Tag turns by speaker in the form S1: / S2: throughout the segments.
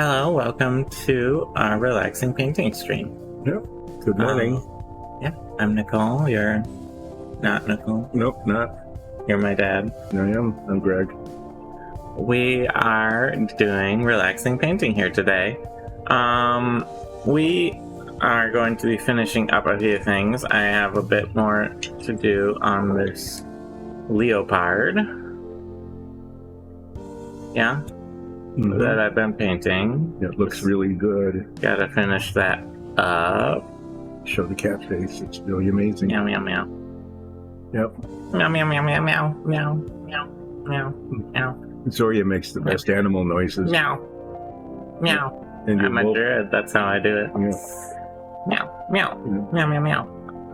S1: Hello, welcome to our relaxing painting stream.
S2: Yep. Good morning.
S1: I'm Nichole. You're not Nichole.
S2: Nope, not.
S1: You're my dad.
S2: I am. I'm Greg.
S1: We are doing relaxing painting here today. We are going to be finishing up a few things. I have a bit more to do on this leopard. Yeah, that I've been painting.
S2: It looks really good.
S1: Gotta finish that up.
S2: Show the cat face. It's really amazing.
S1: Meow, meow, meow.
S2: Yep.
S1: Meow, meow, meow, meow, meow, meow, meow, meow, meow.
S2: Zoria makes the best animal noises.
S1: Meow. Meow.
S2: And
S1: I'm a
S2: wolf.
S1: druid, that's how I do it.
S2: Yeah.
S1: Meow, meow,
S2: Yeah.
S1: meow, meow, meow.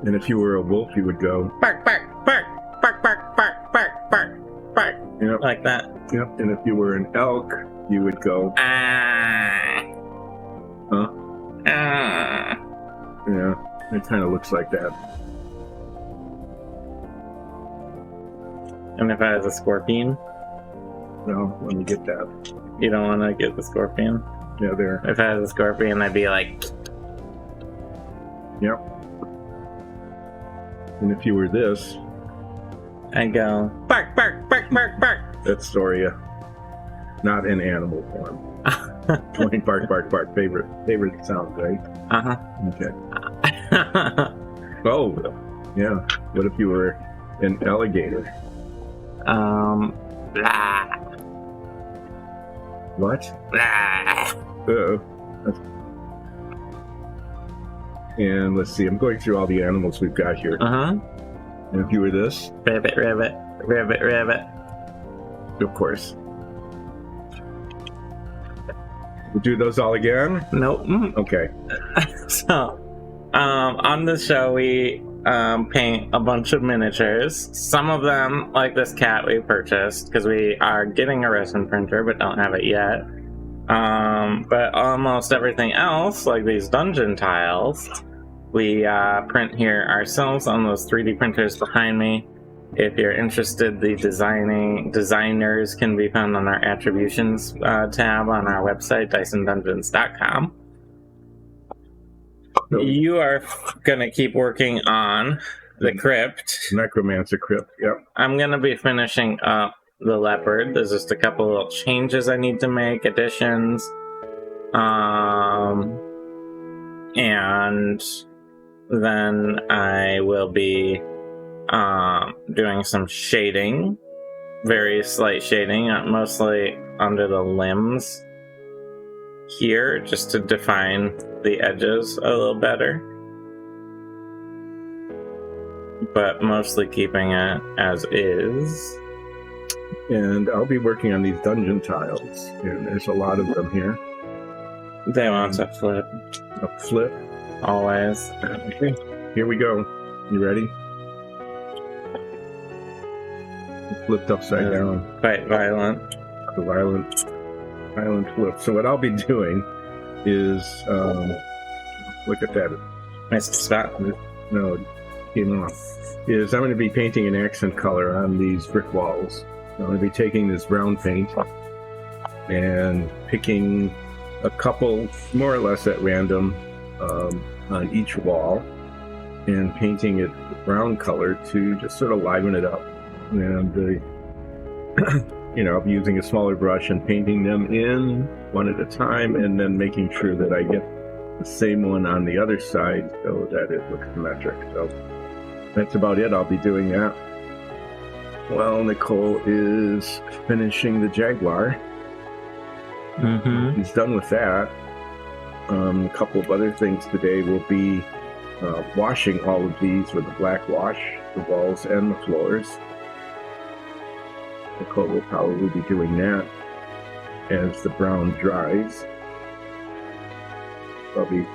S2: And if you were a wolf, you would go.
S1: Bark, bark, bark, bark, bark, bark, bark, bark, bark.
S2: Yep.
S1: Like that.
S2: Yep. And if you were an elk, you would go.
S1: Ah.
S2: Huh?
S1: Ah.
S2: Yeah. It kind of looks like that.
S1: And if I was a scorpion,
S2: Well, let me get that.
S1: you don't want to get the scorpion?
S2: Yeah, there.
S1: If I was a scorpion, I'd be like,
S2: Yep. And if you were this,
S1: I'd go, bark, bark, bark, bark, bark.
S2: that's Zoria. Not in animal form. Going bark, bark, bark. Favorite sound, right?
S1: Uh-huh.
S2: Okay. Oh, yeah. What if you were an alligator?
S1: Blah,
S2: What?
S1: blah.
S2: And let's see, I'm going through all the animals we've got here.
S1: Uh-huh.
S2: And if you were this,
S1: Ribbit, ribbit, ribbit, ribbit.
S2: of course. We'll do those all again?
S1: Nope.
S2: Okay.
S1: So, on the show, we paint a bunch of miniatures. Some of them, like this cat, we purchased because we are getting a resin printer but don't have it yet. But almost everything else, like these dungeon tiles, we print here ourselves on those 3D printers behind me. If you're interested, the designers can be found on our attributions tab on our website, DysonDungeons.com. You are gonna keep working on the crypt.
S2: Necromancer crypt, yep.
S1: I'm gonna be finishing up the leopard. There's just a couple little changes I need to make, additions. And then I will be doing some shading, very slight shading, mostly under the limbs here, just to define the edges a little better, but mostly keeping it as is.
S2: And I'll be working on these dungeon tiles. And there's a lot of them here.
S1: They want to flip,
S2: A flip.
S1: always.
S2: Okay, here we go. You ready? Flipped upside down.
S1: Quite violent.
S2: The violent flip. So what I'll be doing is, look at that.
S1: Nice spot.
S2: No, it came off. Is I'm going to be painting an accent color on these brick walls. I'm going to be taking this brown paint and picking a couple, more or less at random, on each wall, and painting it brown color to just sort of liven it up. And I'll be using a smaller brush and painting them in one at a time, and then making sure that I get the same one on the other side so that it looks symmetric. So that's about it. I'll be doing that. Well, Nichole is finishing the Jaguar.
S1: Mm-hmm.
S2: He's done with that. A couple of other things today will be washing all of these with a black wash, the walls and the floors. Nichole will probably be doing that as the brown dries. I'll be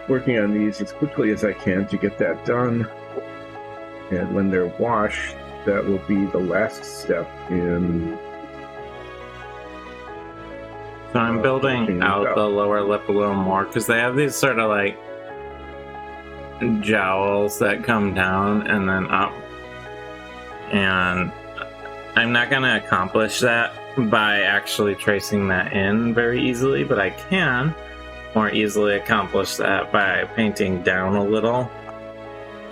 S2: working on these as quickly as I can to get that done. And when they're washed, that will be the last step in...
S1: So I'm building out the lower lip a little more because they have these sort of like jowls that come down and then up. And I'm not going to accomplish that by actually tracing that in very easily, but I can more easily accomplish that by painting down a little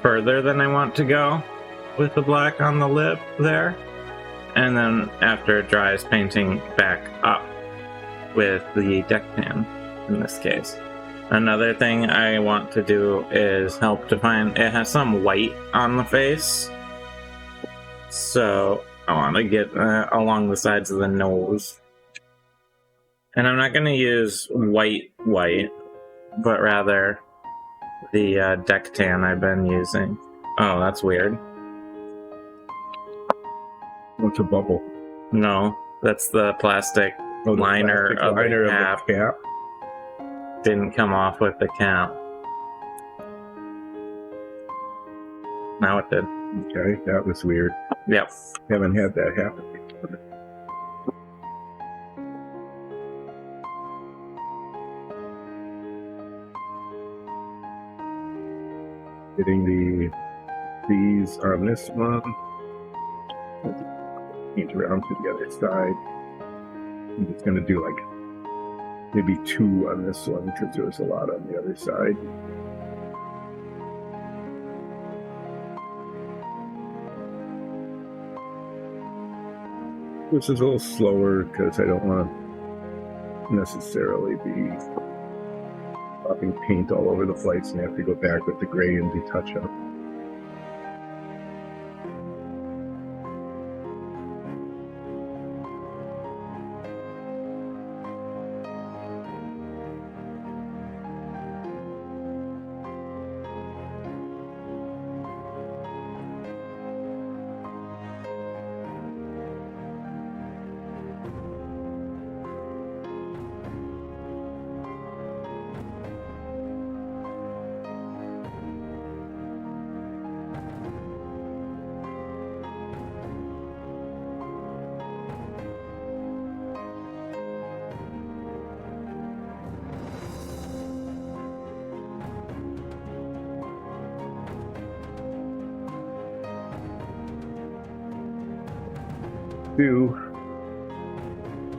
S1: further than I want to go with the black on the lip there. And then after it dries, painting back up with the deck pan in this case. Another thing I want to do is help define, it has some white on the face, so I want to get along the sides of the nose. And I'm not going to use white, but rather the deck tan I've been using. Oh, that's weird.
S2: What's a bubble?
S1: No, that's the plastic liner of the cap. Didn't come off with the cap. Now it did.
S2: Okay, that was weird.
S1: Yep.
S2: Haven't had that happen before. Getting these on this one. Paint around to the other side. I'm just gonna do like maybe 2 on this one because there was a lot on the other side. This is a little slower because I don't want to necessarily be dropping paint all over the place and have to go back with the gray and retouch up.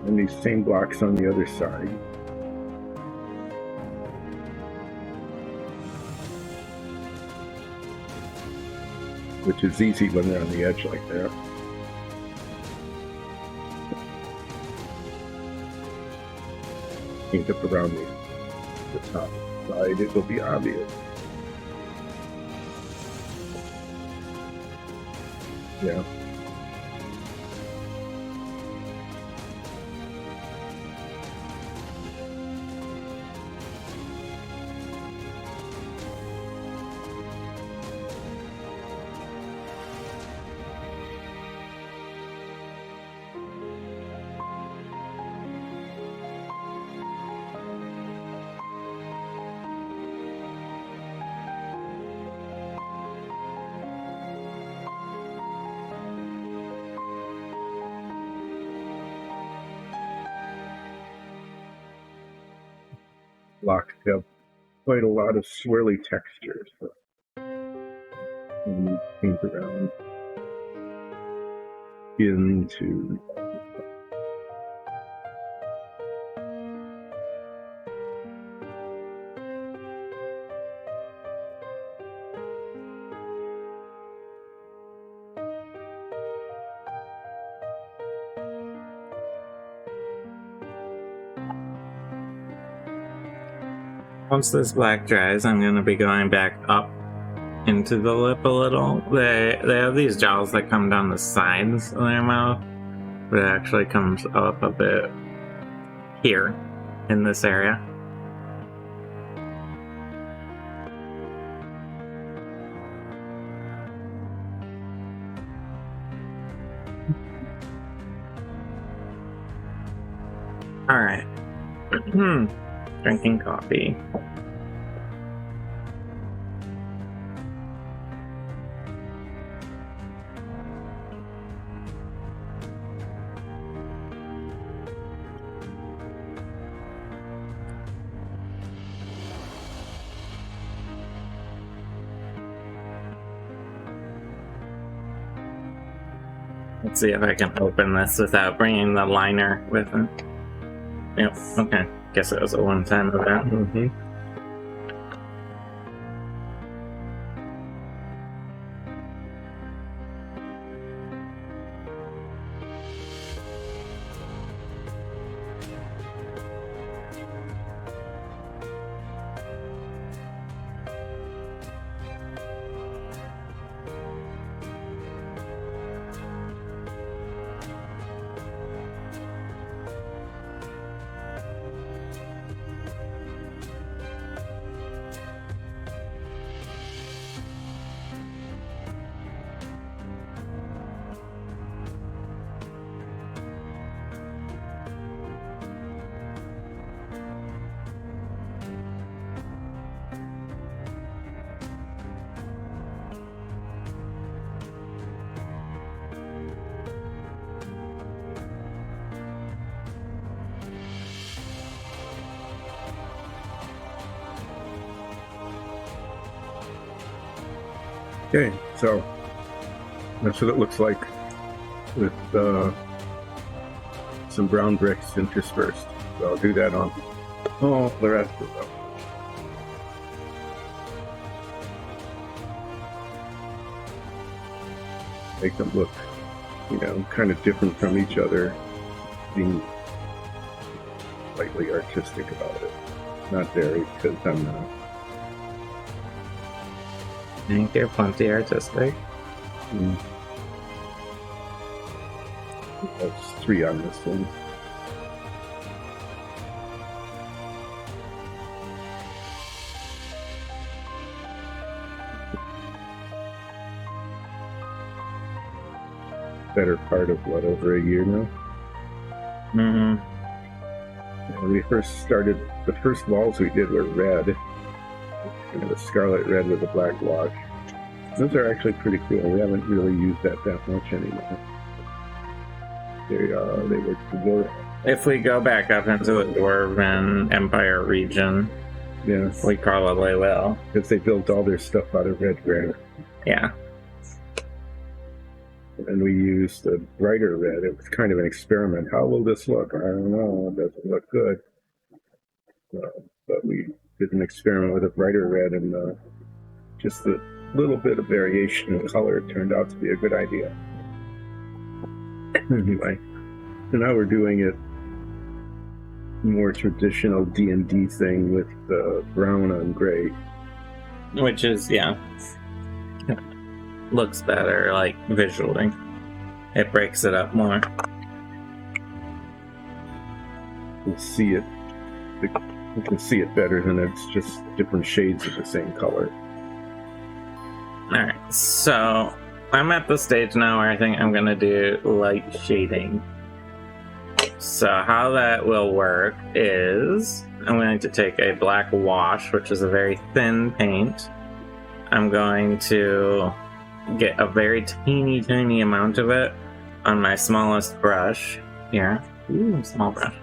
S2: And these same blocks on the other side. Which is easy when they're on the edge like that. Paint up around the top side, it will be obvious. Yeah. Blocks have quite a lot of swirly textures. So and paint around into
S1: Once this black dries, I'm going to be going back up into the lip a little. They have these jowls that come down the sides of their mouth, but it actually comes up a bit here in this area. All right. Drinking coffee. Let's see if I can open this without bringing the liner with it. Yep, okay. Guess it was a one-time event.
S2: Mm-hmm. Okay, so that's what it looks like with some brown bricks interspersed. So I'll do that on all the rest of them. Make them look, kind of different from each other, being slightly artistic about it. Not very, because I'm not.
S1: I think you're plenty artistic.
S2: That's 3 on this one. Better part of over a year now.
S1: Mm-hmm.
S2: When we first started, the first walls we did were red. Kind of a scarlet red with a black wash. Those are actually pretty cool. We haven't really used that much anymore. They were dwarf.
S1: If we go back up into the Dwarven Empire region,
S2: Yes,
S1: we probably will.
S2: because they built all their stuff out of red granite.
S1: Yeah.
S2: And we used a brighter red. It was kind of an experiment. How will this look? I don't know. It doesn't look good. But we did an experiment with a brighter red, and just a little bit of variation in color turned out to be a good idea. Anyway, so now we're doing it more traditional D&D thing with brown on gray.
S1: Which is, looks better, like, visually. It breaks it up more.
S2: You see it. You can see it better than it's just different shades of the same color.
S1: Alright, so I'm at the stage now where I think I'm going to do light shading. So how that will work is I'm going to take a black wash, which is a very thin paint. I'm going to get a very tiny amount of it on my smallest brush here. Ooh, small brush.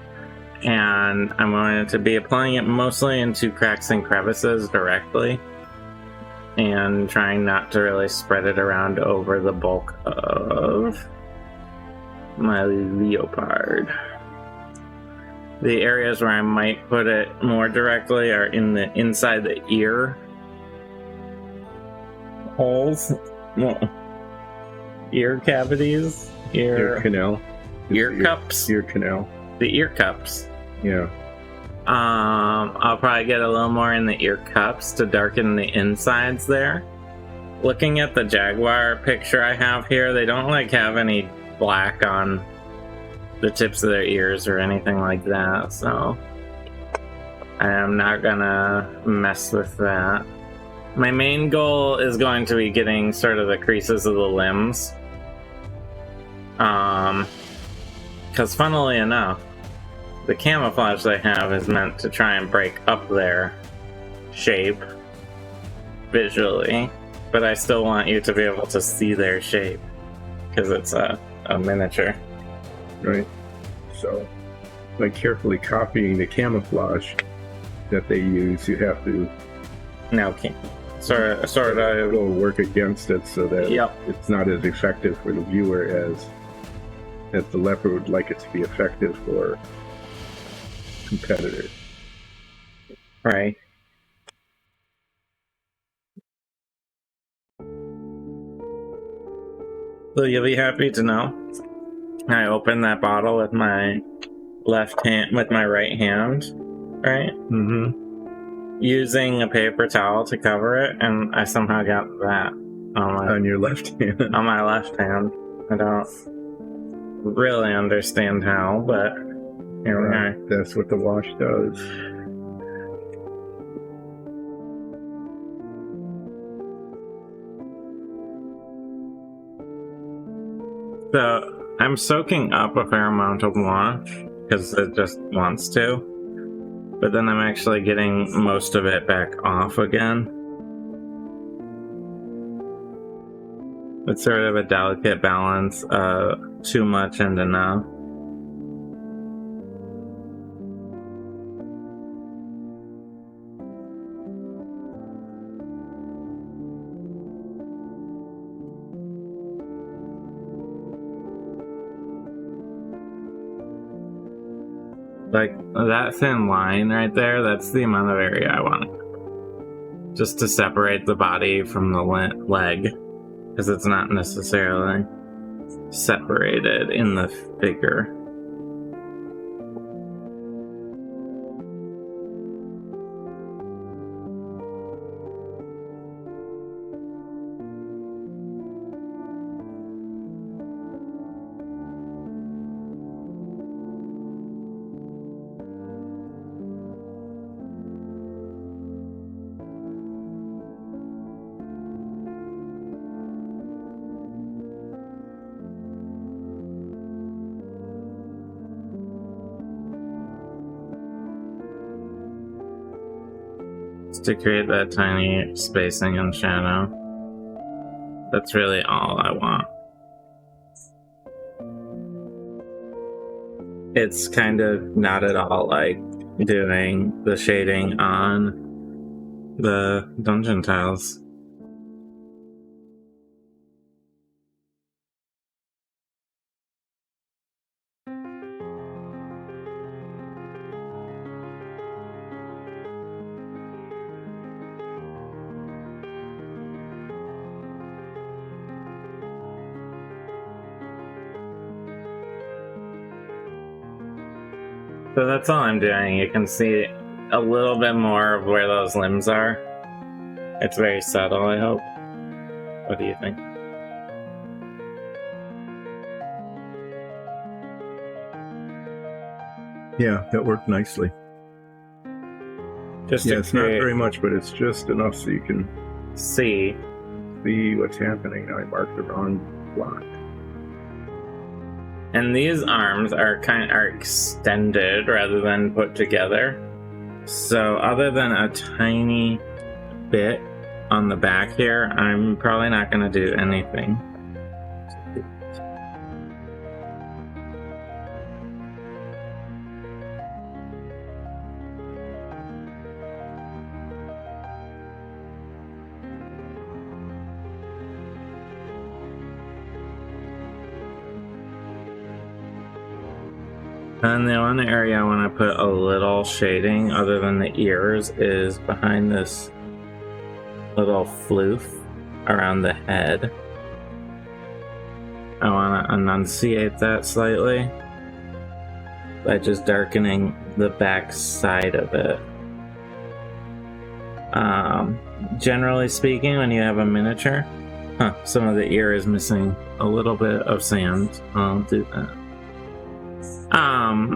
S1: And I'm going to be applying it mostly into cracks and crevices directly, and trying not to really spread it around over the bulk of my leopard. The areas where I might put it more directly are inside the ear holes. No. Ear cavities?
S2: Ear canal.
S1: Ear cups?
S2: Ear canal.
S1: The ear cups.
S2: Yeah.
S1: I'll probably get a little more in the ear cups to darken the insides there. Looking at the jaguar picture I have here, they don't have any black on the tips of their ears or anything like that, so I am not gonna mess with that. My main goal is going to be getting sort of the creases of the limbs. Because funnily enough, the camouflage they have is meant to try and break up their shape visually, but I still want you to be able to see their shape because it's a miniature.
S2: Right. So, by carefully copying the camouflage that they use, you have to
S1: sort of
S2: it'll work against it so that it's not as effective for the viewer as that the leopard would like it to be effective for competitors.
S1: Right. So you'll be happy to know I opened that bottle with my left hand, with my right hand, right?
S2: Mm-hmm.
S1: Using a paper towel to cover it, and I somehow got that
S2: On your left hand.
S1: on my left hand. I don't really understand how, but here we are.
S2: That's what the wash does.
S1: So I'm soaking up a fair amount of wash because it just wants to, but then I'm actually getting most of it back off again. It's sort of a delicate balance of too much and enough. Like that thin line right there, that's the amount of area I want. Just to separate the body from the leg, because it's not necessarily separated in the figure. To create that tiny spacing and shadow. That's really all I want. It's kind of not at all like doing the shading on the dungeon tiles. So that's all I'm doing. You can see a little bit more of where those limbs are. It's very subtle, I hope. What do you think?
S2: Yeah, that worked nicely.
S1: Just
S2: Yeah,
S1: to
S2: it's not
S1: create-
S2: very much, but it's just enough so you can
S1: see.
S2: see what's happening. I marked the wrong block.
S1: And these arms are extended rather than put together. So other than a tiny bit on the back here, I'm probably not going to do anything. And the one area I want to put a little shading other than the ears is behind this little floof around the head. I want to enunciate that slightly by just darkening the back side of it. Generally speaking, when you have a miniature, some of the ear is missing a little bit of sand. I'll do that.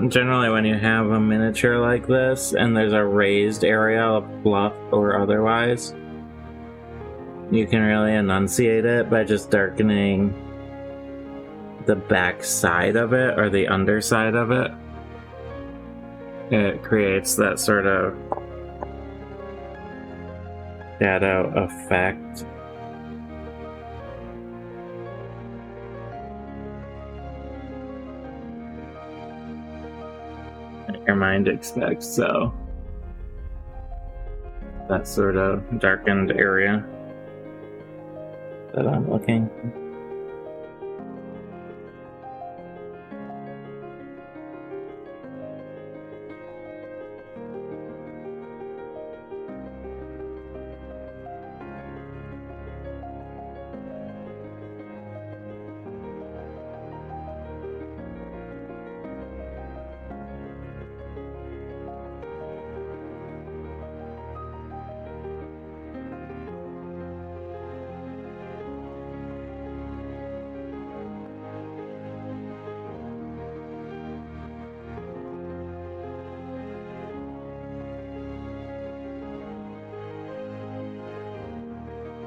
S1: Generally when you have a miniature like this and there's a raised area of bluff or otherwise, you can really enunciate it by just darkening the back side of it or the underside of it. It creates that sort of shadow effect. Your mind expects, so that sort of darkened area that I'm looking.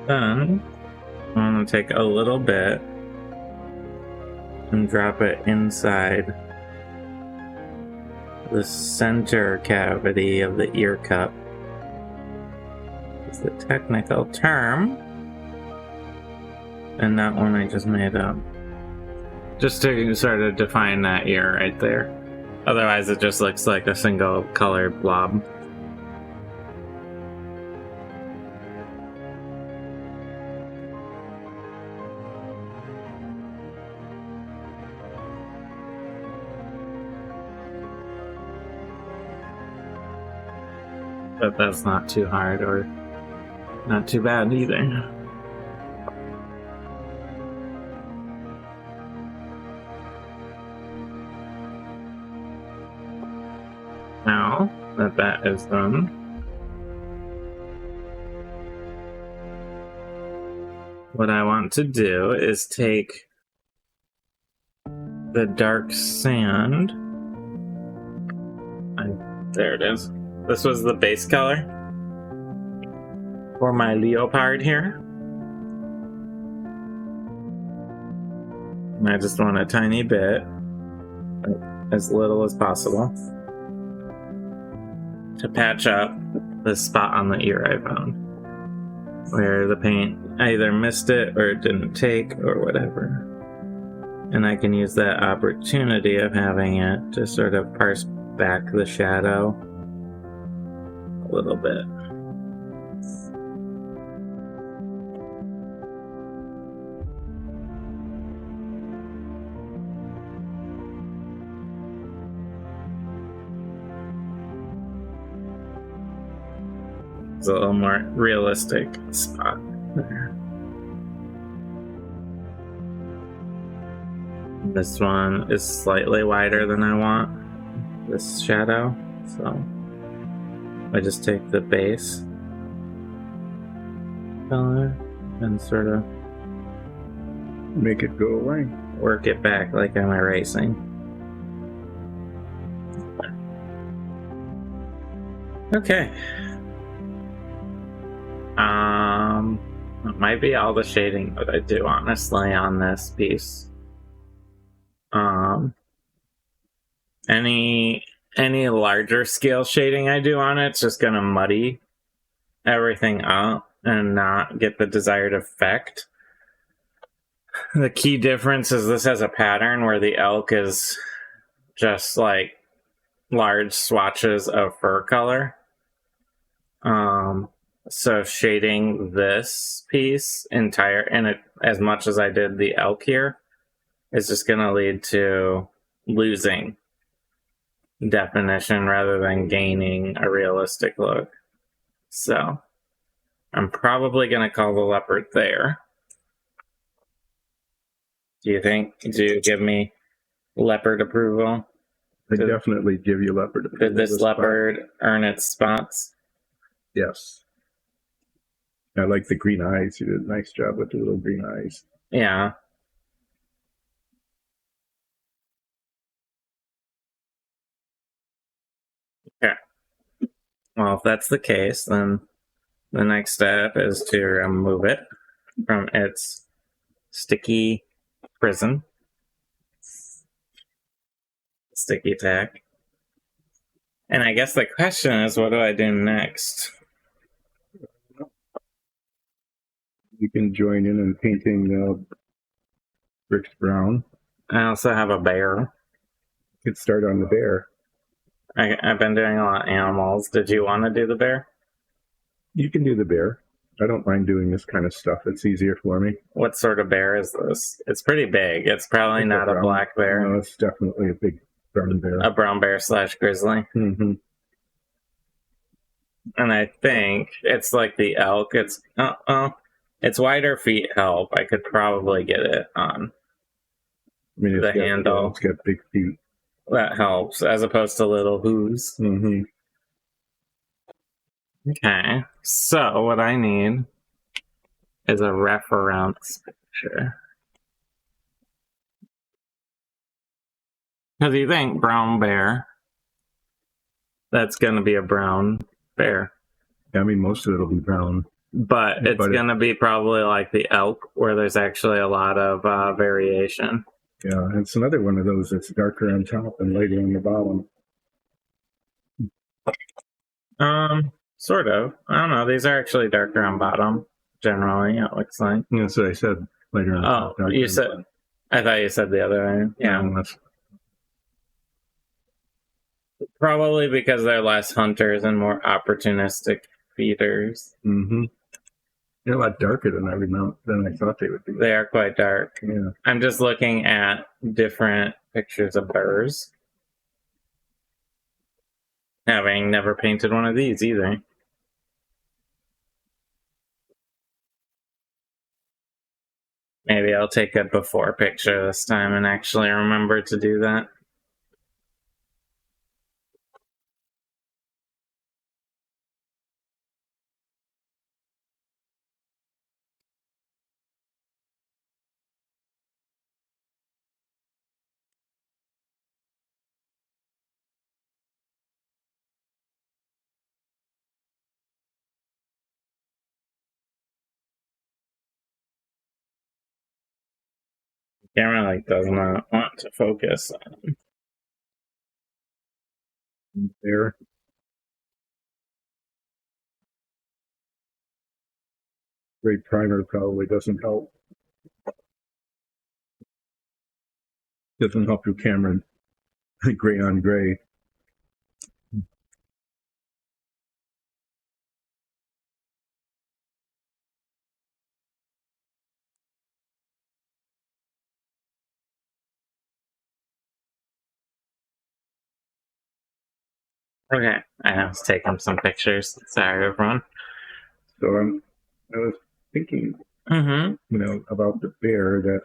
S1: Then I'm going to take a little bit and drop it inside the center cavity of the ear cup. It's the technical term. And that one I just made up. Just to sort of define that ear right there. Otherwise it just looks like a single colored blob. But that's not too hard or not too bad either. Now that that is done, what I want to do is take the dark sand. There it is. This was the base color for my leopard here. And I just want a tiny bit, as little as possible, to patch up the spot on the ear I found, where the paint either missed it or it didn't take or whatever. And I can use that opportunity of having it to sort of parse back the shadow a little bit. It's a little more realistic spot there. This one is slightly wider than I want, this shadow, so I just take the base color and sort of
S2: Make it go away.
S1: work it back like I'm erasing. Okay. It might be all the shading that I do, honestly, on this piece. Any larger scale shading I do on it's just gonna muddy everything up and not get the desired effect. The key difference is this has a pattern where the elk is just like large swatches of fur color. So shading this piece entire, and it as much as I did the elk here, is just gonna lead to losing definition rather than gaining a realistic look. So I'm probably gonna call the leopard there. Do you give me leopard approval?
S2: I definitely give you leopard.
S1: Did this leopard earn its spots?
S2: Yes. I like the green eyes. You did a nice job with the little green eyes.
S1: Yeah. Okay. Well, if that's the case, then the next step is to remove it from its sticky prison. Sticky tack. And I guess the question is, what do I do next?
S2: You can join in painting bricks brown.
S1: I also have a bear.
S2: You could start on the bear.
S1: I've been doing a lot of animals. Did you want to do the bear?
S2: You can do the bear. I don't mind doing this kind of stuff. It's easier for me.
S1: What sort of bear is this? It's pretty big. It's probably not a black bear.
S2: No, it's definitely a big brown bear.
S1: A brown bear / grizzly.
S2: Mm-hmm.
S1: And I think it's like the elk. Its wider feet help. I could probably get it on the handle.
S2: It's got big feet.
S1: That helps, as opposed to little hooves.
S2: Mm-hmm.
S1: Okay, so what I need is a reference picture. Because you think brown bear, that's going to be a brown bear.
S2: I mean, most of it will be brown.
S1: but it's going to be probably like the elk, where there's actually a lot of variation.
S2: Yeah, it's another one of those that's darker on top and lighter on the bottom.
S1: Sort of. I don't know. These are actually darker on bottom, generally, it looks like.
S2: That's what I said, lighter on top.
S1: Oh, you said... I thought you said the other way. Yeah. Probably because they're less hunters and more opportunistic feeders.
S2: Mm-hmm. They're a lot darker than I thought they would be.
S1: They are quite dark.
S2: Yeah.
S1: I'm just looking at different pictures of birds. Having never painted one of these either. Maybe I'll take a before picture this time and actually remember to do that. Camera does not want to focus on.
S2: There. Great primer probably doesn't help. Doesn't help your camera gray on gray.
S1: Okay, I have to take him some pictures. Sorry, everyone.
S2: So I was thinking, about the bear, that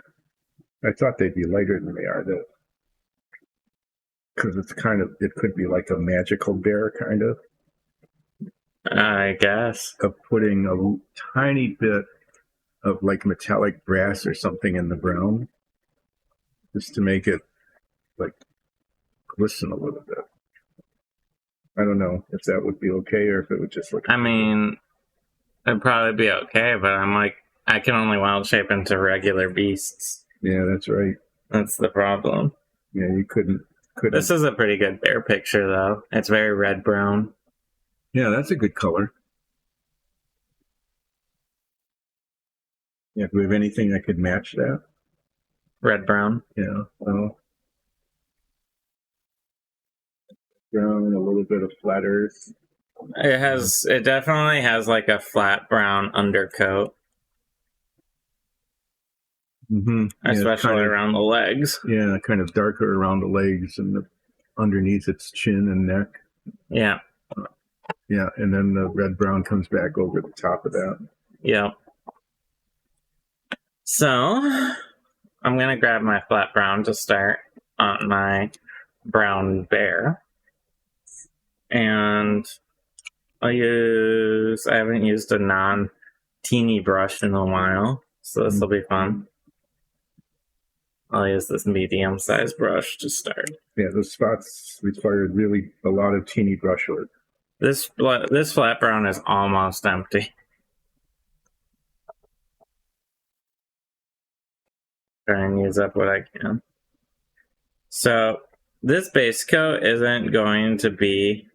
S2: I thought they'd be lighter than they are. Because it could be like a magical bear, kind of.
S1: I guess.
S2: Of putting a tiny bit of like metallic brass or something in the brown, just to make it like glisten a little bit. I don't know if that would be okay or if it would just look...
S1: I mean, it'd probably be okay, but I'm like, I can only wild shape into regular beasts.
S2: Yeah, that's right.
S1: That's the problem.
S2: Yeah, you couldn't.
S1: This is a pretty good bear picture, though. It's very red-brown.
S2: Yeah, that's a good color. Yeah, do we have anything that could match that?
S1: Red-brown?
S2: Yeah, well... brown, a little bit of flat earth.
S1: It definitely has like a flat brown undercoat.
S2: Mm-hmm.
S1: Especially around the legs.
S2: Yeah, kind of darker around the legs and underneath its chin and neck.
S1: Yeah.
S2: Yeah, and then the red-brown comes back over the top of that.
S1: Yeah. So, I'm going to grab my flat brown to start on my brown bear. And I haven't used a non-teeny brush in a while, so this will be fun. I'll use this medium-sized brush to start.
S2: Yeah, those spots required really a lot of teeny brush work.
S1: This flat brown is almost empty. Try and use up what I can. So, this base coat isn't going to be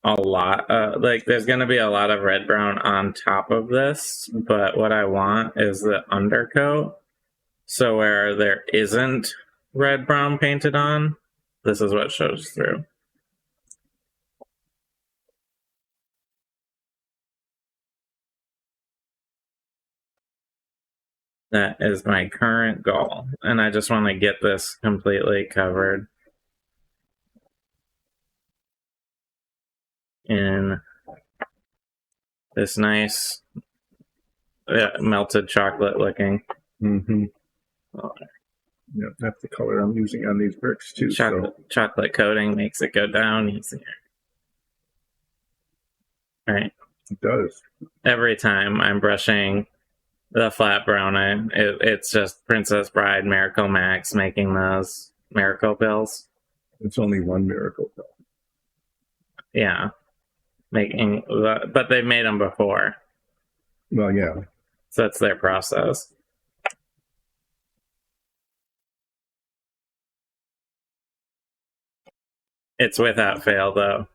S1: a lot, there's going to be a lot of red brown on top of this, but what I want is the undercoat. So where there isn't red brown painted on, this is what shows through. That is my current goal, and I just want to get this completely covered in this nice melted chocolate looking.
S2: Mm-hmm. Yeah, that's the color I'm using on these bricks too.
S1: Chocolate coating makes it go down easier. All right.
S2: It does.
S1: Every time I'm brushing the flat brown, it's just Princess Bride Miracle Max making those miracle pills.
S2: It's only one miracle pill.
S1: Yeah. making, but they've made them before,
S2: Well, yeah.
S1: so that's their process. It's without fail, though.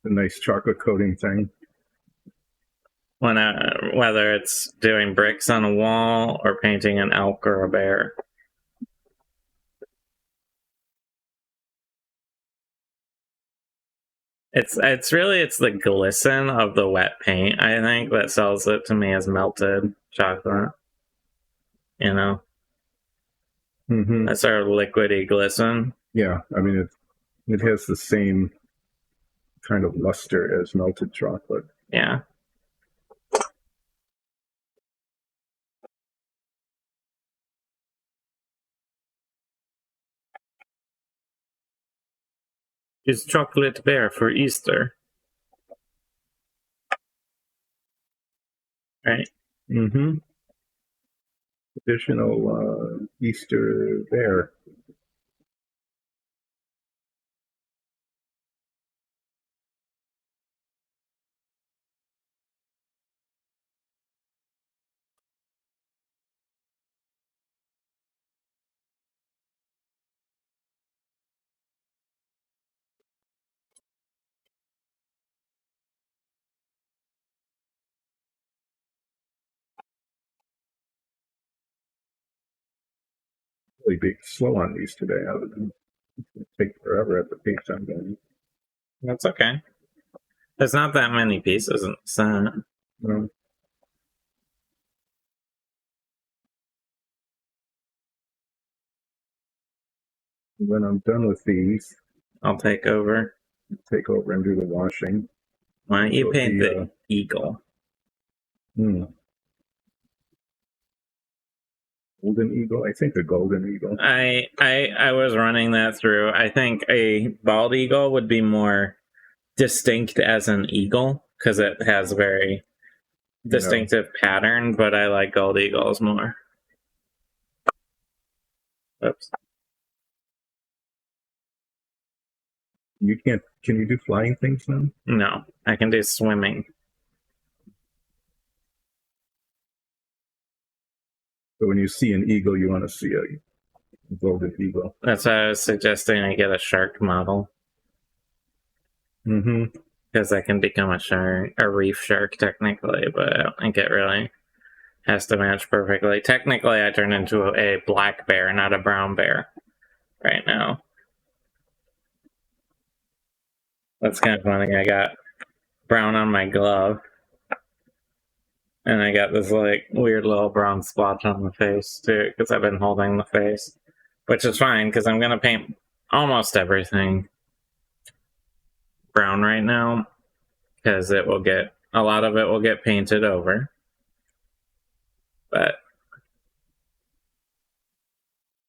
S2: A nice chocolate coating thing.
S1: Whether it's doing bricks on a wall or painting an elk or a bear. It's the glisten of the wet paint, I think, that sells it to me as melted chocolate. You know?
S2: Mm-hmm.
S1: That sort of liquidy glisten.
S2: Yeah, I mean, it has the same kind of luster as melted chocolate.
S1: Yeah. It's chocolate bear for Easter. Right?
S2: Mm-hmm. Traditional Easter bear. Really be slow on these today. It take forever at the pace I'm going.
S1: That's okay. There's not that many pieces in the set.
S2: No. When I'm done with these,
S1: I'll take over.
S2: take over and do the washing.
S1: Why don't you
S2: So
S1: paint the eagle?
S2: Golden eagle? I think the golden eagle.
S1: I was running that through. I think a bald eagle would be more distinct as an eagle because it has very distinctive pattern, but I like gold eagles more. Oops.
S2: You can't. Can you do flying things now?
S1: No, I can do swimming.
S2: So when you see an eagle, you want to see a golden eagle.
S1: That's why I was suggesting I get a shark model.
S2: Mm-hmm.
S1: Because I can become a reef shark technically, but I don't think it really has to match perfectly. Technically, I turn into a black bear, not a brown bear, right now. That's kind of funny. I got brown on my glove, and I got this like weird little brown splotch on the face too, because I've been holding the face, which is fine because I'm gonna paint almost everything brown right now, because a lot of it will get painted over, but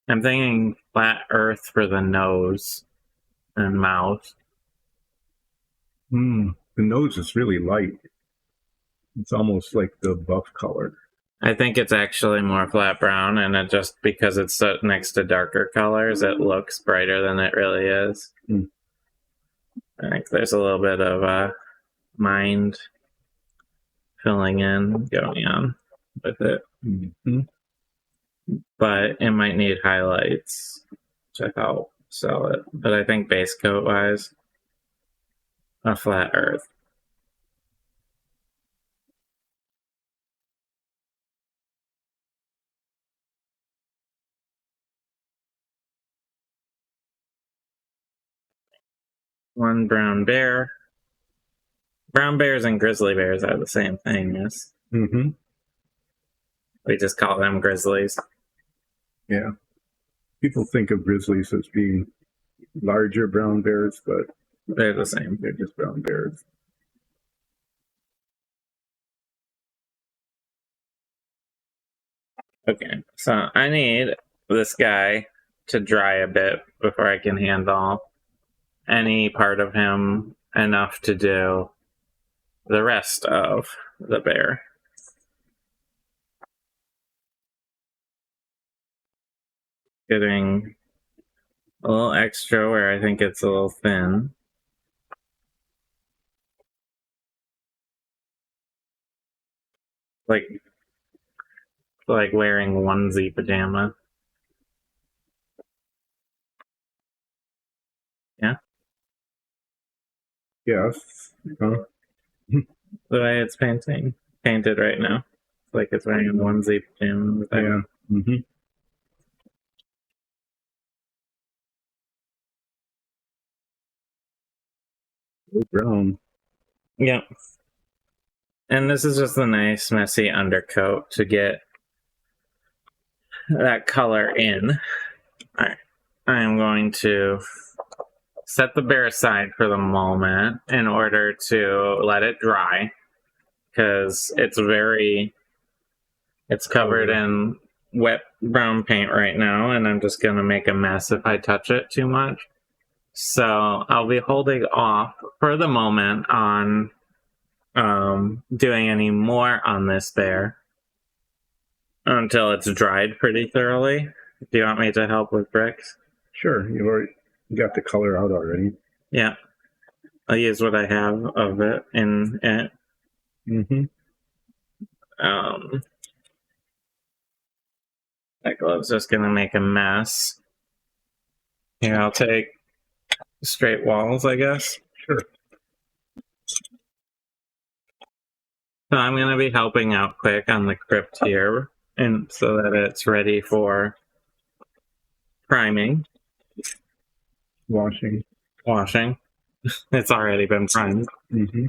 S1: I'm thinking flat earth for the nose and mouth.
S2: The nose is really light. It's almost like the buff color.
S1: I think it's actually more flat brown, and it just because it's next to darker colors, it looks brighter than it really is. I think there's a little bit of mind filling in going on with it.
S2: Mm-hmm.
S1: But it might need highlights to help sell it. But I think base coat wise, a flat earth. One brown bear. Brown bears and grizzly bears are the same thing, yes?
S2: Mm-hmm.
S1: We just call them grizzlies.
S2: Yeah. People think of grizzlies as being larger brown bears, but
S1: they're the same.
S2: They're just brown bears.
S1: Okay, so I need this guy to dry a bit before I can handle any part of him enough to do the rest of the bear. Getting a little extra where I think it's a little thin. like wearing onesie pajama. Yeah,
S2: Yes.
S1: the way it's painted right now, it's like it's wearing a onesie pajama.
S2: Yeah. Mm-hmm. Brown.
S1: Yeah. And this is just a nice, messy undercoat to get that color in. Alright. I am going to set the bear aside for the moment in order to let it dry. Because it's covered in wet brown paint right now, and I'm just going to make a mess if I touch it too much. So I'll be holding off for the moment on doing any more on this bear until it's dried pretty thoroughly. Do you want me to help with bricks?
S2: Sure. You've already got the color out already.
S1: Yeah. I'll use what I have of it in it.
S2: Mm-hmm.
S1: That glove's just gonna make a mess. Here, I'll take straight walls, I guess.
S2: Sure.
S1: So I'm gonna be helping out quick on the crypt here, and so that it's ready for priming.
S2: Washing.
S1: It's already been primed.
S2: Mm-hmm.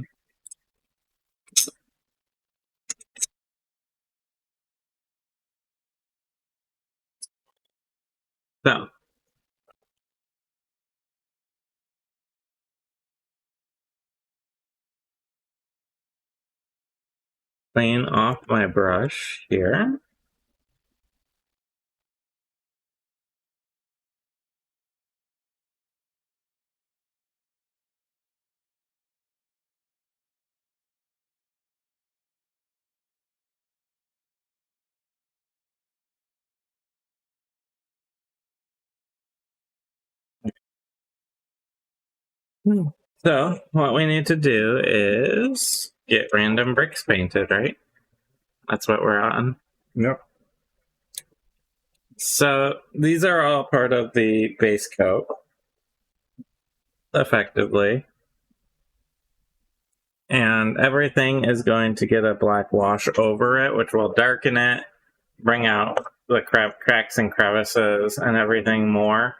S1: So clean off my brush here. So what we need to do is get random bricks painted, right? That's what we're on.
S2: Yep.
S1: So these are all part of the base coat, effectively. And everything is going to get a black wash over it, which will darken it, bring out the cracks and crevices and everything more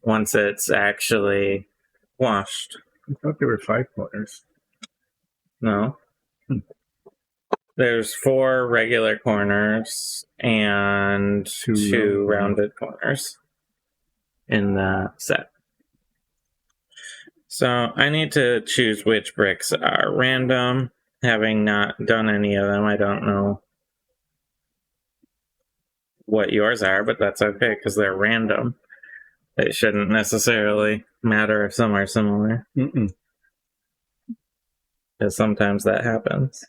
S1: once it's actually washed.
S2: I thought there were 5 corners.
S1: No. There's 4 regular corners and 2 rounded corners in the set. So I need to choose which bricks are random. Having not done any of them, I don't know what yours are, but that's okay because they're random. It shouldn't necessarily matter if some are similar.
S2: Mm-mm.
S1: Because sometimes that happens.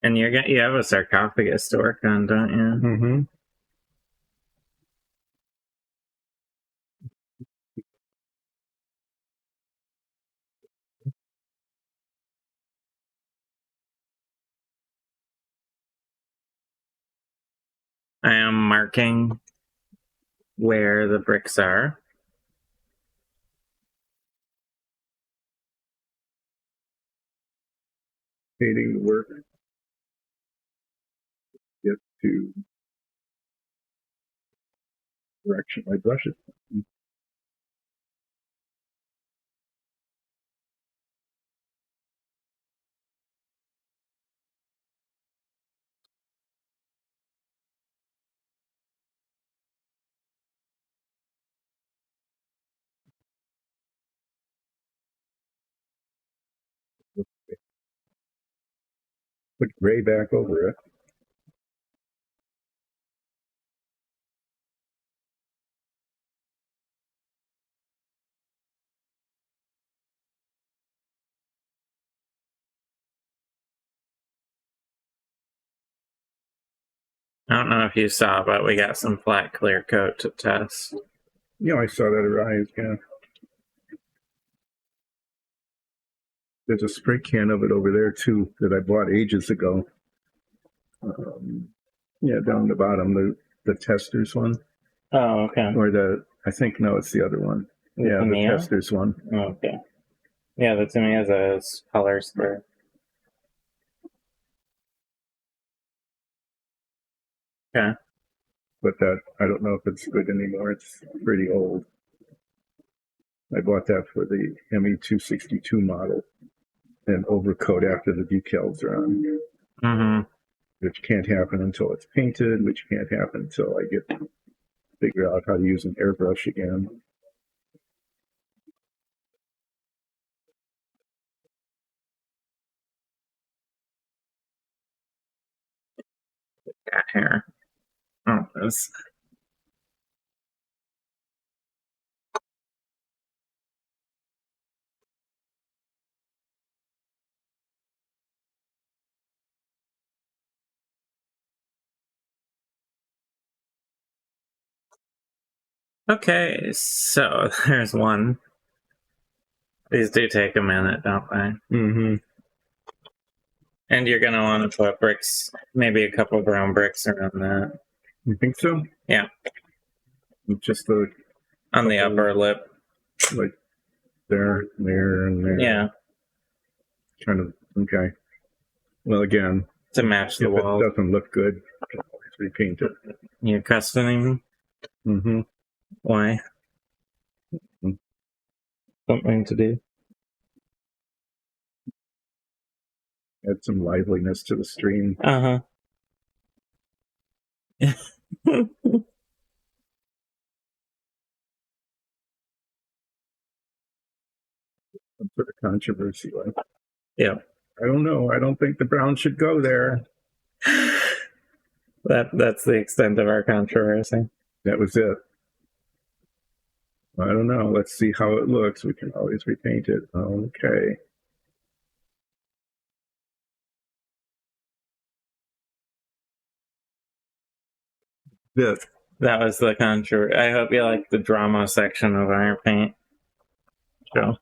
S1: And you have a sarcophagus to work on, don't you?
S2: Mm-hmm.
S1: I am marking where the bricks are.
S2: Painting the work. Get to direction my brushes. Put gray back over it.
S1: I don't know if you saw, but we got some flat clear coat to test.
S2: Yeah, I saw that arise. Yeah. There's a spray can of it over there too that I bought ages ago. Yeah, down the bottom, the testers one.
S1: Oh, okay.
S2: Or I think no, it's the other one. Yeah, the
S1: Tamiya?
S2: testers one.
S1: Oh, okay. Yeah, the Tamiya has color spray. Okay.
S2: But that, I don't know if it's good anymore. It's pretty old. I bought that for the ME262 model and overcoat after the decals are on.
S1: Mm-hmm.
S2: Which can't happen until it's painted, which can't happen until I figure out how to use an airbrush again.
S1: Got hair. Oh, this. Okay, so there's one. These do take a minute, don't they?
S2: Mm-hmm.
S1: And you're gonna want to put bricks, maybe a couple brown bricks around that.
S2: You think so?
S1: Yeah.
S2: Just
S1: on the upper lip.
S2: Like there, and there.
S1: Yeah.
S2: Kind of, okay. Well, again,
S1: to match the
S2: if
S1: wall.
S2: it doesn't look good, I can always repaint it.
S1: You're customing?
S2: Mm-hmm.
S1: Why?
S2: Mm.
S1: Something to do.
S2: Add some liveliness to the stream.
S1: Uh-huh.
S2: Some sort of controversy. Like,
S1: yeah.
S2: I don't know. I don't think the brown should go there.
S1: That's the extent of our controversy.
S2: That was it. I don't know. Let's see how it looks. We can always repaint it. Okay. This.
S1: That was the controversy. I hope you like the drama section of our paint show.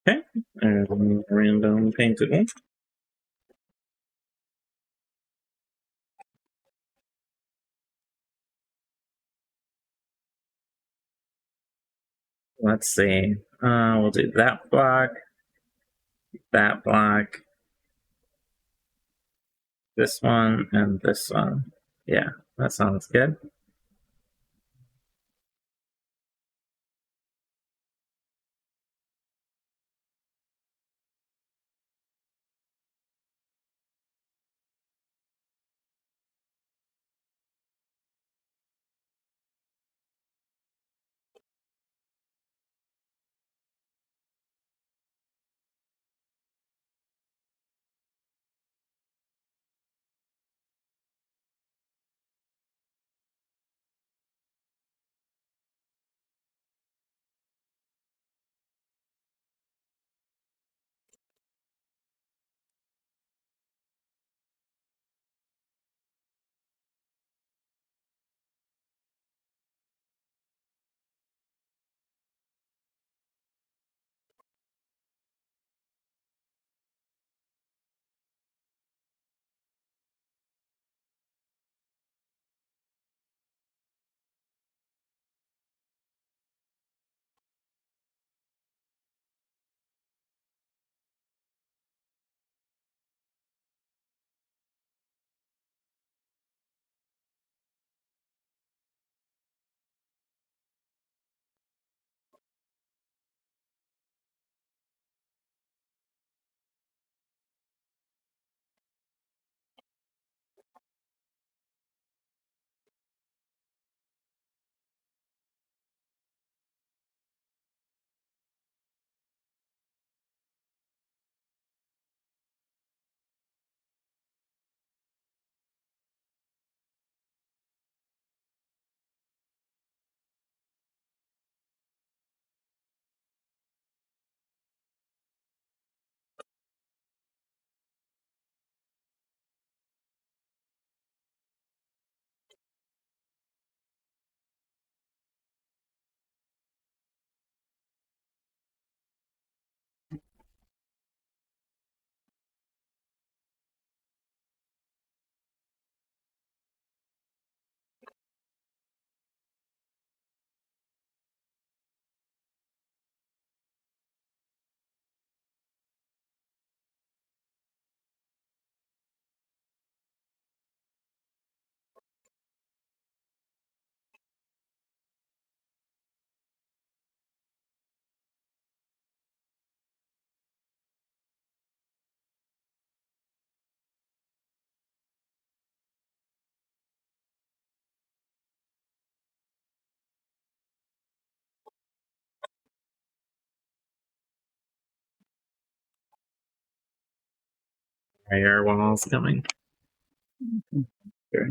S1: Okay, and random painted one. Let's see. We'll do that block, this one, and this one. Yeah, that sounds good. Are your walls coming? Sure.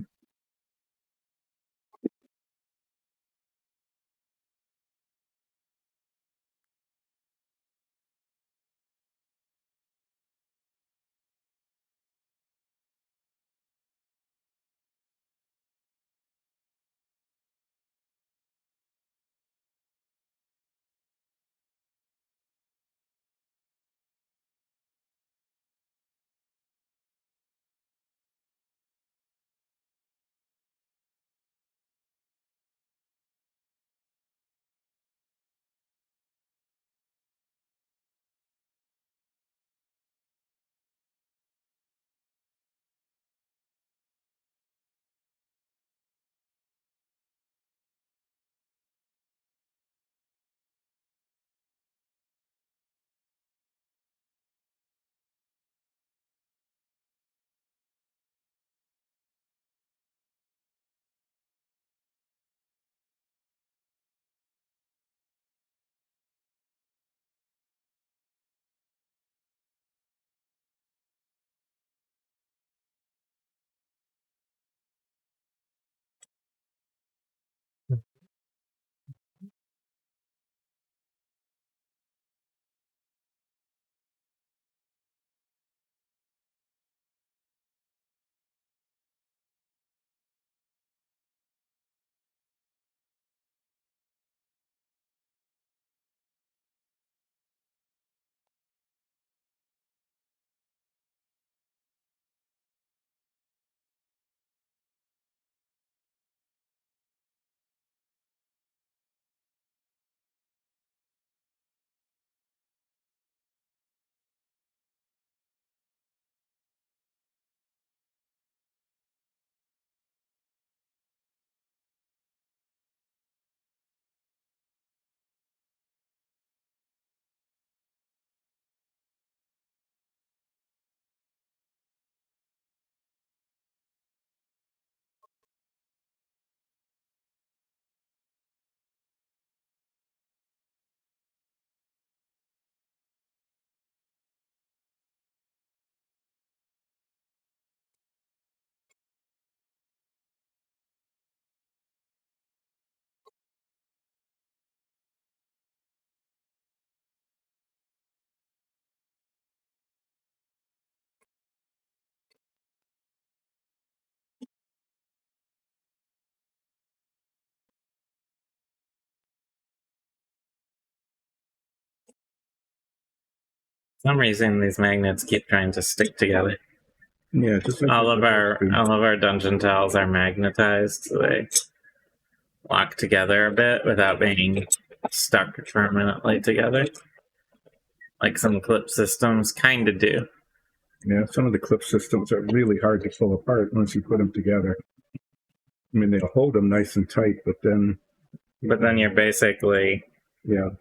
S1: some reason these magnets keep trying to stick together.
S2: Yeah, just like
S1: all of our dungeon tiles are magnetized, so they lock together a bit without being stuck permanently together. Like some clip systems kind of do.
S2: Yeah, some of the clip systems are really hard to pull apart once you put them together. I mean, they'll hold them nice and tight, but then
S1: you're basically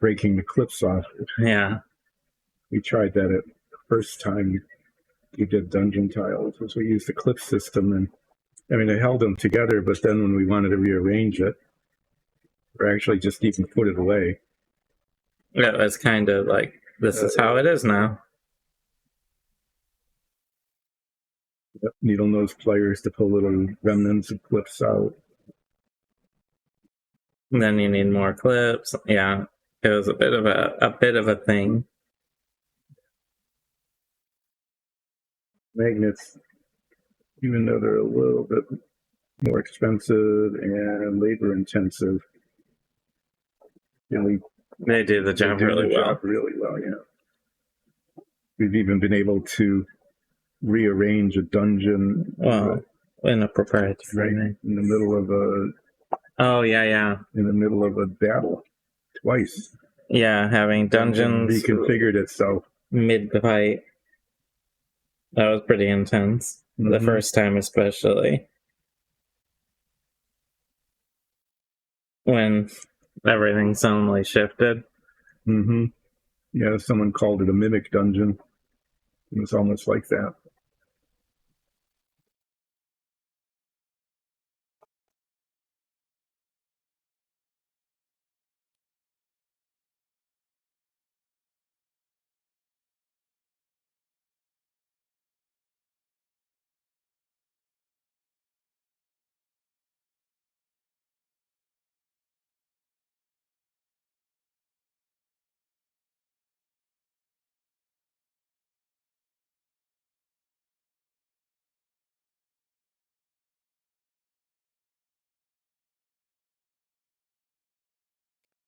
S2: breaking the clips off.
S1: Yeah.
S2: We tried that at the first time we did dungeon tiles, was we used the clip system, and I mean, it held them together, but then when we wanted to rearrange it, or actually just even put it away.
S1: Yeah, that's kind of like, this is how it is now.
S2: Yep, needle nose pliers to pull little remnants of clips out.
S1: And then you need more clips. Yeah, it was a bit of a thing.
S2: Magnets, even though they're a little bit more expensive and labor intensive,
S1: they do the job really well.
S2: Really well, yeah. We've even been able to rearrange a dungeon.
S1: In a proprietary
S2: right in the middle of a.
S1: Oh yeah.
S2: In the middle of a battle, twice.
S1: Yeah, having dungeons
S2: reconfigured itself
S1: mid-fight. That was pretty intense. The first time, especially when everything suddenly shifted.
S2: Yeah, someone called it a mimic dungeon. It was almost like that.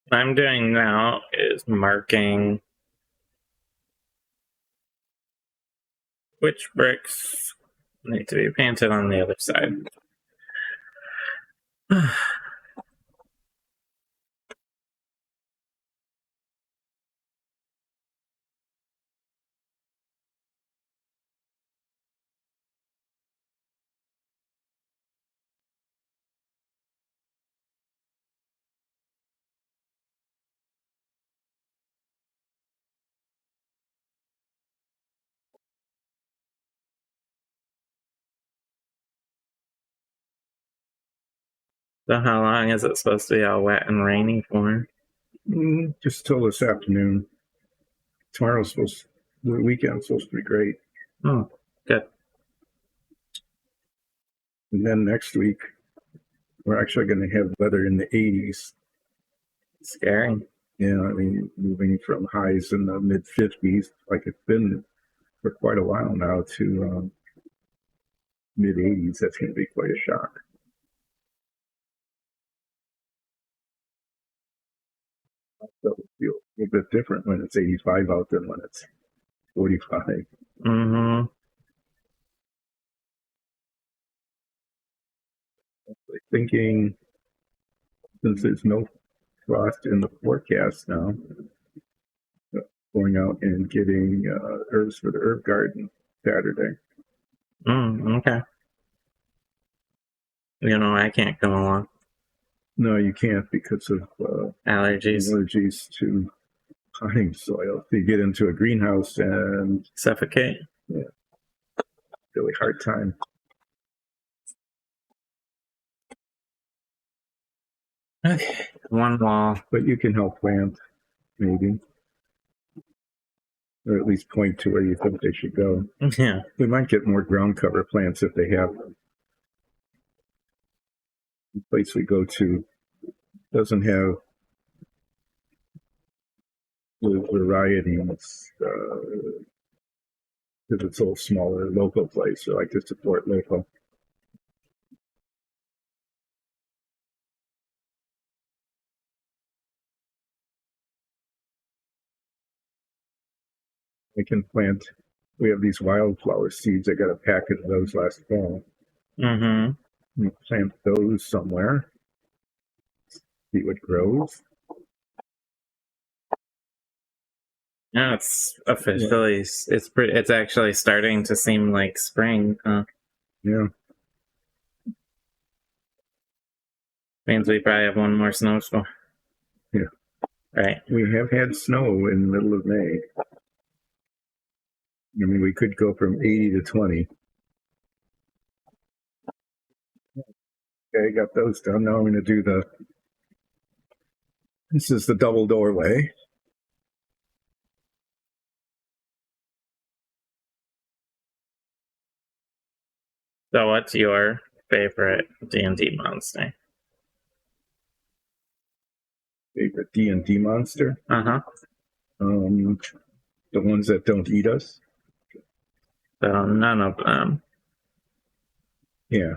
S1: What I'm doing now is marking which bricks need to be painted on the other side. So how long is it supposed to be all wet and rainy for?
S2: Just till this afternoon. The weekend's supposed to be great.
S1: Oh, good.
S2: And then next week, we're actually going to have weather in the 80s.
S1: Scary.
S2: Yeah, I mean, moving from highs in the mid 50s, like it's been for quite a while now, to mid 80s. That's going to be quite a shock. So it'll feel a little bit different when it's 85 out than when it's 45. Thinking, since there's no frost in the forecast now, going out and getting herbs for the herb garden Saturday.
S1: Okay. I can't come along.
S2: No, you can't because of
S1: allergies.
S2: Allergies to potting soil. You get into a greenhouse and
S1: suffocate.
S2: Yeah, really hard time.
S1: Okay, one wall.
S2: But you can help plant, maybe. Or at least point to where you think they should go.
S1: Yeah.
S2: We might get more ground cover plants if they have them. The place we go to doesn't have the variety because it's a smaller local place. So I like to support local. I can plant. We have these wildflower seeds. I got a packet of those last fall.
S1: Mm-hmm.
S2: Plant those somewhere. See what grows.
S1: Yeah, it's officially it's actually starting to seem like spring.
S2: Yeah.
S1: Means we probably have one more snowstorm.
S2: Yeah.
S1: Right.
S2: We have had snow in the middle of May. I mean, we could go from 80 to 20. Okay, got those done. Now I'm going to do this is the double doorway.
S1: So what's your favorite D&D monster?
S2: Favorite D&D monster?
S1: Uh-huh.
S2: The ones that don't eat us?
S1: So none of them.
S2: Yeah.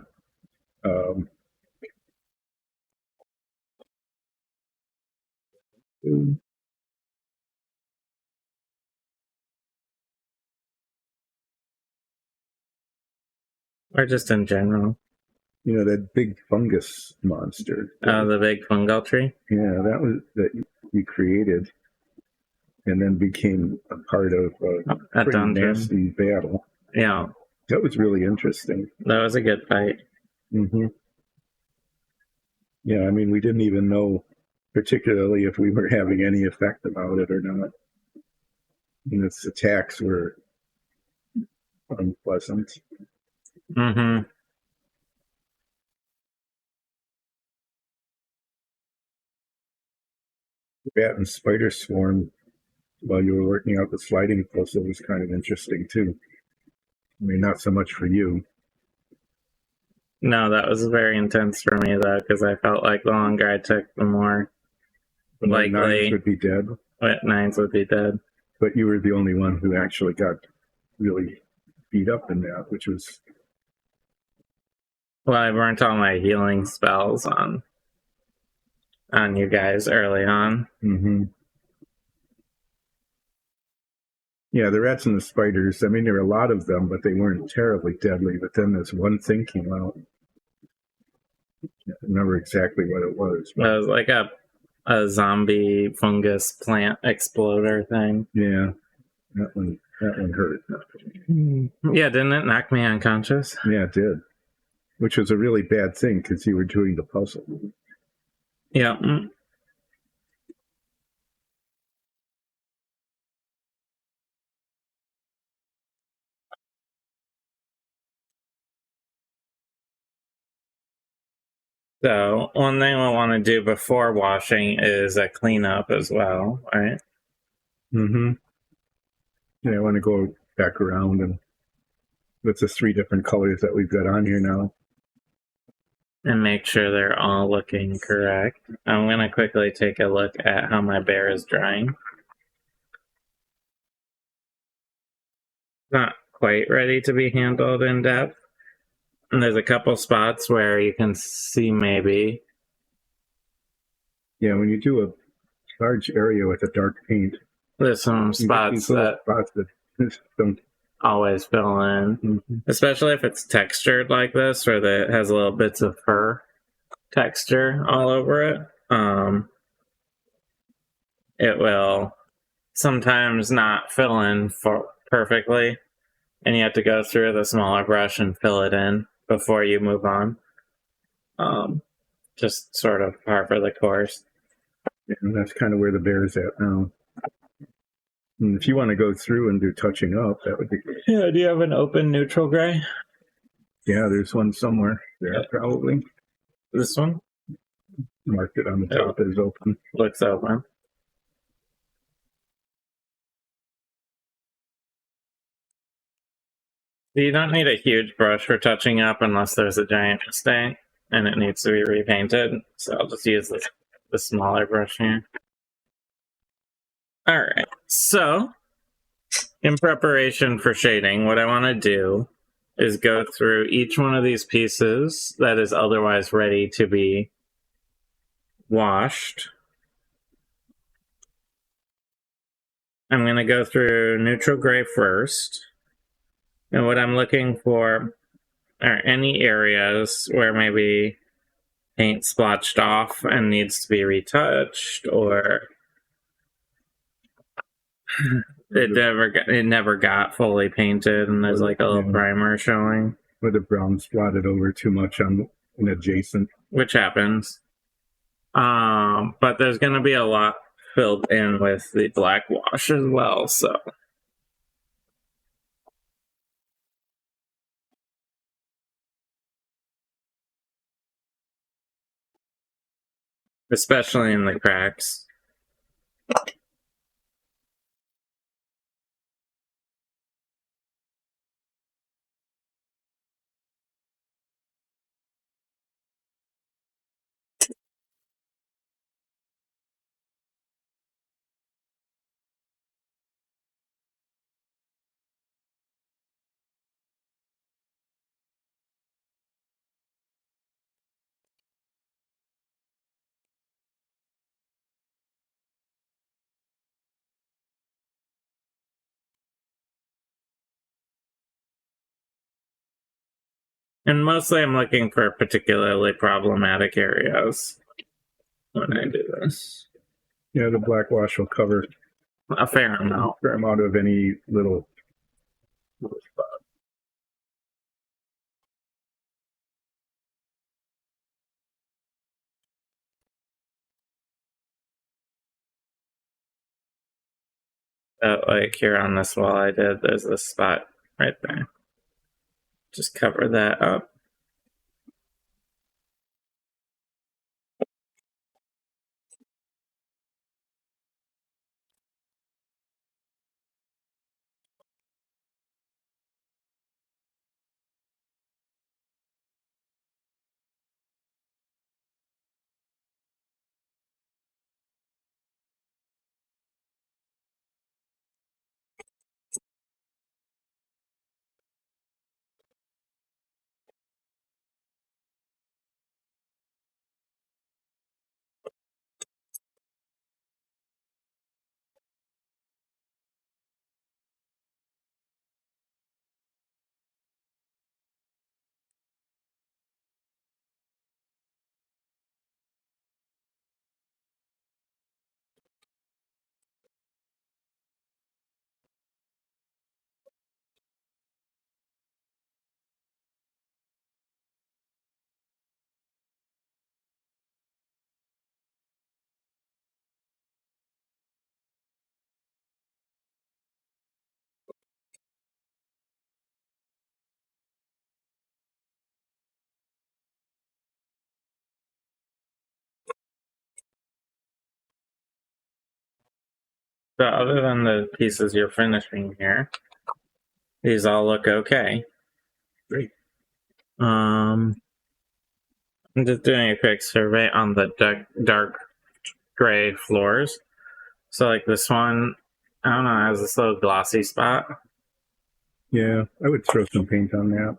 S1: Or just in general.
S2: You know, that big fungus monster.
S1: The big fungal tree?
S2: Yeah, that you created and then became a part of a pretty nasty battle.
S1: Yeah.
S2: That was really interesting.
S1: That was a good fight.
S2: Mm-hmm. Yeah, I mean, we didn't even know particularly if we were having any effect about it or not. And its attacks were unpleasant.
S1: Mm-hmm.
S2: Bat and spider swarm while you were working out the sliding puzzle was kind of interesting too. I mean, not so much for you.
S1: No, that was very intense for me though, because I felt like the longer I took, the more likely
S2: nines would be dead.
S1: Nines would be dead.
S2: But you were the only one who actually got really beat up in that, which was.
S1: Well, I burnt all my healing spells on you guys early on.
S2: Mm-hmm. Yeah, the rats and the spiders, I mean, there were a lot of them, but they weren't terribly deadly. But then this one thing came out. I don't remember exactly what it was.
S1: But it was like a zombie fungus plant exploder thing.
S2: Yeah, that one hurt.
S1: Yeah, didn't it knock me unconscious?
S2: Yeah, it did. Which was a really bad thing because you were doing the puzzle.
S1: Yeah. So one thing we want to do before washing is a cleanup as well, right?
S2: Mm-hmm. Yeah, I want to go back around and with the 3 different colors that we've got on here now.
S1: And make sure they're all looking correct. I'm going to quickly take a look at how my bear is drying. Not quite ready to be handled in depth. And there's a couple spots where you can see maybe.
S2: Yeah, when you do a large area with a dark paint,
S1: there's some spots that
S2: don't
S1: always fill in. Especially if it's textured like this, or that it has little bits of fur texture all over it. It will sometimes not fill in perfectly, and you have to go through the smaller brush and fill it in before you move on. Just sort of par for the course.
S2: And that's kind of where the bear is at now. And if you want to go through and do touching up, that would be good.
S1: Yeah, do you have an open neutral gray?
S2: Yeah, there's one somewhere there, probably.
S1: This one?
S2: Marked it on the top as open.
S1: Looks open. You don't need a huge brush for touching up unless there's a giant mistake and it needs to be repainted. So I'll just use the smaller brush here. All right. So in preparation for shading, what I want to do is go through each one of these pieces that is otherwise ready to be washed. I'm going to go through neutral gray first. And what I'm looking for are any areas where maybe paint splotched off and needs to be retouched, or it never got fully painted and there's like a little primer showing.
S2: Where the brown splatted over too much on an adjacent.
S1: Which happens. But there's going to be a lot filled in with the black wash as well, so. Especially in the cracks. And mostly I'm looking for particularly problematic areas when I do this.
S2: Yeah, the black wash will cover
S1: a fair amount.
S2: A fair amount of any little spot.
S1: Like here on this wall I did, there's this spot right there. Just cover that up. So other than the pieces you're finishing here, these all look okay.
S2: Great.
S1: I'm just doing a quick survey on the dark gray floors. So like this one, I don't know, has this little glossy spot.
S2: Yeah, I would throw some paint on that.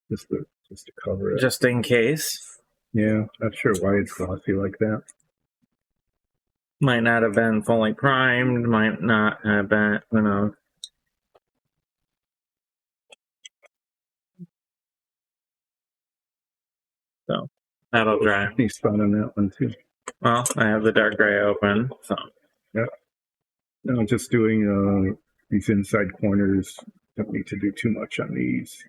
S2: Just to cover it.
S1: Just in case.
S2: Yeah, not sure why it's glossy like that.
S1: Might not have been fully primed, might not have been, who knows. So, that'll dry.
S2: Nice spot on that one too.
S1: Well, I have the dark gray open, so.
S2: Yeah. No, just doing these inside corners. Don't need to do too much on these.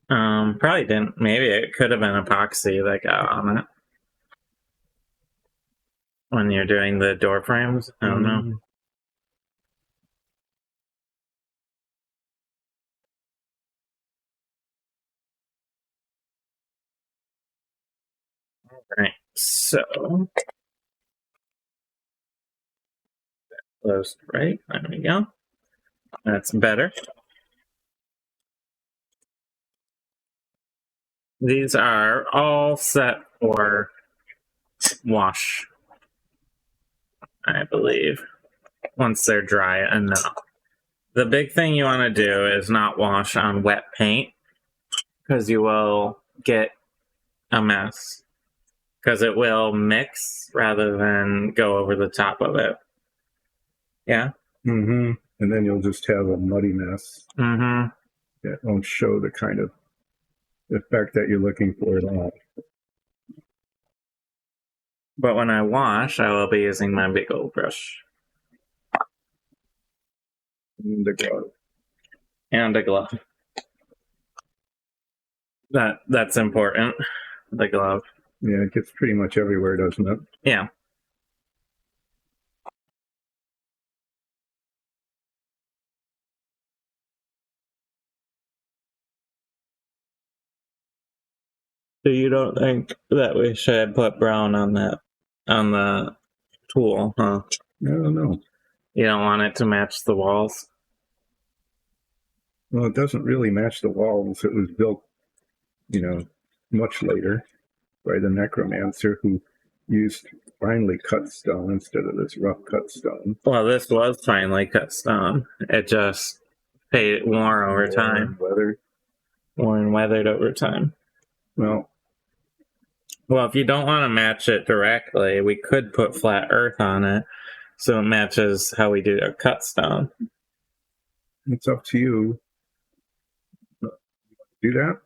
S1: Probably didn't. Maybe it could have been epoxy that got on it. When you're doing the door frames, I don't know. Alright, so. Closed right, there we go. That's better. These are all set for wash, I believe, once they're dry enough. The big thing you want to do is not wash on wet paint, because you will get a mess. Because it will mix rather than go over the top of it. Yeah.
S2: Mm-hmm. And then you'll just have a muddy mess
S1: Mm-hmm.
S2: that won't show the kind of effect that you're looking for at all.
S1: But when I wash, I will be using my big old brush.
S2: And the glove.
S1: And a glove. That's important. The glove.
S2: Yeah, it gets pretty much everywhere, doesn't it?
S1: Yeah. So you don't think that we should put brown on that, on the tool, huh?
S2: I don't know.
S1: You don't want it to match the walls?
S2: Well, it doesn't really match the walls. It was built, much later by the Necromancer, who used finely cut stone instead of this rough cut stone.
S1: Well, this was finely cut stone. It just wore over time. Worn and weathered over time.
S2: Well,
S1: if you don't want to match it directly, we could put flat earth on it so it matches how we do a cut stone.
S2: it's up to you. Do that?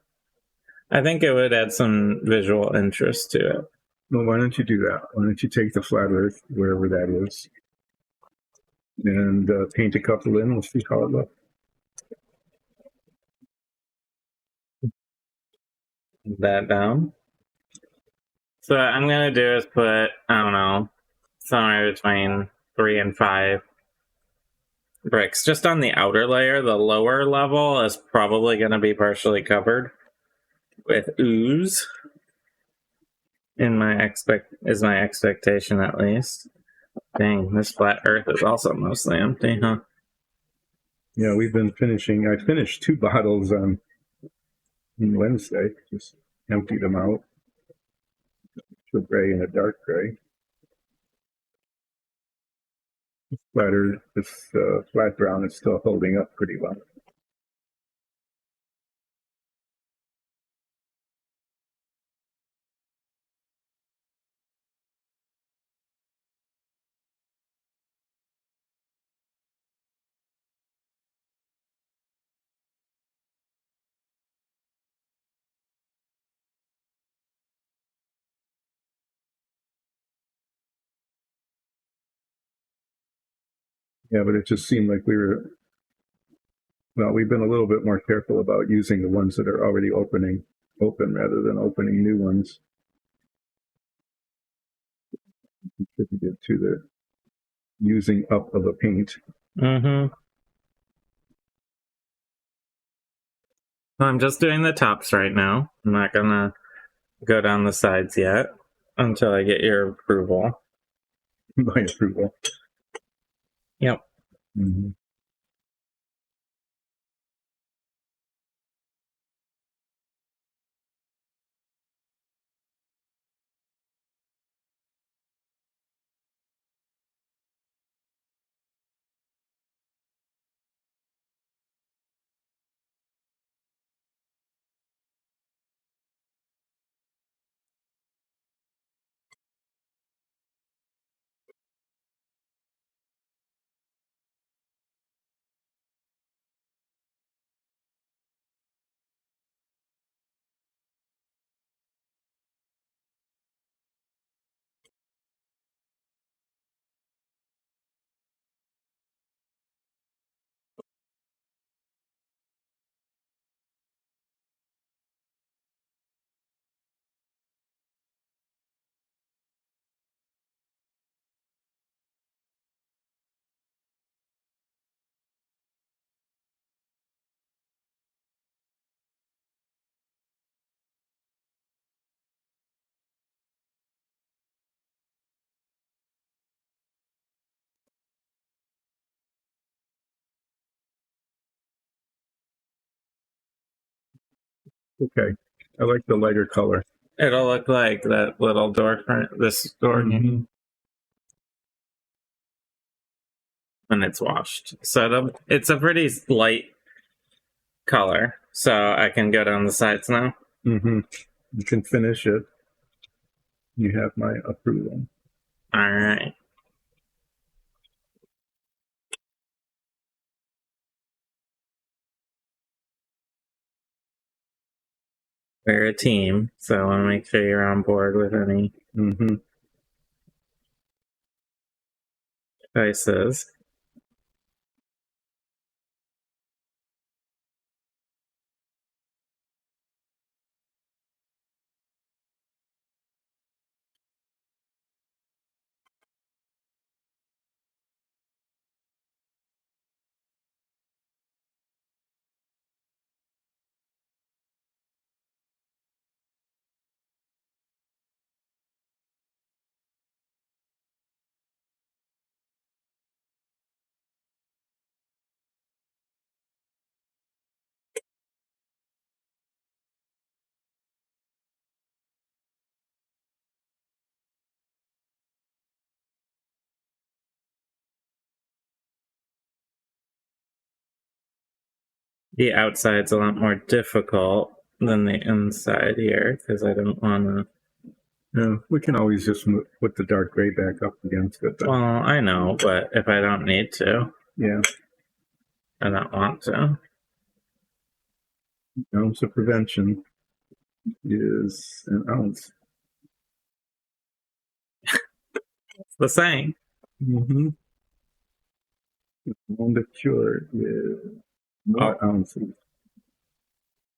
S1: I think it would add some visual interest to it.
S2: Well, why don't you do that? Why don't you take the flat earth, wherever that is, and paint a couple in. We'll see how it looks.
S1: That down. So what I'm going to do is put, I don't know, somewhere between 3 and 5 bricks. Just on the outer layer, the lower level is probably going to be partially covered with ooze. Is my expectation, at least. Dang, this flat earth is also mostly empty, huh?
S2: Yeah, we've been finishing. I finished 2 bottles on Wednesday. Just emptied them out. A gray and a dark gray. This flat brown is still holding up pretty well. Yeah, but it just seemed like we've been a little bit more careful about using the ones that are already open rather than opening new ones. Contributed to the using up of a paint.
S1: Mm-hmm. I'm just doing the tops right now. I'm not gonna go down the sides yet until I get your approval.
S2: My approval.
S1: Yep.
S2: Mm-hmm. Okay, I like the lighter color.
S1: It'll look like that little door front, this door
S2: Mm-hmm.
S1: when it's washed. So it's a pretty light color. So I can go down the sides now.
S2: Mm-hmm. You can finish it. You have my approval.
S1: All right. We're a team, so I want to make sure you're on board with any choices. The outside's a lot more difficult than the inside here, because I don't want to...
S2: Yeah, we can always just put the dark gray back up against it.
S1: Well, I know, but if I don't need to...
S2: Yeah.
S1: I don't want to.
S2: Ounce of prevention is an ounce.
S1: It's the same.
S2: Mm-hmm. Pound of cure is more ounces.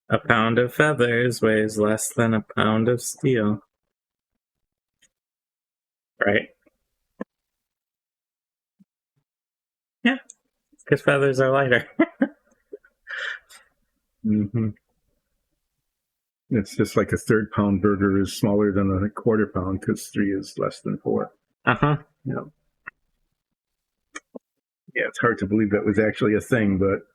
S1: A pound of feathers weighs less than a pound of steel. Right? Yeah, because feathers are lighter.
S2: Mm-hmm. It's just like a 3rd pound burger is smaller than a 1/4 pound because 3 is less than 4.
S1: Uh-huh.
S2: Yeah. Yeah, it's hard to believe that was actually a thing, but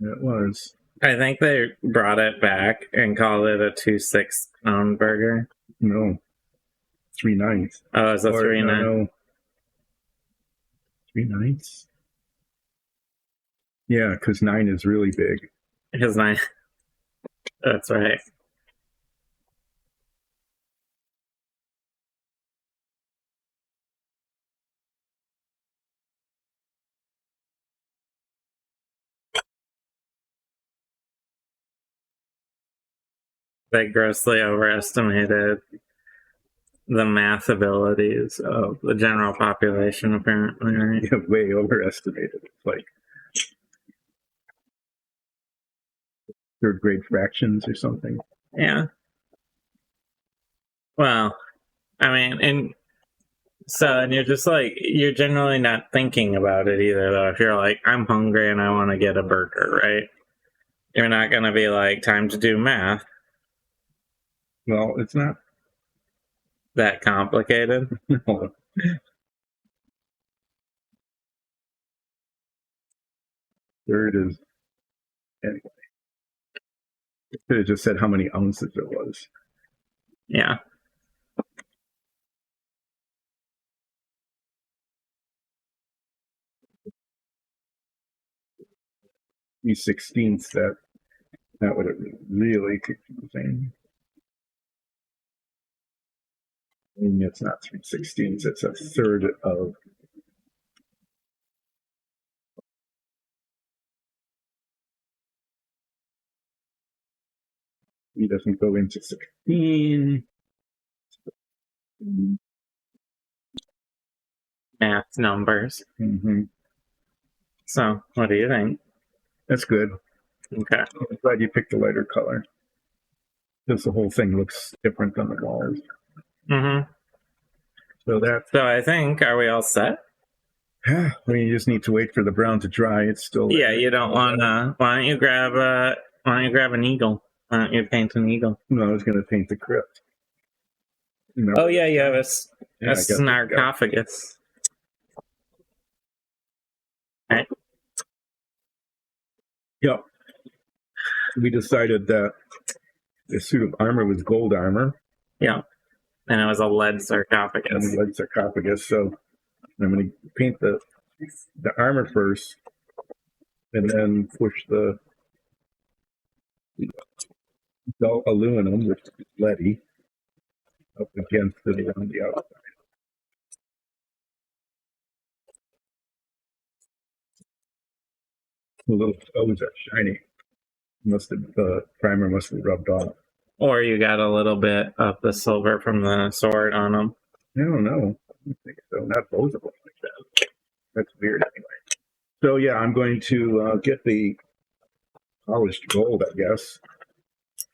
S2: it was.
S1: I think they brought it back and called it a 2/6 pound burger.
S2: No. 3/9.
S1: Oh, it's a 3/9.
S2: No. 3/9? Yeah, because 9 is really big.
S1: His 9. That's right. They grossly overestimated the math abilities of the general population, apparently. Right?
S2: Yeah, way overestimated. It's like 3rd grade fractions or something.
S1: Yeah. Well, I mean, and you're just like, you're generally not thinking about it either, though. If you're like, I'm hungry and I want to get a burger, right? You're not going to be like, time to do math.
S2: Well, it's not
S1: that complicated.
S2: No. Third is, anyway. It could have just said how many ounces it was.
S1: Yeah.
S2: These 16ths, that would have really confusing. I mean, it's not 3/16, it's a 1/3 of. He doesn't go into 16.
S1: Math numbers.
S2: Mm-hmm.
S1: So, what do you think?
S2: That's good.
S1: Okay.
S2: I'm glad you picked a lighter color. Because the whole thing looks different than the walls.
S1: Mm-hmm. So I think, are we all set?
S2: I mean, you just need to wait for the brown to dry. It's still.
S1: Yeah, you don't want to. Why don't you grab an eagle? Why don't you paint an eagle?
S2: No, I was going to paint the crypt.
S1: Oh yeah, you have a sarcophagus. Right.
S2: Yep. We decided that the suit of armor was gold armor.
S1: Yeah. And it was a lead sarcophagus.
S2: And lead sarcophagus. So I'm going to paint the armor first, and then push the dull aluminum, which is leady, up against it around the outside. The little toes are shiny. The primer must have rubbed off.
S1: Or you got a little bit of the silver from the sword on them.
S2: I don't know. I don't think so. Not both like that. That's weird anyway. So yeah, I'm going to get the polished gold, I guess.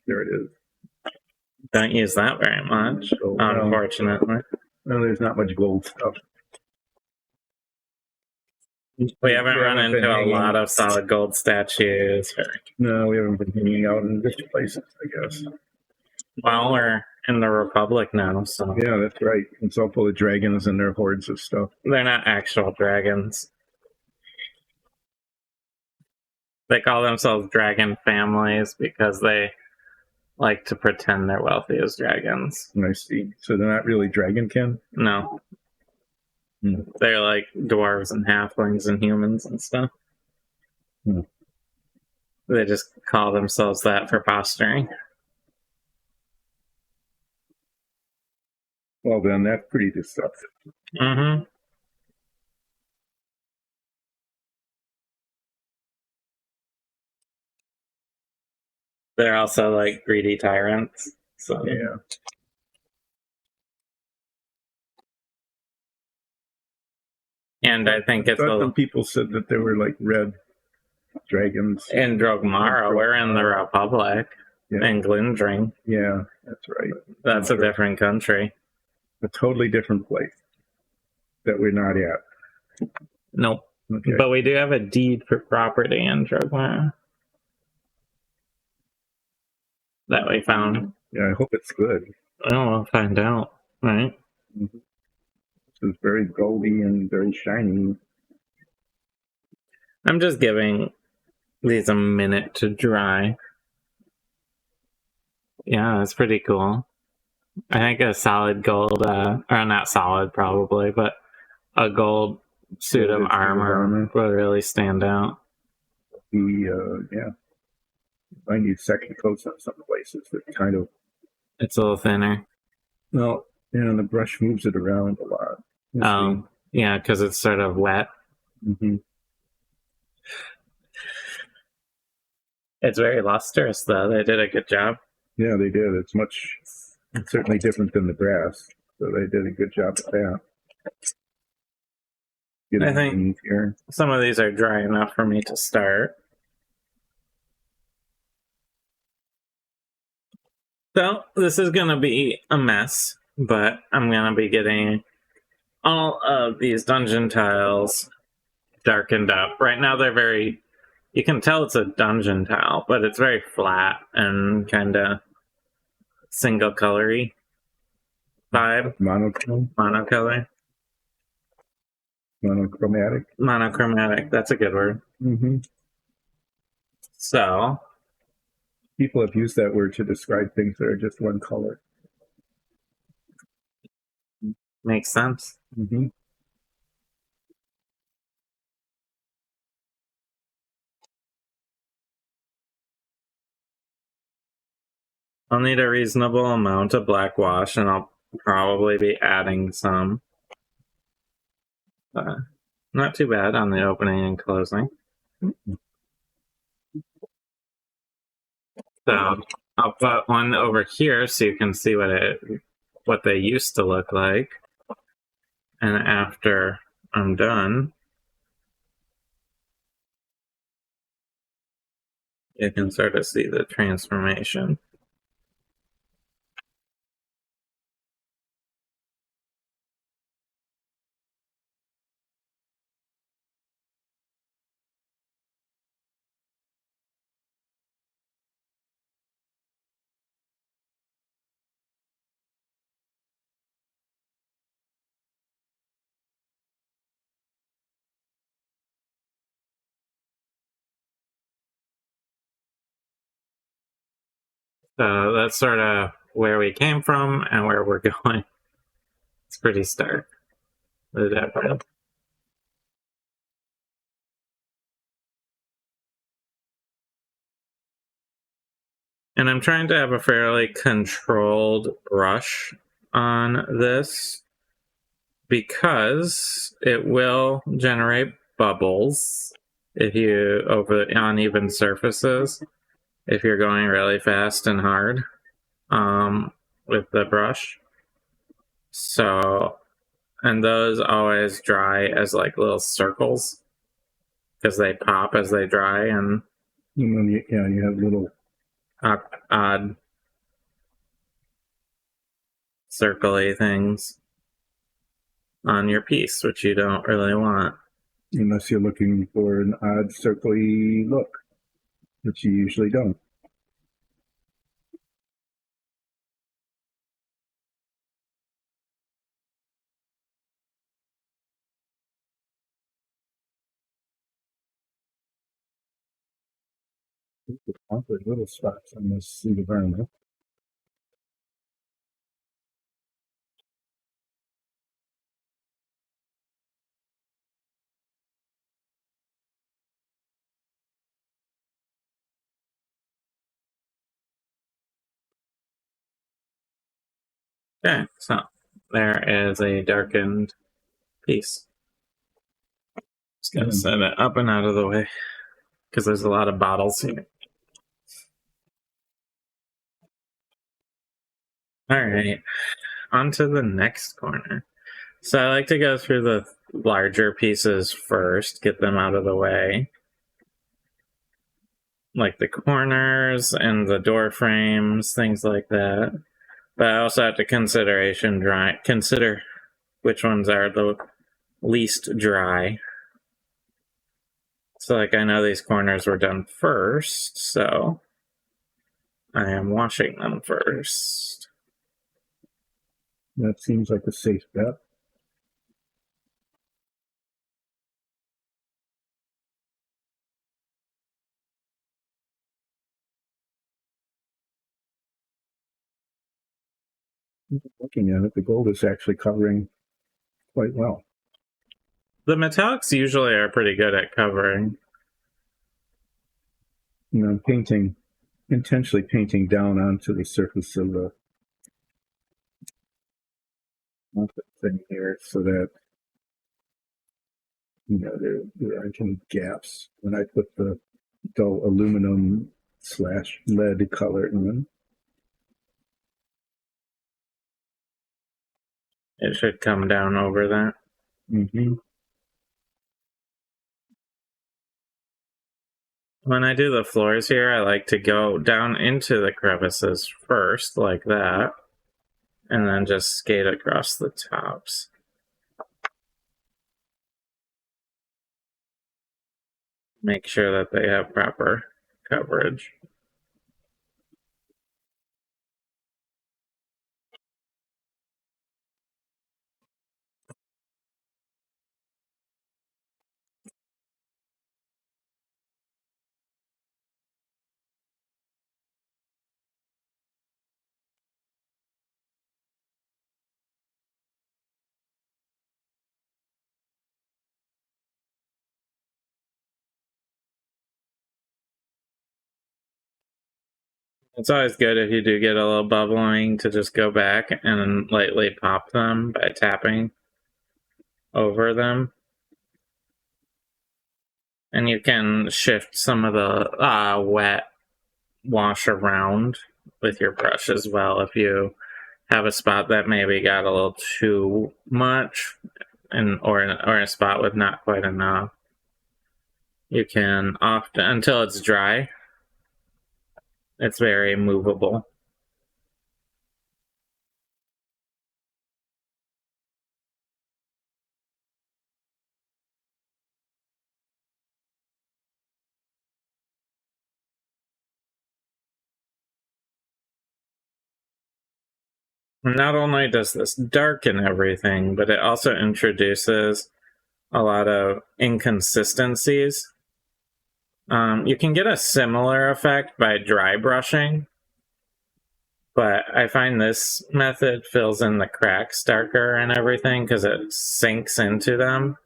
S2: There it is.
S1: Don't use that very much,
S2: So,
S1: unfortunately.
S2: Well, there's not much gold stuff.
S1: We haven't run into a lot of solid gold statues.
S2: No, we haven't been hanging out in this places, I guess.
S1: Well, we're in the Republic now, so.
S2: Yeah, that's right. It's all full of dragons and their hordes of stuff.
S1: They're not actual dragons. They call themselves dragon families because they like to pretend they're wealthy as dragons.
S2: I see. So they're not really dragonkin?
S1: No.
S2: Hmm.
S1: They're like dwarves and halflings and humans and stuff.
S2: Hmm.
S1: They just call themselves that for posturing.
S2: Well, then that's pretty destructive.
S1: Mm-hmm. They're also like greedy tyrants. So
S2: yeah.
S1: And I think it's
S2: some people said that they were like red dragons.
S1: In Drogmara, we're in the Republic.
S2: Yeah.
S1: In Glindring.
S2: Yeah, that's right.
S1: That's a different country.
S2: A totally different place that we're not at.
S1: Nope.
S2: Okay.
S1: But we do have a deed for property in Drogmara that we found.
S2: Yeah, I hope it's good.
S1: Oh, we'll find out, right?
S2: Mm-hmm. This is very goldy and very shiny.
S1: I'm just giving these a minute to dry. Yeah, that's pretty cool. I think a solid gold, or not solid probably, but a gold suit of armor will really stand out.
S2: Yeah. I need second coats on some places that kind of...
S1: It's a little thinner.
S2: No, yeah, and the brush moves it around a lot.
S1: Yeah, because it's sort of wet.
S2: Mm-hmm.
S1: It's very lustrous, though. They did a good job.
S2: Yeah, they did. It's certainly different than the brass, so they did a good job at that.
S1: I think some of these are dry enough for me to start. So, this is going to be a mess, but I'm going to be getting all of these dungeon tiles darkened up. Right now they're very... You can tell it's a dungeon tile, but it's very flat and kind of single-colory vibe. Monocolor. Monochromatic. That's a good word.
S2: Mm-hmm.
S1: So...
S2: People have used that word to describe things that are just one color.
S1: Makes sense.
S2: Mm-hmm.
S1: I'll need a reasonable amount of black wash, and I'll probably be adding some. Not too bad on the opening and closing. So I'll put one over here so you can see what they used to look like. And after I'm done, you can sort of see the transformation. So that's sort of where we came from and where we're going. It's pretty stark. And I'm trying to have a fairly controlled brush on this because it will generate bubbles if you over uneven surfaces. if you're going really fast and hard with the brush. So, and those always dry as like little circles because they pop as they dry, and
S2: then you have little
S1: odd circly things on your piece, which you don't really want.
S2: Unless you're looking for an odd circly look, which you usually don't. Awkward little spots on this suit of armor.
S1: Okay, so there is a darkened piece. Just gotta set it up and out of the way because there's a lot of bottles here. All right, on to the next corner. So I like to go through the larger pieces first, get them out of the way. Like the corners and the door frames, things like that. But I also have to consider which ones are the least dry. So like I know these corners were done first, so I am washing them first.
S2: That seems like a safe bet. Looking at it, the gold is actually covering quite well.
S1: The metallics usually are pretty good at covering.
S2: You know, intentionally painting down onto the surface of the thing here so that, you know, there aren't any gaps when I put the dull aluminum / lead color in.
S1: It should come down over that.
S2: Mm-hmm.
S1: When I do the floors here, I like to go down into the crevices first, like that, and then just skate across the tops. Make sure that they have proper coverage. It's always good if you do get a little bubbling to just go back and lightly pop them by tapping over them. And you can shift some of the wet wash around with your brush as well if you have a spot that maybe got a little too much or a spot with not quite enough. You can often, until it's dry, it's very movable. Not only does this darken everything, but it also introduces a lot of inconsistencies. You can get a similar effect by dry brushing, but I find this method fills in the cracks darker and everything because it sinks into them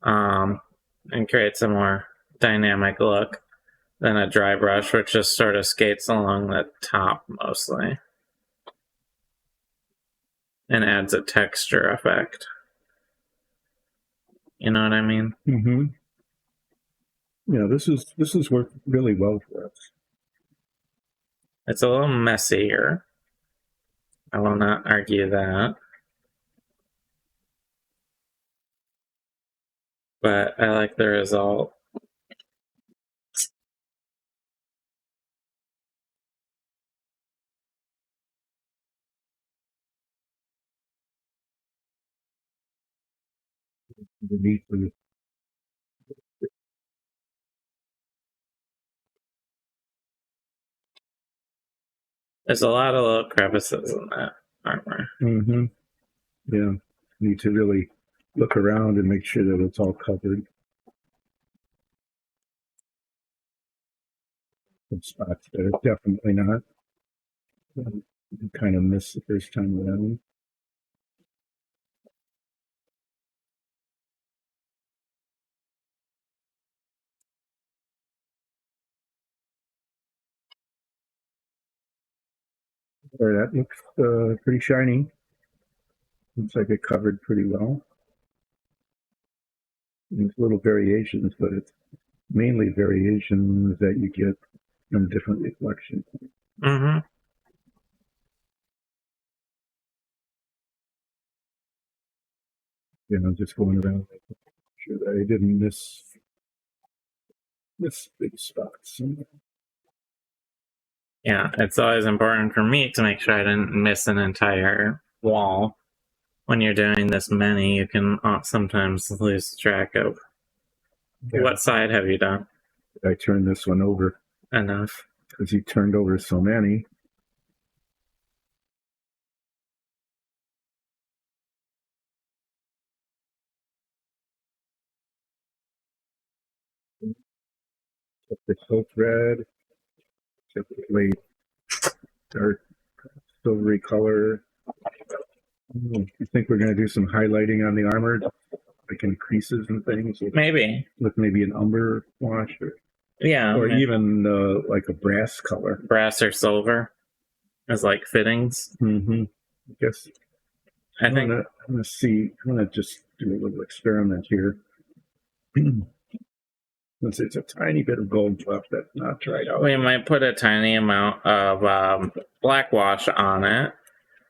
S1: and creates a more dynamic look than a dry brush, which just sort of skates along the top mostly and adds a texture effect. You know what I mean?
S2: Mm-hmm. Yeah, this has worked really well for us.
S1: It's a little messier. I will not argue that. But I like the result.
S2: Underneath the
S1: There's a lot of little crevices in that armor.
S2: Mm-hmm. Yeah. Need to really look around and make sure that it's all covered. Some spots that are definitely not. You kind of missed the first time around. There, that looks pretty shiny. Looks like it covered pretty well. There's little variations, but it's mainly variations that you get from different reflections.
S1: Mm-hmm.
S2: You know, just going around, making sure that I didn't miss big spots.
S1: Yeah, it's always important for me to make sure I didn't miss an entire wall. When you're doing this many, you can sometimes lose track of what side have you done.
S2: I turned this one over
S1: Enough.
S2: because he turned over so many. The silk red, typically dark silvery color. You think we're going to do some highlighting on the armor, like in creases and things?
S1: Maybe.
S2: With maybe an umber wash,
S1: or
S2: even like a brass color.
S1: Brass or silver as like fittings.
S2: Mm-hmm. I guess
S1: I think
S2: I'm going to just do a little experiment here. Since it's a tiny bit of gold left that's not dried out.
S1: We might put a tiny amount of black wash on it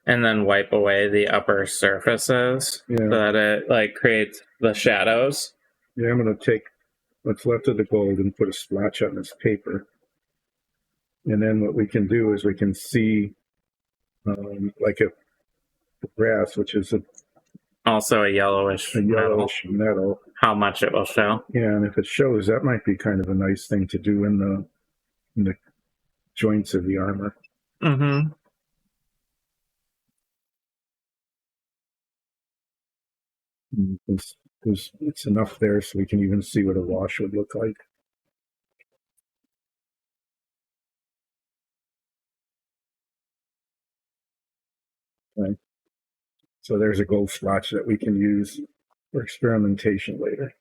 S1: and then wipe away the upper surfaces so that it like creates the shadows.
S2: Yeah, I'm going to take what's left of the gold and put a splotch on this paper. And then what we can do is we can see like the brass, which is
S1: also a yellowish
S2: metal,
S1: how much it will show.
S2: Yeah, and if it shows, that might be kind of a nice thing to do in the joints of the armor.
S1: Mm-hmm.
S2: It's enough there so we can even see what a wash would look like. Okay. So there's a gold splotch that we can use for experimentation later.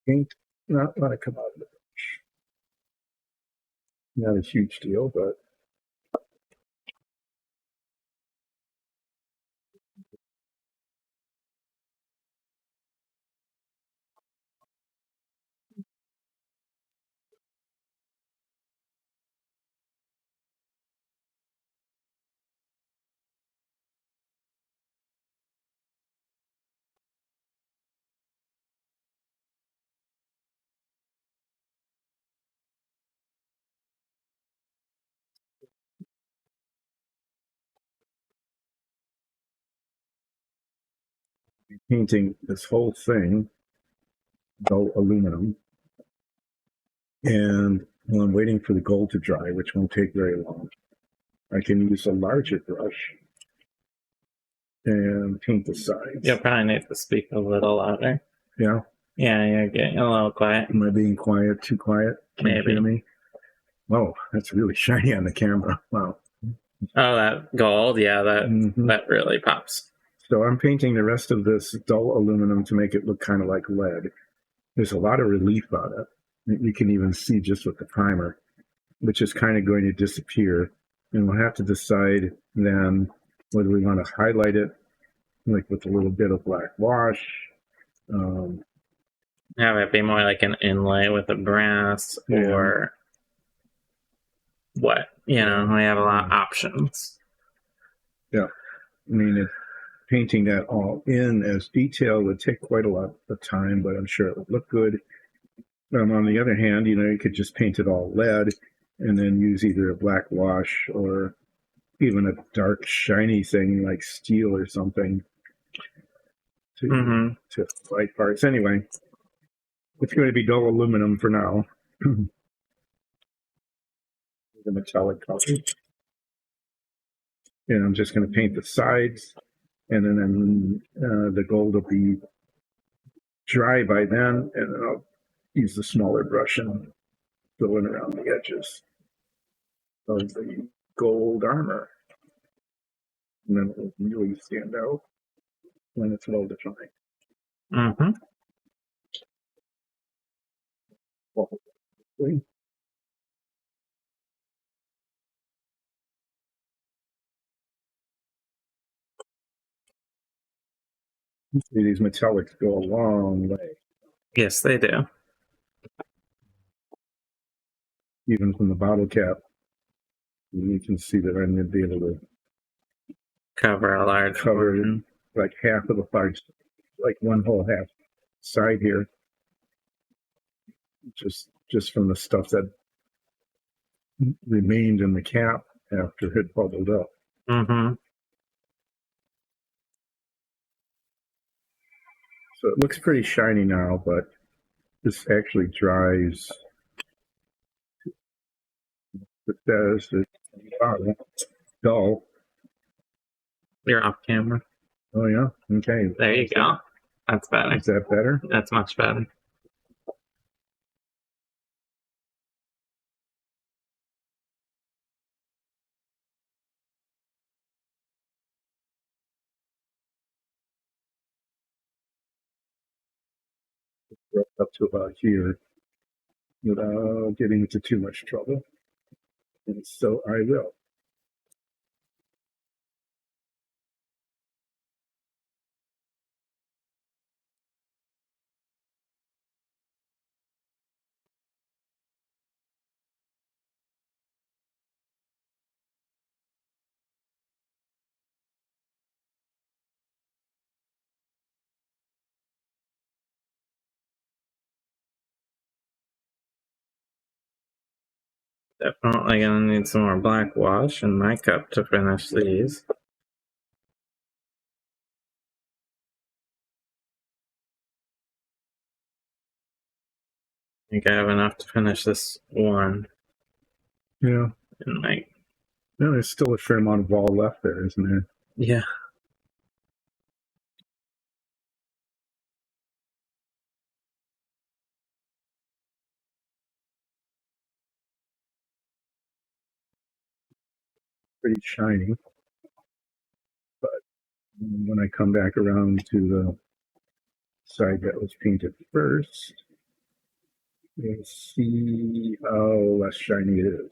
S2: Ink, not want to come out of the brush. Not a huge deal, but painting this whole thing dull aluminum, and while I'm waiting for the gold to dry, which won't take very long, I can use a larger brush and paint the sides.
S1: You'll probably need to speak a little louder.
S2: Yeah?
S1: Yeah, you're getting a little quiet.
S2: Am I being quiet? Too quiet? Can you hear me? Whoa, that's really shiny on the camera. Wow.
S1: Oh, that gold? Yeah, that really pops.
S2: So I'm painting the rest of this dull aluminum to make it look kind of like lead. There's a lot of relief on it. You can even see just with the primer, which is kind of going to disappear. And we'll have to decide then whether we want to highlight it, like with a little bit of black wash.
S1: Have it be more like an inlay with a brass or what? You know, we have a lot of options.
S2: Yeah. I mean, painting that all in as detail would take quite a lot of time, but I'm sure it would look good. On the other hand, you know, you could just paint it all lead and then use either a black wash or even a dark shiny thing like steel or something to light parts. Anyway, it's going to be dull aluminum for now. The Metallic Cottage. And I'm just going to paint the sides, and then the gold will be dry by then, and then I'll use the smaller brush and fill in around the edges of the gold armor. And then it will really stand out when it's well defined.
S1: Mm-hmm.
S2: These metallics go a long way.
S1: Yes, they do.
S2: Even from the bottle cap, you can see that I'm going to be able to
S1: Cover a large portion.
S2: Like half of the large, like one whole half side here, just from the stuff that remained in the cap after it bubbled up.
S1: Mm-hmm.
S2: So it looks pretty shiny now, but this actually dries. It says it's dull.
S1: You're off camera.
S2: Oh yeah, okay.
S1: There you go. That's better.
S2: Is that better?
S1: That's much better.
S2: Up to about here without getting into too much trouble. And so I will.
S1: Definitely gonna need some more black wash in my cup to finish these. I think I have enough to finish this one.
S2: Yeah.
S1: And like,
S2: No, there's still a fair amount of wall left there, isn't there?
S1: yeah.
S2: Pretty shiny. But when I come back around to the side that was painted first, you'll see how less shiny it is.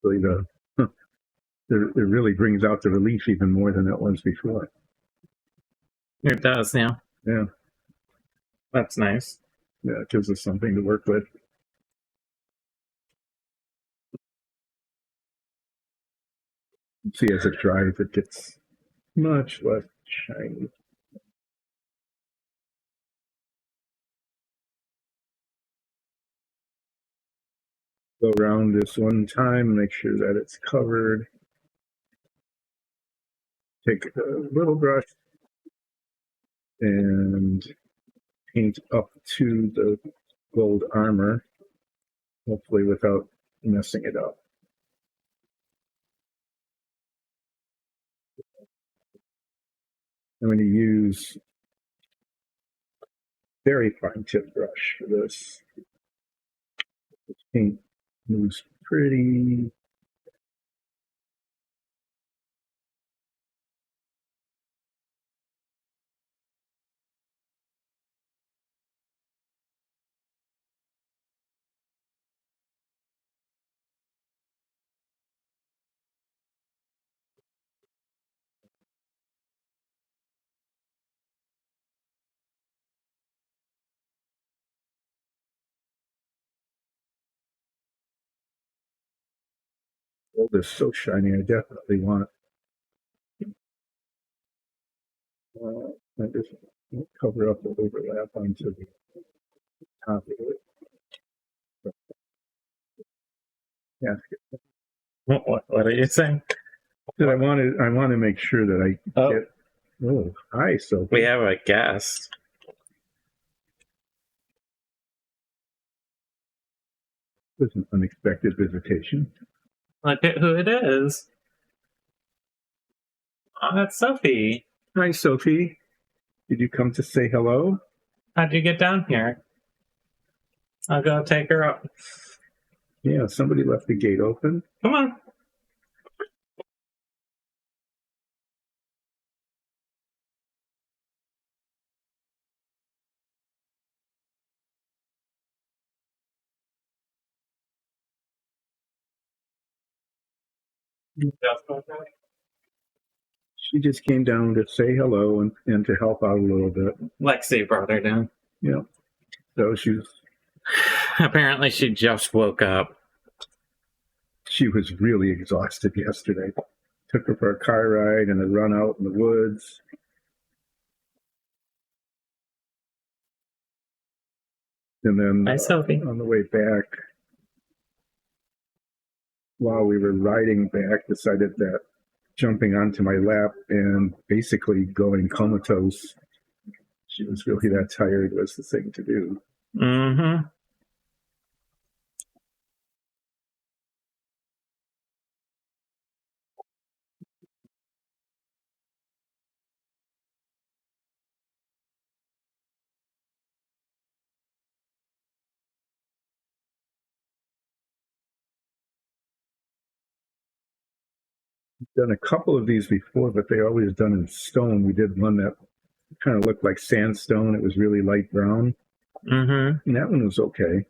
S2: Really it really brings out the relief even more than it was before.
S1: It does, yeah.
S2: Yeah.
S1: That's nice.
S2: Yeah, it gives us something to work with. See, as it dries, it gets much less shiny. Go around this one time, make sure that it's covered. Take a little brush and paint up to the gold armor, hopefully without messing it up. I'm going to use very fine tip brush for this paint Moves pretty. Gold is so shiny. I definitely want. I just cover up the overlap onto the top of it. Basket.
S1: What are you saying?
S2: I want to make sure that I get. Oh, hi, Sophie.
S1: We have a guest.
S2: This is an unexpected visitation.
S1: Look at who it is. Oh, that's Sophie.
S2: Hi, Sophie. Did you come to say hello?
S1: How'd you get down here? I'll go take her up.
S2: Yeah, somebody left the gate open.
S1: Come on.
S2: She just came down to say hello and to help out a little bit.
S1: Lexi brought her down.
S2: Yeah. So she's.
S1: Apparently she just woke up.
S2: She was really exhausted yesterday. Took her for a car ride and a run out in the woods. And then
S1: Hi, Sophie.
S2: On the way back, while we were riding back, decided that jumping onto my lap and basically going comatose, she was really that tired, was the thing to do.
S1: Mm-hmm.
S2: Done a couple of these before, but they always done in stone. We did one that kind of looked like sandstone. It was really light brown.
S1: Mm-hmm.
S2: And that one was okay.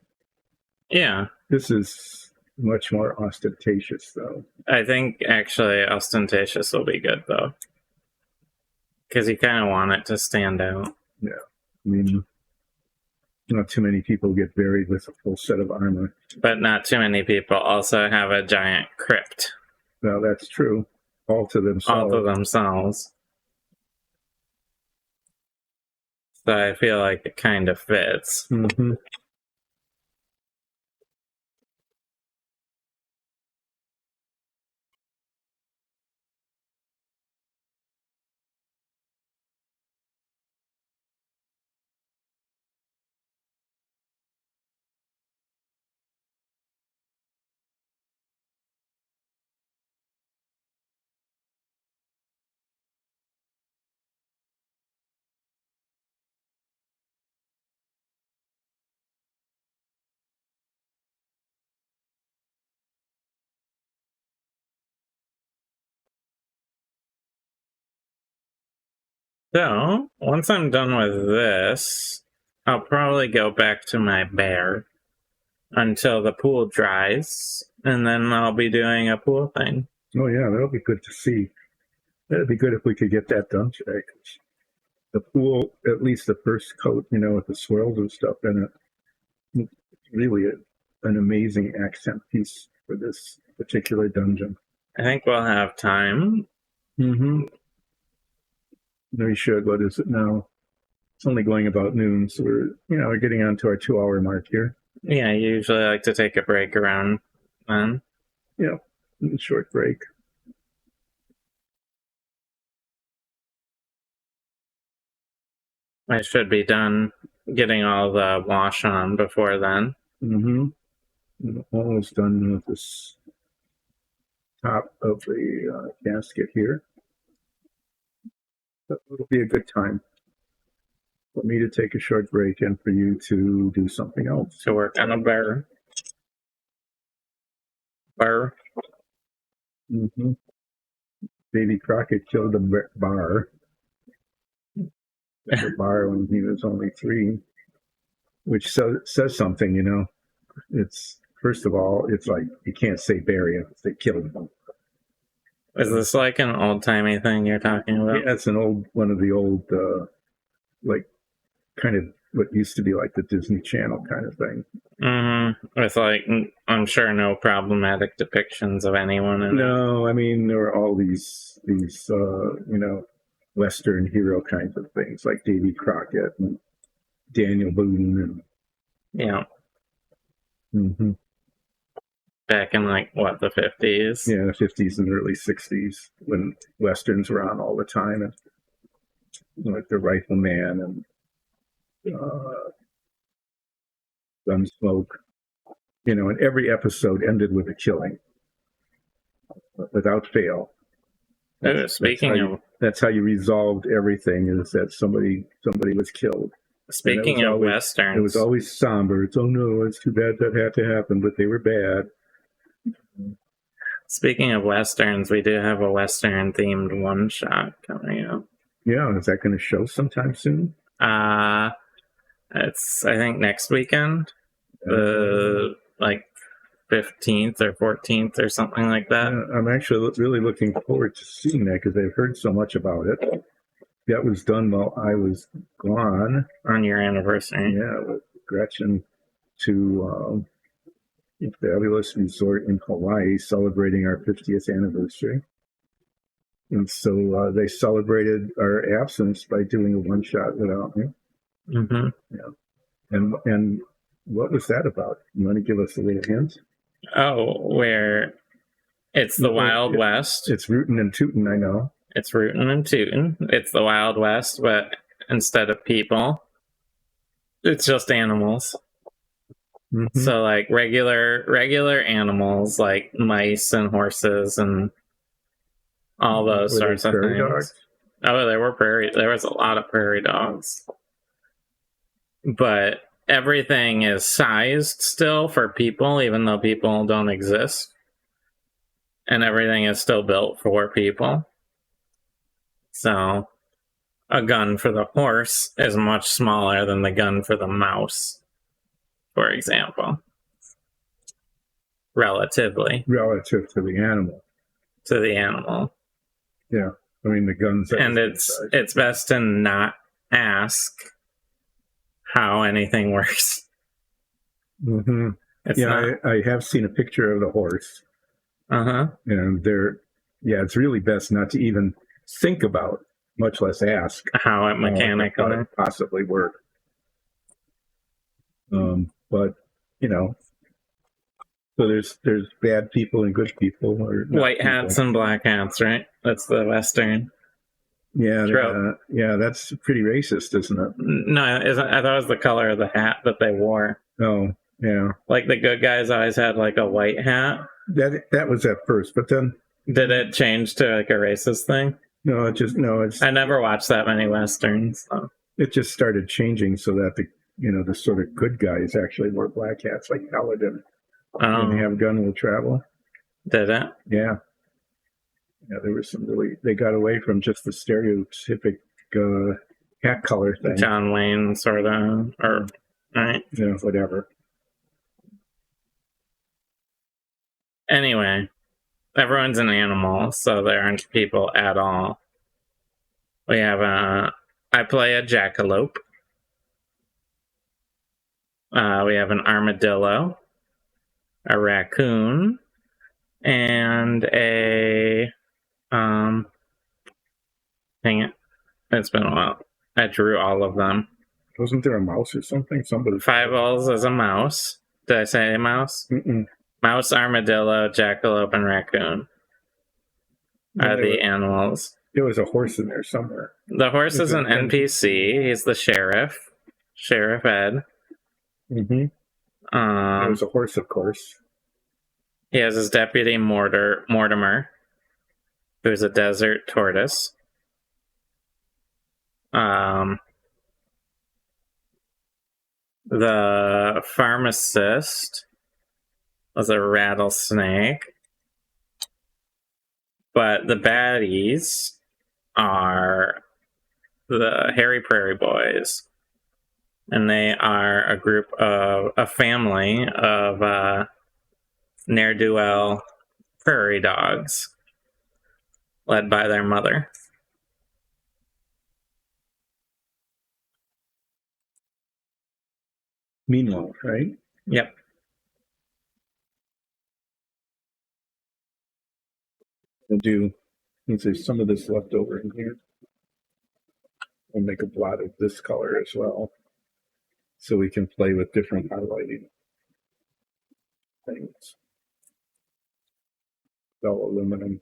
S1: Yeah.
S2: This is much more ostentatious, though.
S1: I think actually ostentatious will be good, though. Because you kind of want it to stand out.
S2: Yeah. I mean, not too many people get buried with a full set of armor.
S1: But not too many people also have a giant crypt.
S2: Well, that's true. All to themselves.
S1: All to themselves. So I feel like it kind of fits.
S2: Mm-hmm.
S1: So, once I'm done with this, I'll probably go back to my bear until the pool dries, and then I'll be doing a pool thing.
S2: Oh, yeah, that'll be good to see. That'd be good if we could get that done today. The pool, at least the first coat, with the swirls and stuff in it, really an amazing accent piece for this particular dungeon.
S1: I think we'll have time.
S2: Mm-hmm. We should. What is it now? It's only going about noon, so we're getting on to our 2-hour mark here.
S1: Yeah, I usually like to take a break around then.
S2: Yeah, a short break.
S1: I should be done getting all the wash on before then.
S2: Mm-hmm. Almost done with this top of the gasket here. But it'll be a good time for me to take a short break and for you to do something else.
S1: To work on a bear. Burr.
S2: Mm-hmm. Baby Crockett killed a bar. The bar when he was only 3, which says something, you know. It's, first of all, it's like you can't say bury him. They killed him.
S1: Is this like an old-timey thing you're talking about?
S2: Yeah, it's one of the old, like, kind of what used to be like the Disney Channel kind of thing.
S1: Mm-hmm. With, like, I'm sure no problematic depictions of anyone in it.
S2: No, I mean, there were all these you know, Western hero kinds of things, like Davy Crockett and Daniel Boone. And,
S1: Yeah.
S2: mm-hmm.
S1: Back in, like, what, the 50s?
S2: Yeah, the 50s and early 60s, when Westerns were on all the time, and like The Rifleman and Gunsmoke. You know, and every episode ended with a killing, without fail. That's how you resolved everything, is that somebody was killed.
S1: Speaking of Westerns.
S2: It was always somber. It's, oh no, it's too bad that had to happen, but they were bad.
S1: Speaking of Westerns, we do have a Western-themed one-shot coming up.
S2: Yeah, is that going to show sometime soon?
S1: It's, I think, next weekend. Like 15th or 14th or something like that.
S2: Yeah, I'm actually really looking forward to seeing that, because I've heard so much about it. That was done while I was gone.
S1: On your anniversary.
S2: Yeah, with Gretchen to a fabulous resort in Hawaii, celebrating our 50th anniversary. And so they celebrated our absence by doing a one-shot without me.
S1: Mm-hmm.
S2: Yeah. And what was that about? You want to give us a little hint?
S1: Oh, where it's the Wild West.
S2: It's rootin' and tootin', I know.
S1: It's rootin' and tootin'. It's the Wild West, but instead of people, it's just animals. Mm-hmm. So, like, regular animals, like mice and horses and all those sorts of things. Dogs? Oh, there was a lot of prairie dogs. But everything is sized still for people, even though people don't exist. And everything is still built for people. So, a gun for the horse is much smaller than the gun for the mouse, for example. Relatively.
S2: Relative to the animal.
S1: To the animal.
S2: Yeah. I mean, the guns...
S1: And it's best to not ask how anything works.
S2: Mm-hmm. I have seen a picture of the horse.
S1: Uh-huh.
S2: And it's really best not to even think about, much less ask,
S1: how it mechanically
S2: possibly work. But, you know, so there's bad people and good people. Or
S1: white hats and black hats, right? That's the Western.
S2: Yeah, that's pretty racist, isn't it?
S1: No, I thought it was the color of the hat that they wore.
S2: Oh, yeah.
S1: Like the good guys always had like a white hat.
S2: That was at first, but then
S1: did it change to like a racist thing?
S2: No, it's.
S1: I never watched that many Westerns. So.
S2: It just started changing so that the sort of good guys actually wore black hats, like Paladin. And have gun will travel.
S1: Did it?
S2: Yeah. Yeah, there was they got away from just the stereotypic hat color thing.
S1: John Wayne sort of, or, right?
S2: Yeah, whatever.
S1: Anyway, everyone's an animal, so there aren't people at all. We have I play a jackalope. We have an armadillo, a raccoon, and a dang it, it's been a while. I drew all of them.
S2: Wasn't there a mouse or something?
S1: Five-Balls is a mouse. Did I say a mouse?
S2: Mm-mm.
S1: Mouse, armadillo, jackalope, and raccoon are the animals.
S2: There was a horse in there somewhere.
S1: The horse is an NPC. He's the sheriff. Sheriff Ed.
S2: Mm-hmm. There was a horse, of course.
S1: He has his deputy Mortimer, who's a desert tortoise. The pharmacist was a rattlesnake. But the baddies are the Hairy Prairie Boys. And they are a family of ne'er-do-well prairie dogs led by their mother.
S2: Meanwhile, right?
S1: Yep.
S2: I'll do, let's say, some of this left over in here. I'll make a blot of this color as well, so we can play with different highlighting things. Dull aluminum.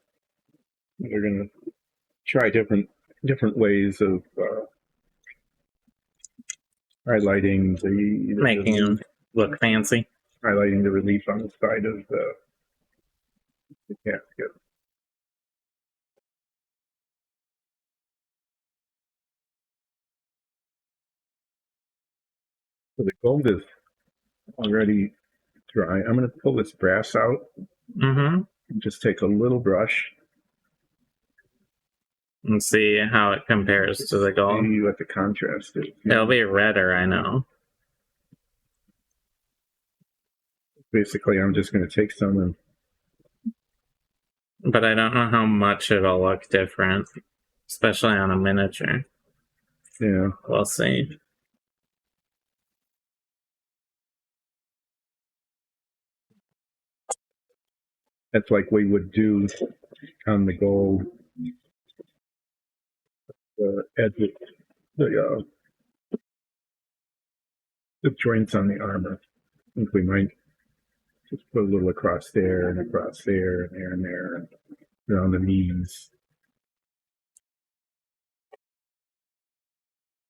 S2: We're going to try different ways of highlighting
S1: making them look fancy.
S2: Highlighting the relief on the side of the casket. So the gold is already dry. I'm going to pull this brass out.
S1: Mm-hmm.
S2: And just take a little brush.
S1: And see how it compares to the gold.
S2: See what the contrast is.
S1: It'll be redder, I know.
S2: Basically, I'm just going to take some and...
S1: But I don't know how much it'll look different, especially on a miniature.
S2: Yeah.
S1: We'll see.
S2: That's like we would do on the gold. The edges, the joints on the armor. I think we might just put a little across there and across there and there and there and around the knees.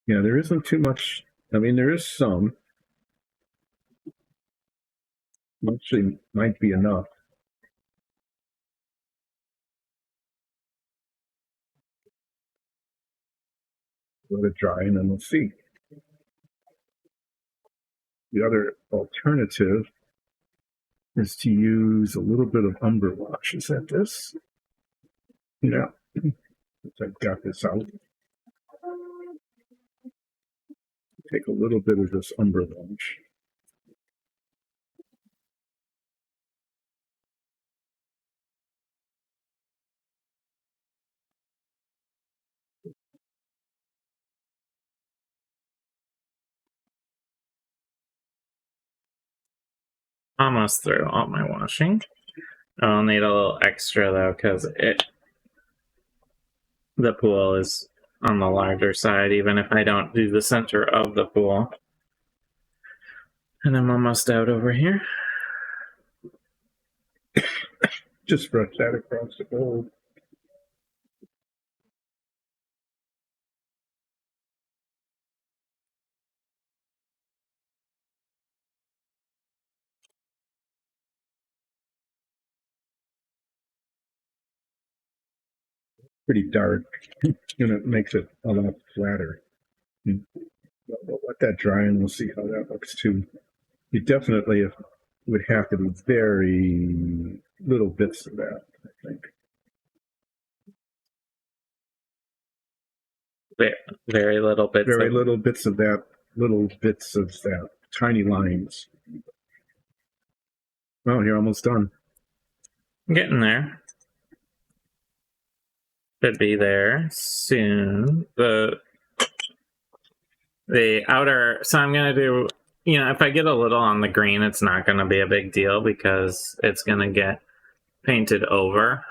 S2: Yeah, there isn't too much. I mean, there is some. Actually, might be enough. Let it dry and then we'll see. The other alternative is to use a little bit of umber wash. Is that this? Yeah. I've got this out. Take a little bit of this umber wash.
S1: Almost through all my washing. I'll need a little extra though, because the pool is on the larger side, even if I don't do the center of the pool. And I'm almost out over here.
S2: Just brush that across the gold. Pretty dark, and it makes it a lot flatter. We'll let that dry and we'll see how that looks too. You definitely would have to be very little bits of that, I think.
S1: Very little bits.
S2: Very little bits of that, tiny lines. Oh, you're almost done.
S1: I'm getting there. Should be there soon. The outer, so I'm gonna do, if I get a little on the green, it's not gonna be a big deal because it's gonna get painted over.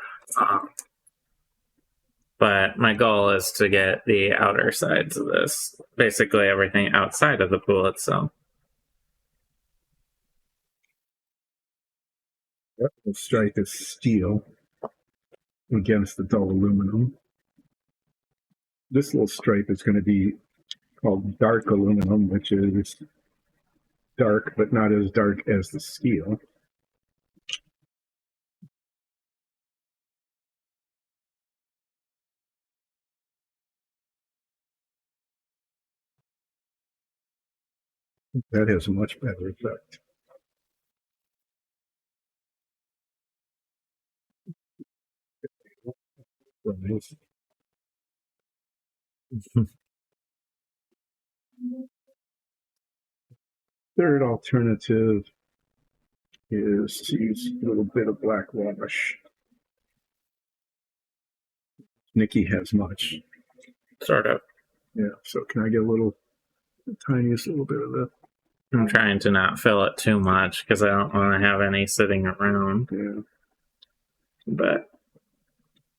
S1: But my goal is to get the outer sides of this, basically everything outside of the pool itself.
S2: Yep, we'll strike this steel against the dull aluminum. This little stripe is going to be called dark aluminum, which is dark, but not as dark as the steel. That has a much better effect. Right. Third alternative is to use a little bit of black wash. Nikki has much.
S1: Sort of.
S2: Yeah, so can I get the tiniest little bit of that?
S1: I'm trying to not fill it too much because I don't want to have any sitting around.
S2: Yeah.
S1: But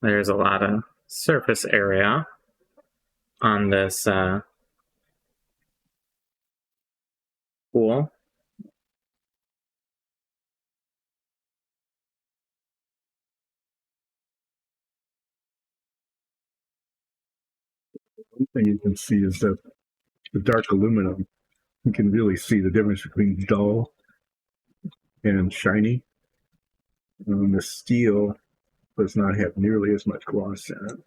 S1: there's a lot of surface area on this pool.
S2: One thing you can see is that the dark aluminum, you can really see the difference between dull and shiny. The steel does not have nearly as much gloss in it,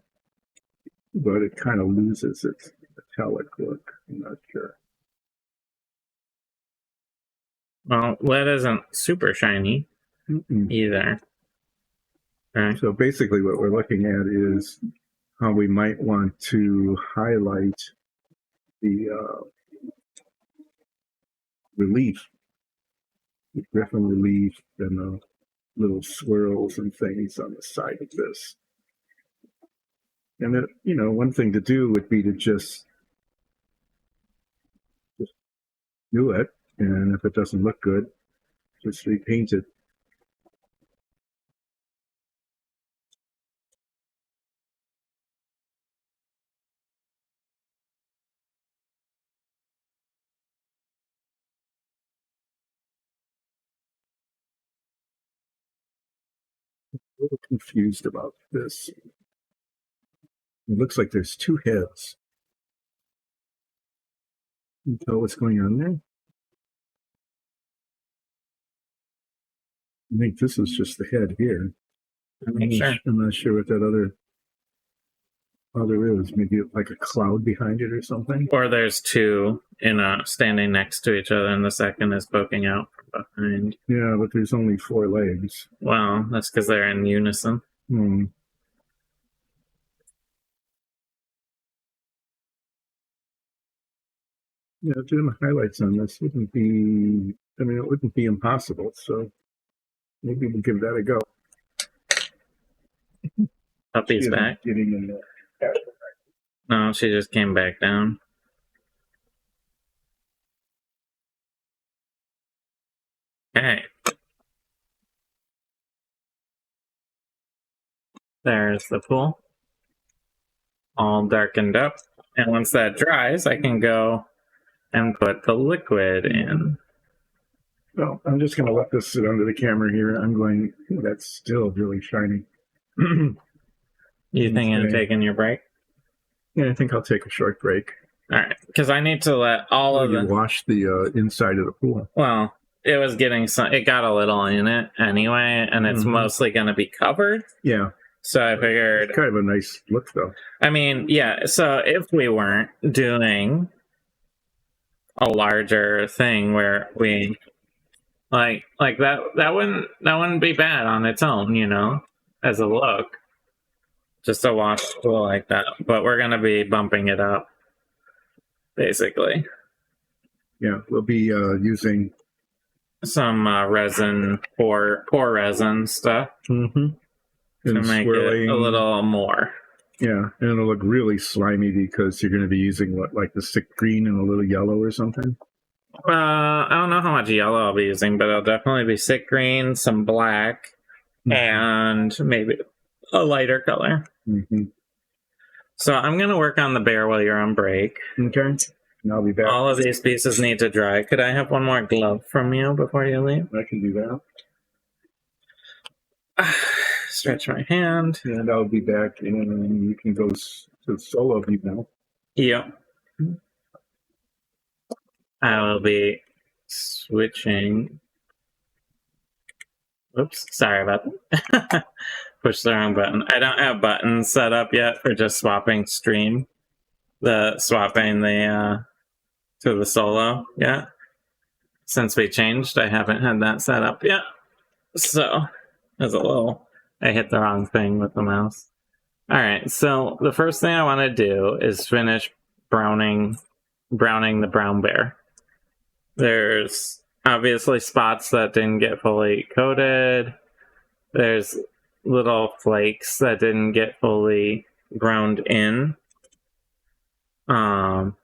S2: but it kind of loses its metallic look. I'm not sure.
S1: Well, lead isn't super shiny either. Right.
S2: So basically what we're looking at is how we might want to highlight the relief, the griffin relief, and the little swirls and things on the side of this. And then, one thing to do would be to just do it, and if it doesn't look good, just repaint it. A little confused about this. It looks like there's two heads. Can you tell what's going on there? I think this is just the head here. I'm not sure what that other is. Maybe like a cloud behind it or something.
S1: Or there's two standing next to each other, and the second is poking out from behind.
S2: Yeah, but there's only 4 legs.
S1: Well, that's because they're in unison.
S2: Yeah, doing the highlights on this wouldn't be, it wouldn't be impossible, so maybe we'll give that a go.
S1: Puppy's back.
S2: Getting in there.
S1: No, she just came back down. Okay. There's the pool. All darkened up. And once that dries, I can go and put the liquid in.
S2: Well, I'm just going to let this sit under the camera here. That's still really shiny.
S1: You think I'm taking your break?
S2: Yeah, I think I'll take a short break.
S1: All right, because I need to let all of
S2: it wash the inside of the pool.
S1: Well, it was getting it got a little in it anyway, and it's mostly going to be covered.
S2: Yeah.
S1: So I figured...
S2: It's kind of a nice look, though.
S1: I mean, yeah, so if we weren't doing a larger thing where we... Like that wouldn't be bad on its own, as a look. Just a wash tool like that. But we're going to be bumping it up, basically.
S2: Yeah, we'll be using...
S1: some resin, pour resin stuff. To make it a little more.
S2: Yeah, and it'll look really slimy because you're going to be using like the thick green and a little yellow or something?
S1: I don't know how much yellow I'll be using, but it'll definitely be thick green, some black, and maybe a lighter color. So I'm going to work on the bear while you're on break.
S2: Okay. And I'll be back.
S1: All of these pieces need to dry. Could I have one more glove from you before you leave?
S2: I can do that.
S1: Stretch my hand.
S2: And I'll be back, and you can go to solo view now.
S1: Yep. I will be switching. Oops, sorry about that. Push the wrong button. I don't have buttons set up yet for just swapping stream. Swapping the to the solo yet. Since we changed, I haven't had that set up yet. So, there's a little... I hit the wrong thing with the mouse. All right, so the first thing I want to do is finish browning the brown bear. There's obviously spots that didn't get fully coated. There's little flakes that didn't get fully ground in. I'm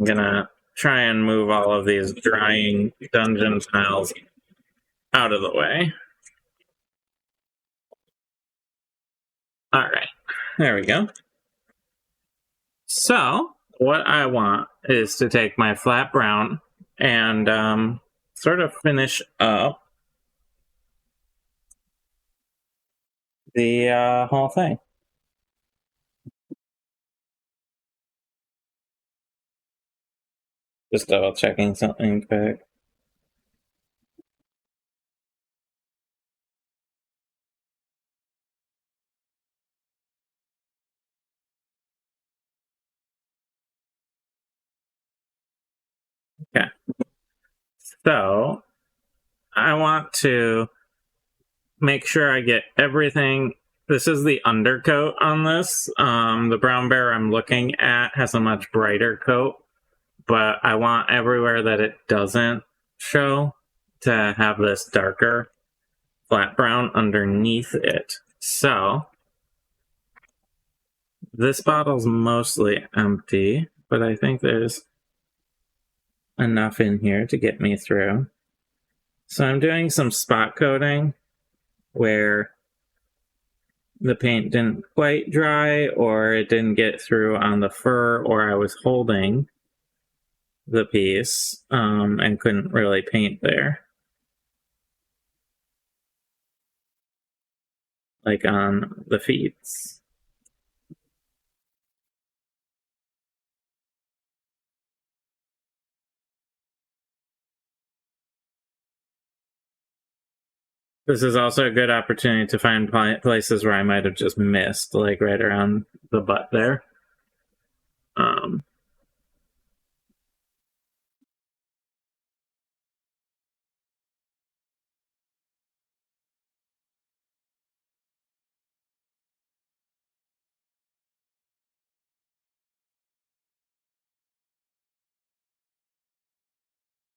S1: gonna try and move all of these drying dungeon tiles out of the way. All right, there we go. So what I want is to take my flat brown and sort of finish up the whole thing. Just double checking something quick. Okay. So I want to make sure I get everything. This is the undercoat on this. The brown bear I'm looking at has a much brighter coat, but I want everywhere that it doesn't show to have this darker flat brown underneath it. So this bottle's mostly empty, but I think there's enough in here to get me through. So I'm doing some spot coating where the paint didn't quite dry or it didn't get through on the fur, or I was holding the piece and couldn't really paint there. Like on the feet. This is also a good opportunity to find places where I might have just missed, like right around the butt there. And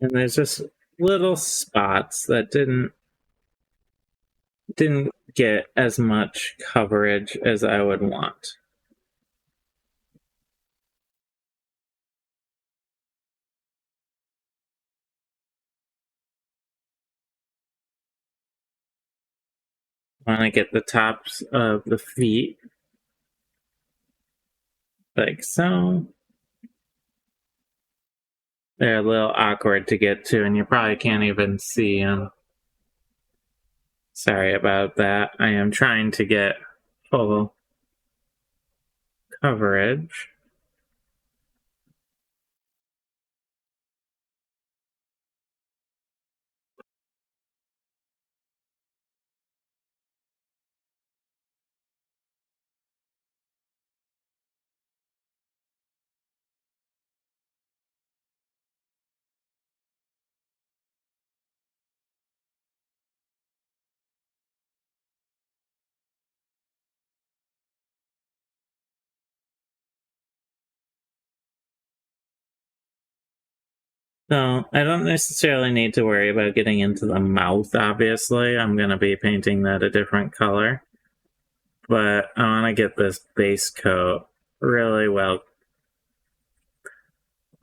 S1: there's just little spots that didn't get as much coverage as I would want. I want to get the tops of the feet like so. They're a little awkward to get to, and you probably can't even see them. Sorry about that. I am trying to get full coverage. So I don't necessarily need to worry about getting into the mouth, obviously. I'm going to be painting that a different color. But I want to get this base coat really well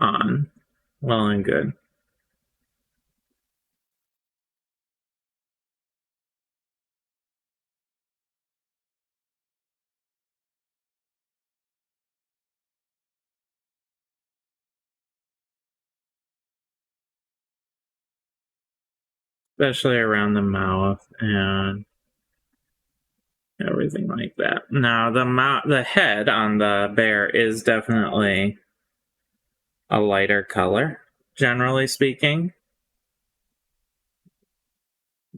S1: on. Well and good. Especially around the mouth and everything like that. Now the head on the bear is definitely a lighter color, generally speaking.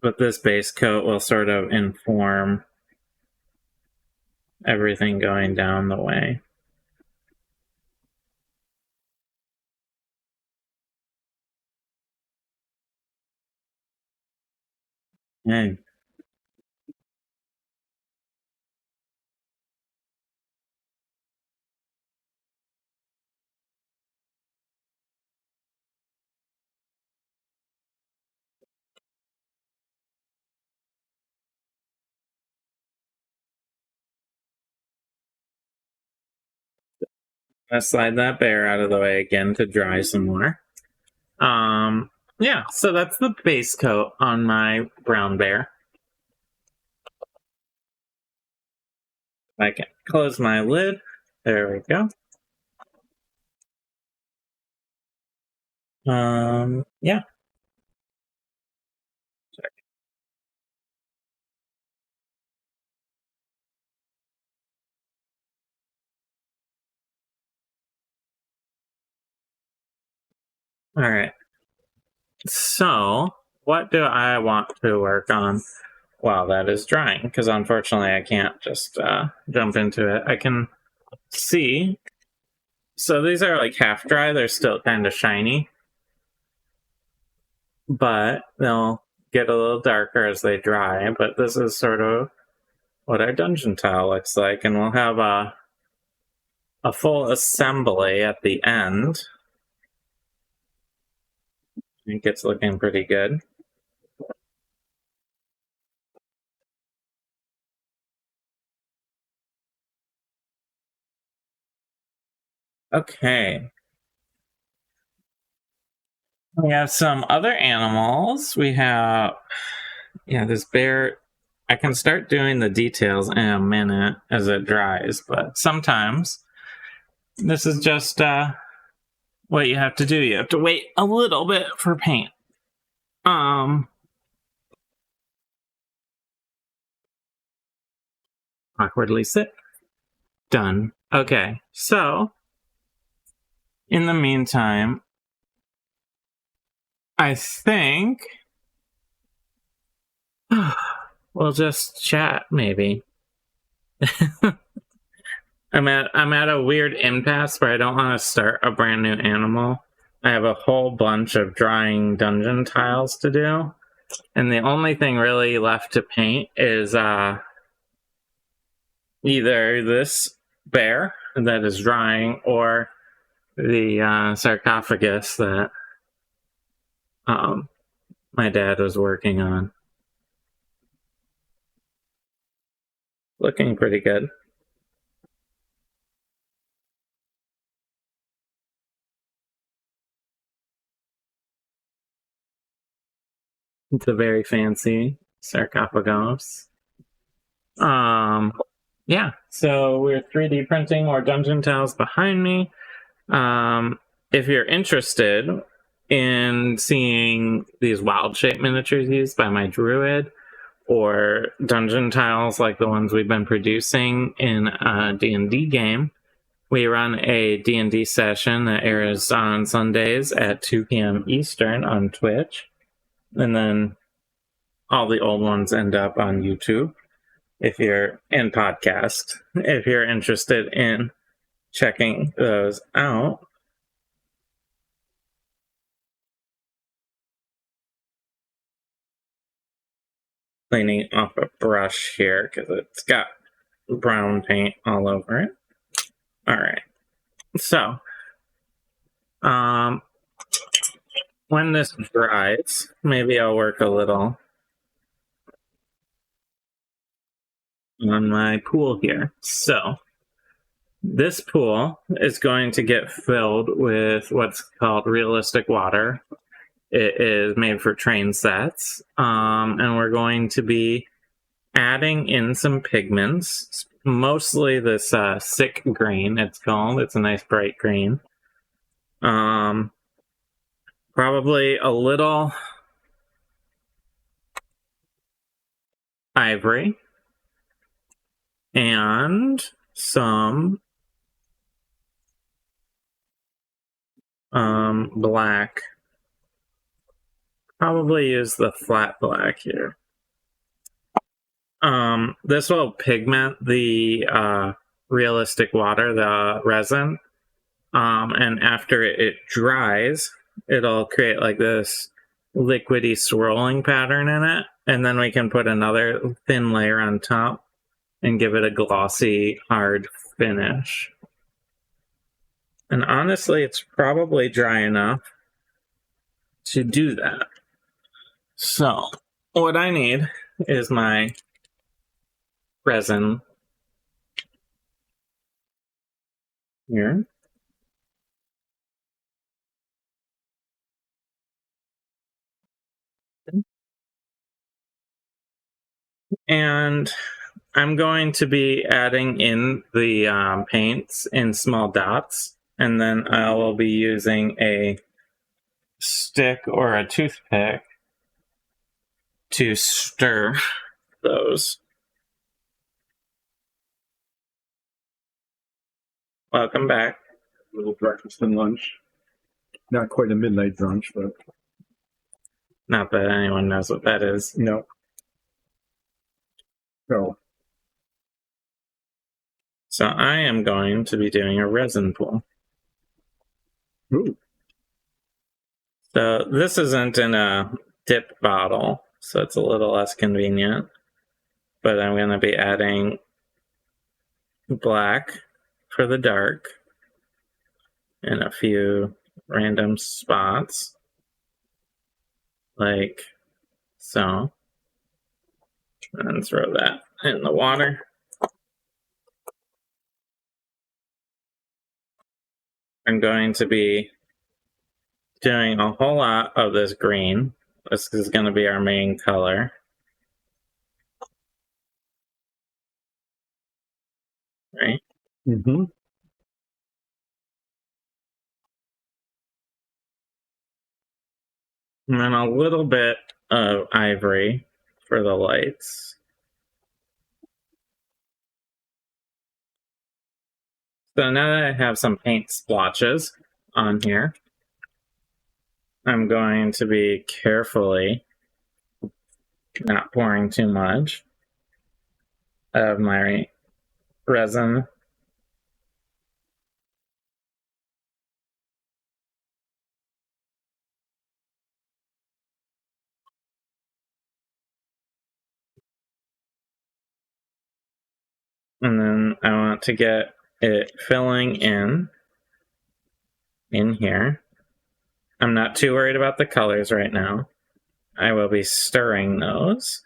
S1: But this base coat will sort of inform everything going down the way. Okay. gonna slide that bear out of the way again to dry some more. Yeah, so that's the base coat on my brown bear. I can close my lid. There we go. Yeah. All right. So, what do I want to work on while that is drying? Because unfortunately, I can't just jump into it. I can see. So these are like half dry. They're still kind of shiny, but they'll get a little darker as they dry. But this is sort of what our dungeon tile looks like, and we'll have a full assembly at the end. I think it's looking pretty good. Okay. We have some other animals. We have, this bear. I can start doing the details in a minute as it dries, but sometimes this is just what you have to do. You have to wait a little bit for paint. Awkwardly sit. Done. Okay, so in the meantime, I think we'll just chat, maybe. I'm at a weird impasse where I don't want to start a brand new animal. I have a whole bunch of drying dungeon tiles to do, and the only thing really left to paint is either this bear that is drying or the sarcophagus that my dad was working on. Looking pretty good. It's a very fancy sarcophagus. Yeah, so we're 3D printing more dungeon tiles behind me. If you're interested in seeing these Wildshape miniatures used by my druid, or dungeon tiles like the ones we've been producing in a D&D game, we run a D&D session that airs on Sundays at 2 p.m. Eastern on Twitch. And then all the old ones end up on YouTube if you're in podcast. If you're interested in checking those out. Cleaning off a brush here because it's got brown paint all over it. All right. So, when this dries, maybe I'll work a little on my pool here. So, this pool is going to get filled with what's called realistic water. It is made for train sets, and we're going to be adding in some pigments, mostly this sick green, it's called. It's a nice bright green. Probably a little ivory and some black. Probably use the flat black here. This will pigment the realistic water, the resin, and after it dries, it'll create like this liquidy swirling pattern in it, and then we can put another thin layer on top and give it a glossy, hard finish. And honestly, it's probably dry enough to do that. So, what I need is my resin here. And I'm going to be adding in the paints in small dots, and then I will be using a stick or a toothpick to stir those. Welcome back.
S2: A little breakfast and lunch. Not quite a midnight brunch, but
S1: Not that anyone knows what that is.
S2: no.
S1: So I am going to be doing a resin pool.
S2: Ooh.
S1: So this isn't in a dip bottle, so it's a little less convenient. But I'm going to be adding black for the dark in a few random spots, like so. And throw that in the water. I'm going to be doing a whole lot of this green. This is going to be our main color. Right?
S2: Mm-hmm.
S1: And then a little bit of ivory for the lights. So now that I have some paint splotches on here, I'm going to be carefully not pouring too much of my resin. And then I want to get it filling in here. I'm not too worried about the colors right now. I will be stirring those.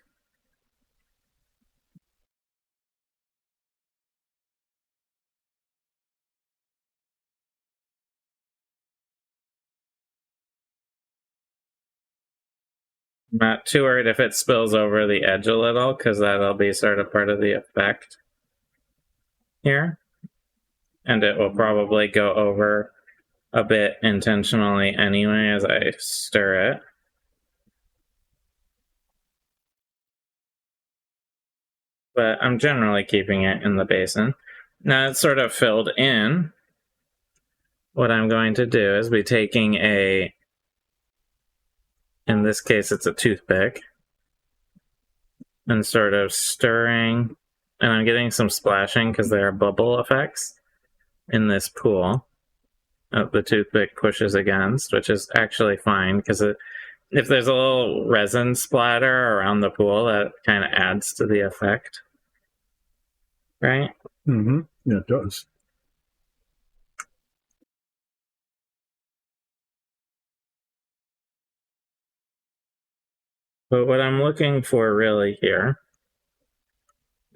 S1: I'm not too worried if it spills over the edge a little, because that'll be sort of part of the effect here. And it will probably go over a bit intentionally anyway as I stir it. But I'm generally keeping it in the basin. Now it's sort of filled in. What I'm going to do is be taking in this case it's a toothpick, and sort of stirring, and I'm getting some splashing because there are bubble effects in this pool that the toothpick pushes against, which is actually fine because if there's a little resin splatter around the pool, that kind of adds to the effect. Right?
S2: Mm-hmm. Yeah, it does.
S1: But what I'm looking for really here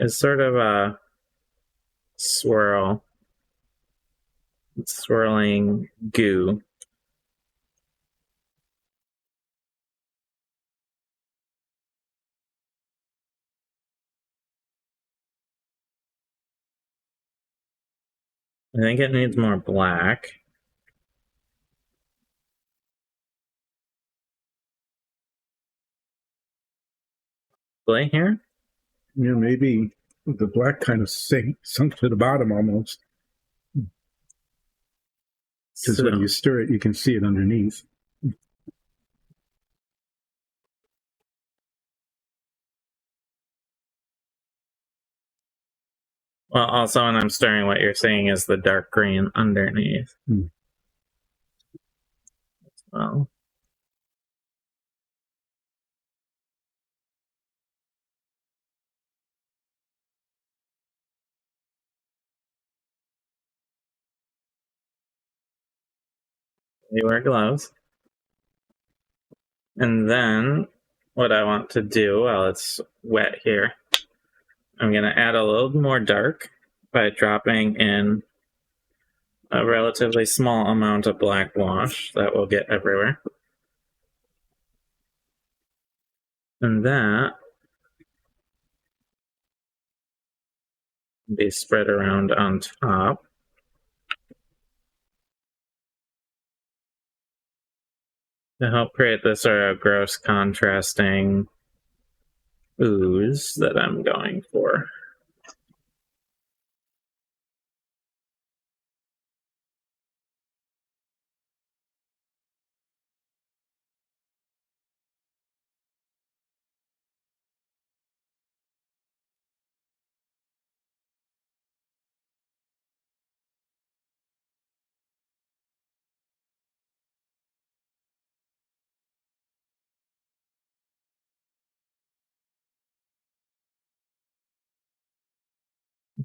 S1: is sort of a swirling goo. I think it needs more black. Play here?
S2: Yeah, maybe the black kind of sunk to the bottom almost. Because when you stir it, you can see it underneath.
S1: Well, also when I'm stirring, what you're seeing is the dark green underneath. Well. You wear gloves. And then what I want to do while it's wet here, I'm going to add a little more dark by dropping in a relatively small amount of black wash that will get everywhere. And that be spread around on top. To help create this sort of gross contrasting ooze that I'm going for.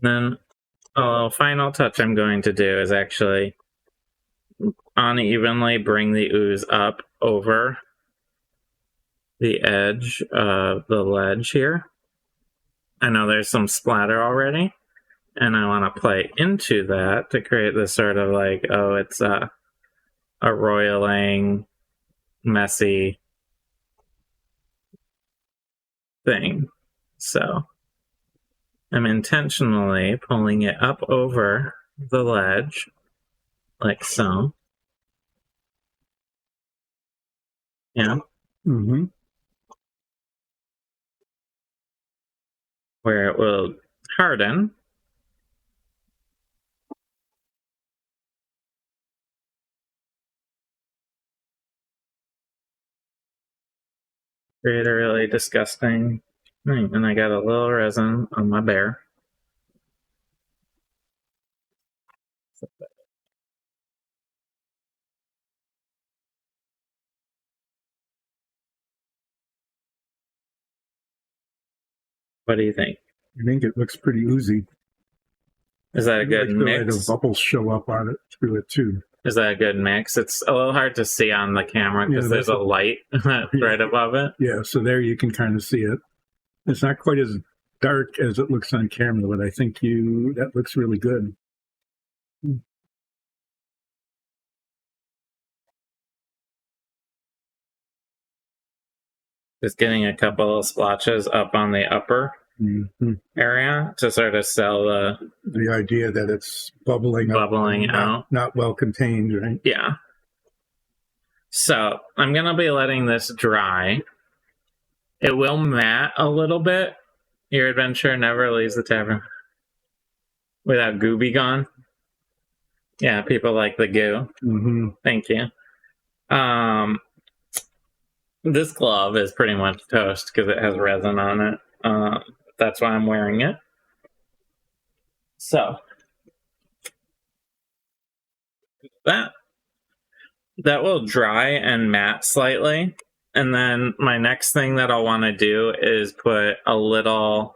S1: Then a final touch I'm going to do is actually unevenly bring the ooze up over the edge of the ledge here. I know there's some splatter already, and I want to play into that to create this sort of like, oh, it's a roiling, messy thing. So I'm intentionally pulling it up over the ledge, like so. Yeah.
S3: Mm-hmm.
S1: Where it will harden. Create a really disgusting thing. And I got a little resin on my bear. What do you think?
S3: I think it looks pretty oozy.
S1: Is that a good mix?
S3: The bubbles show up on it through it too.
S1: Is that a good mix? It's a little hard to see on the camera because there's a light right above it.
S3: Yeah, so there you can kind of see it. It's not quite as dark as it looks on camera, but I think that looks really good.
S1: Just getting a couple of splotches up on the upper area to sort of sell
S3: the idea that it's bubbling
S1: out.
S3: Not well contained, right?
S1: Yeah. So I'm going to be letting this dry. It will matte a little bit. Your adventure never leaves the tavern without goo be gone. Yeah, people like the goo.
S3: Mm-hmm.
S1: Thank you. This glove is pretty much toast because it has resin on it. That's why I'm wearing it. So that will dry and matte slightly. And then my next thing that I'll want to do is put a little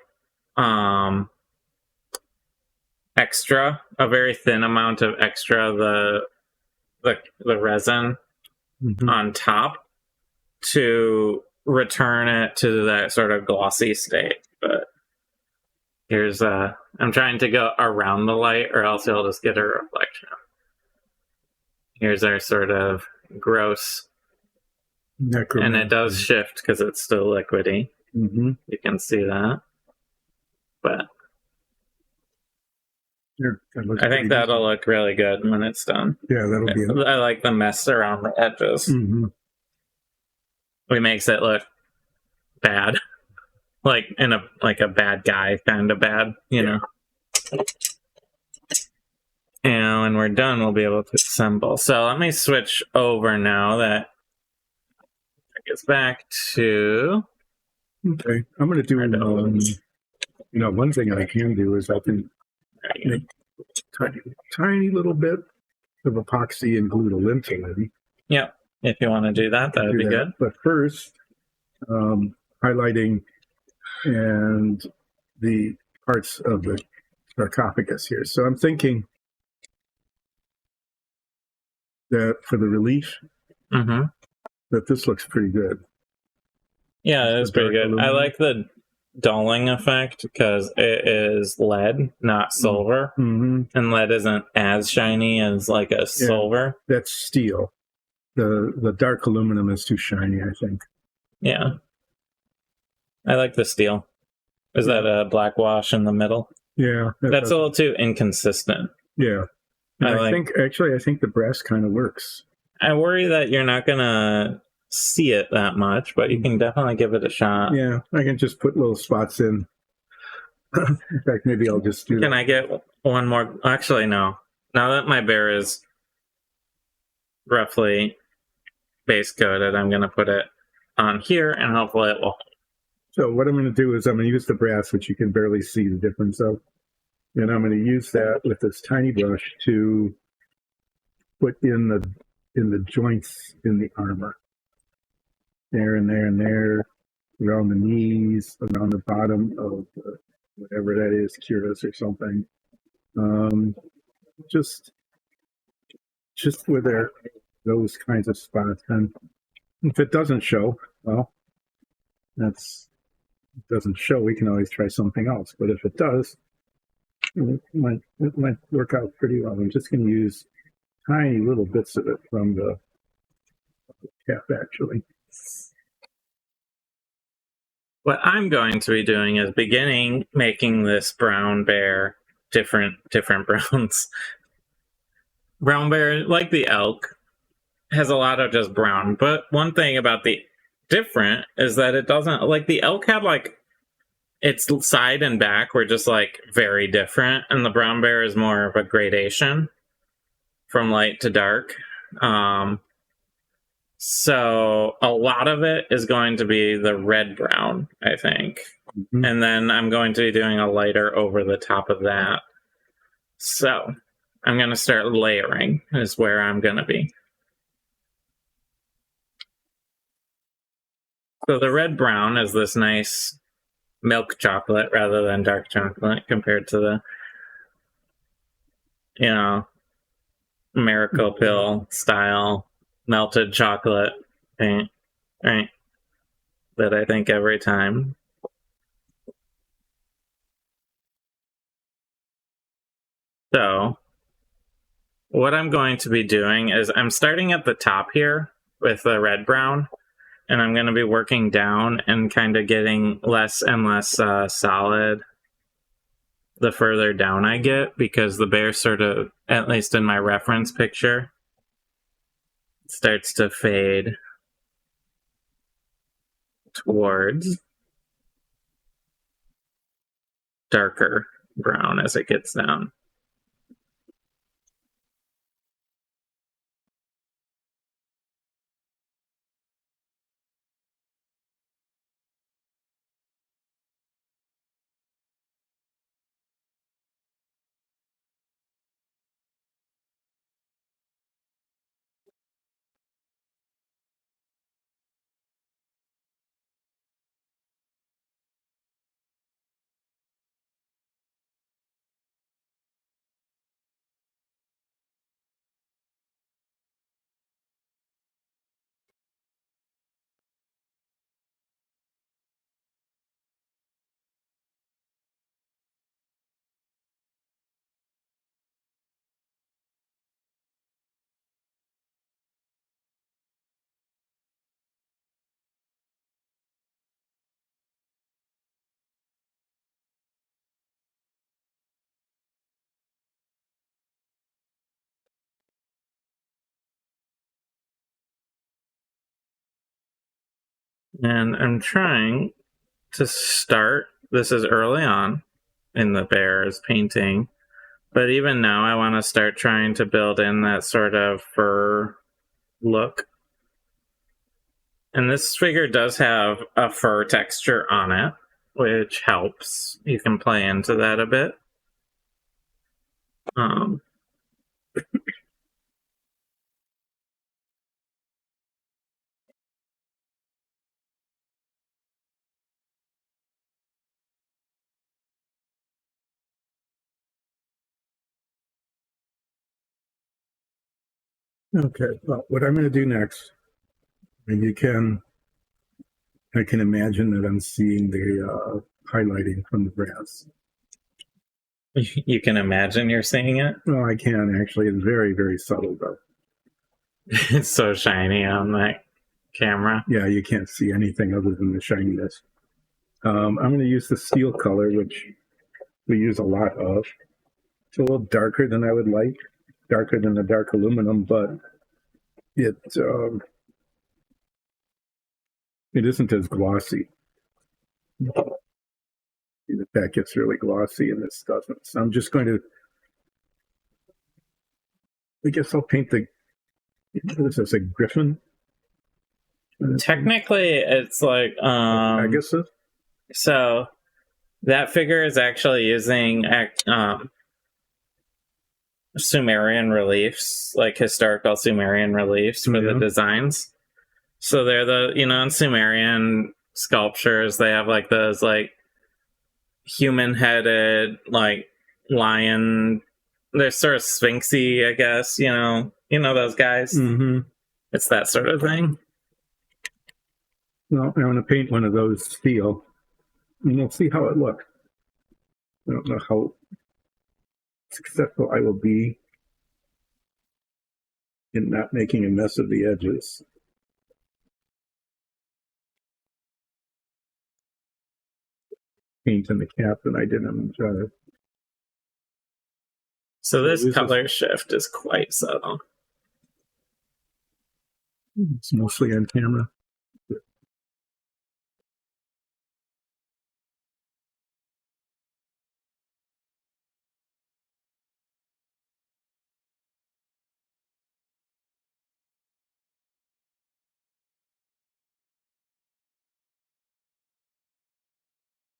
S1: extra, a very thin amount of extra, the resin on top to return it to that sort of glossy state. But here's I'm trying to go around the light or else you'll just get a reflection. Here's our sort of gross
S3: Necromancer.
S1: And it does shift because it's still liquidy. You can see that. But I think that'll look really good when it's done.
S3: Yeah, that'll be it.
S1: I like the mess around the edges. It makes it look bad. Like in a bad guy kind of bad, you know. And when we're done, we'll be able to assemble. So let me switch over now that gets back to.
S3: Okay, I'm going to do. One thing I can do is I can make tiny little bit of epoxy and glue the lintel in.
S1: Yeah, if you want to do that, that would be good.
S3: But first, highlighting and the parts of the sarcophagus here. So I'm thinking that for the relief, that this looks pretty good.
S1: Yeah, it is pretty good. Aluminum. I like the dulling effect because it is lead, not silver. And lead isn't as shiny as like a silver.
S3: That's steel. The dark aluminum is too shiny, I think.
S1: Yeah. I like the steel. Is that a black wash in the middle?
S3: Yeah,
S1: That's a little too inconsistent.
S3: yeah. And
S1: I
S3: think the brass kind of works.
S1: I worry that you're not gonna see it that much, but you can definitely give it a shot.
S3: Yeah, I can just put little spots in. In fact, maybe I'll just do
S1: Can
S3: that.
S1: I get one more? Actually, no. Now that my bear is roughly base coated, I'm gonna put it on here, and hopefully it will.
S3: So what I'm going to do is I'm going to use the brass, which you can barely see the difference of. And I'm going to use that with this tiny brush to put in the joints in the armor. There and there and there, around the knees, around the bottom of whatever that is, cuirass or something. Just where there, those kinds of spots. And if it doesn't show, well, it doesn't show, we can always try something else. But if it does, it might work out pretty well. I'm just going to use tiny little bits of it from the cap, actually.
S1: What I'm going to be doing is beginning making this brown bear different browns. Brown bear, like the elk, has a lot of just brown. But one thing about the different is that it doesn't, like the elk had like its side and back were just like very different, and the brown bear is more of a gradation from light to dark. So a lot of it is going to be the red brown, I think.
S3: Mm-hmm.
S1: And then I'm going to be doing a lighter over the top of that. So I'm going to start layering is where I'm going to be. So the red brown is this nice milk chocolate rather than dark chocolate compared to the, you know, miracle pill style melted chocolate paint, right? That I think every time. So what I'm going to be doing is I'm starting at the top here with the red brown, and I'm going to be working down and kind of getting less and less solid the further down I get, because the bear sort of, at least in my reference picture, starts to fade towards darker brown as it gets down. And I'm trying to start, this is early on in the bear's painting, but even now I want to start trying to build in that sort of fur look. And this figure does have a fur texture on it, which helps. You can play into that a bit.
S3: Okay, well, what I'm going to do next, and I can imagine that I'm seeing the highlighting from the brass.
S1: You can imagine you're seeing it?
S3: Well, I can actually. It's very, very subtle, though.
S1: It's so shiny on that camera.
S3: Yeah, you can't see anything other than the shininess. I'm going to use the steel color, which we use a lot of. It's a little darker than I would like, darker than the dark aluminum, but it isn't as glossy. That gets really glossy and this doesn't. So I'm just going to, I guess I'll paint this as a griffin.
S1: Technically, it's like
S3: Pegasus.
S1: So that figure is actually using Sumerian reliefs, like historical Sumerian reliefs for the designs. So they're in Sumerian sculptures, they have like those like human-headed, like lion. They're sort of sphinxy, I guess. You know those guys.
S3: Mm-hmm.
S1: It's that sort of thing.
S3: Well, I want to paint one of those steel, and we'll see how it looks. I don't know how successful I will be in not making a mess of the edges. Paint in the cap than I did on the jar.
S1: So this color shift is quite subtle.
S3: It's mostly on camera.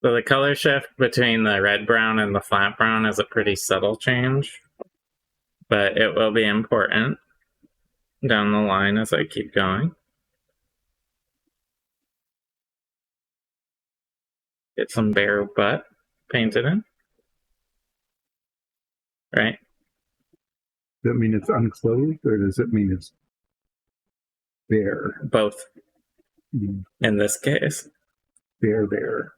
S1: So the color shift between the red brown and the flat brown is a pretty subtle change, but it will be important down the line as I keep going. Get some bare butt painted in. Right?
S3: Does that mean it's unclothed, or does it mean it's bare?
S1: Both. In this case.
S3: Bare.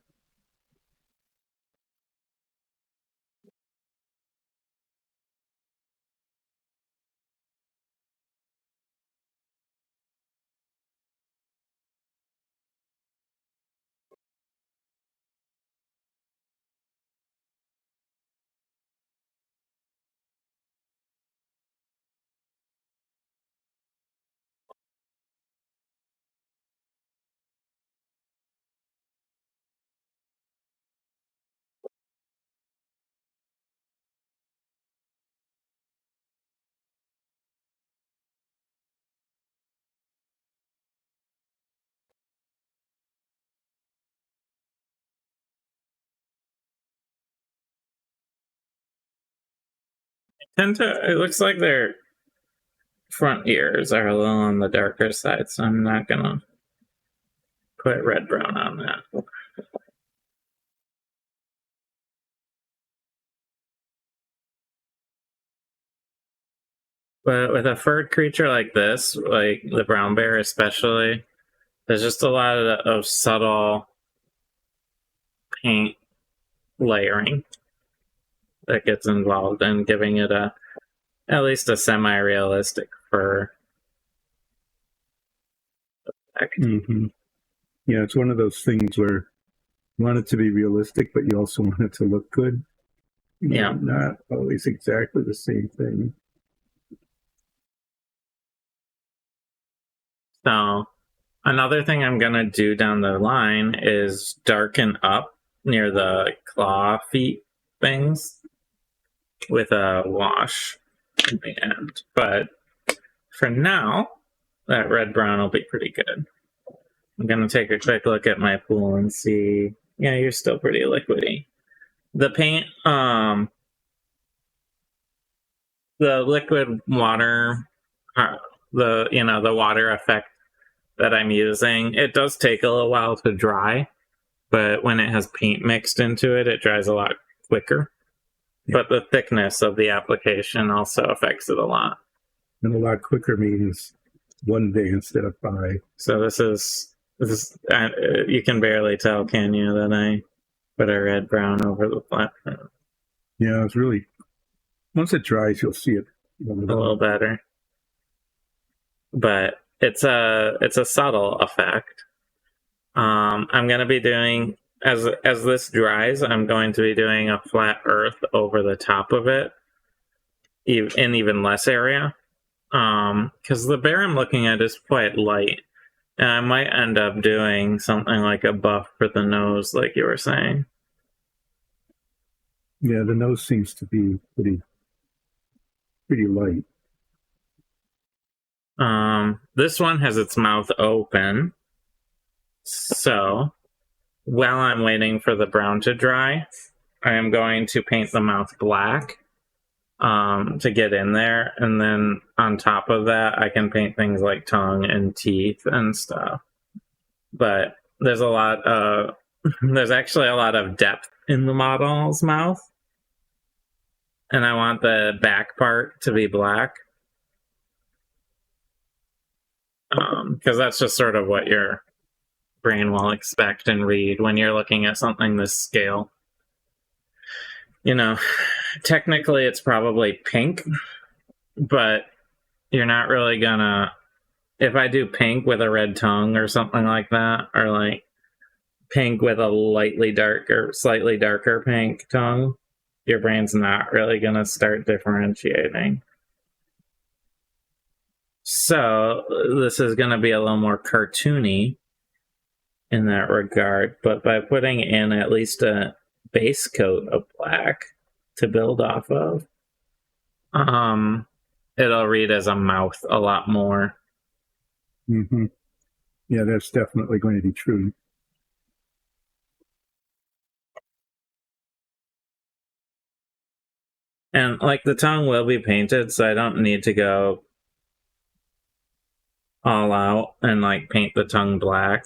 S1: It looks like their front ears are a little on the darker side, so I'm not gonna put red brown on that. But with a furred creature like this, like the brown bear especially, there's just a lot of subtle paint layering that gets involved in giving it at least a semi-realistic fur effect.
S3: Mm-hmm. Yeah, it's one of those things where you want it to be realistic, but you also want it to look good.
S1: Yeah.
S3: Not always exactly the same thing.
S1: So another thing I'm going to do down the line is darken up near the claw feet things with a wash at the end. But for now, that red brown will be pretty good. I'm going to take a quick look at my pool and see. Yeah, you're still pretty liquidy. The paint, the liquid water, the water effect that I'm using, it does take a little while to dry, but when it has paint mixed into it, it dries a lot quicker. Yeah. But the thickness of the application also affects it a lot.
S3: And a lot quicker means 1 day instead of 5.
S1: So this is you can barely tell, can you, that I put a red brown over the platform.
S3: Yeah, it's really, once it dries, you'll see it
S1: a little better. But it's a subtle effect. I'm going to be doing as this dries, I'm going to be doing a flat earth over the top of it in even less area. Because the bear I'm looking at is quite light. And I might end up doing something like a buff for the nose, like you were saying.
S3: Yeah, the nose seems to be pretty light.
S1: This one has its mouth open. So, while I'm waiting for the brown to dry, I am going to paint the mouth black to get in there. And then on top of that, I can paint things like tongue and teeth and stuff. But there's actually a lot of depth in the model's mouth. And I want the back part to be black. Because that's just sort of what your brain will expect and read when you're looking at something this scale. You know, technically it's probably pink, but you're not really gonna... If I do pink with a red tongue or something like that, or like pink with a slightly darker pink tongue, your brain's not really gonna start differentiating. So this is going to be a little more cartoony in that regard, but by putting in at least a base coat of black to build off of, it'll read as a mouth a lot more.
S3: Mm-hmm. Yeah, that's definitely going to be true.
S1: And like the tongue will be painted, so I don't need to go all out and like paint the tongue black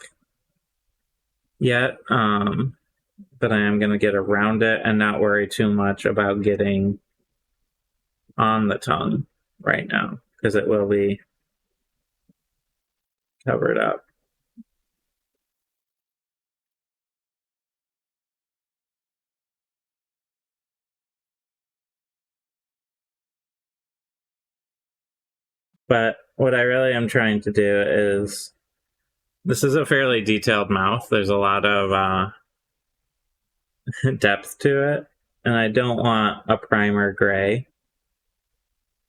S1: yet, but I am going to get around it and not worry too much about getting on the tongue right now, because it will be covered up. But what I really am trying to do is, this is a fairly detailed mouth. There's a lot of depth to it, and I don't want a primer gray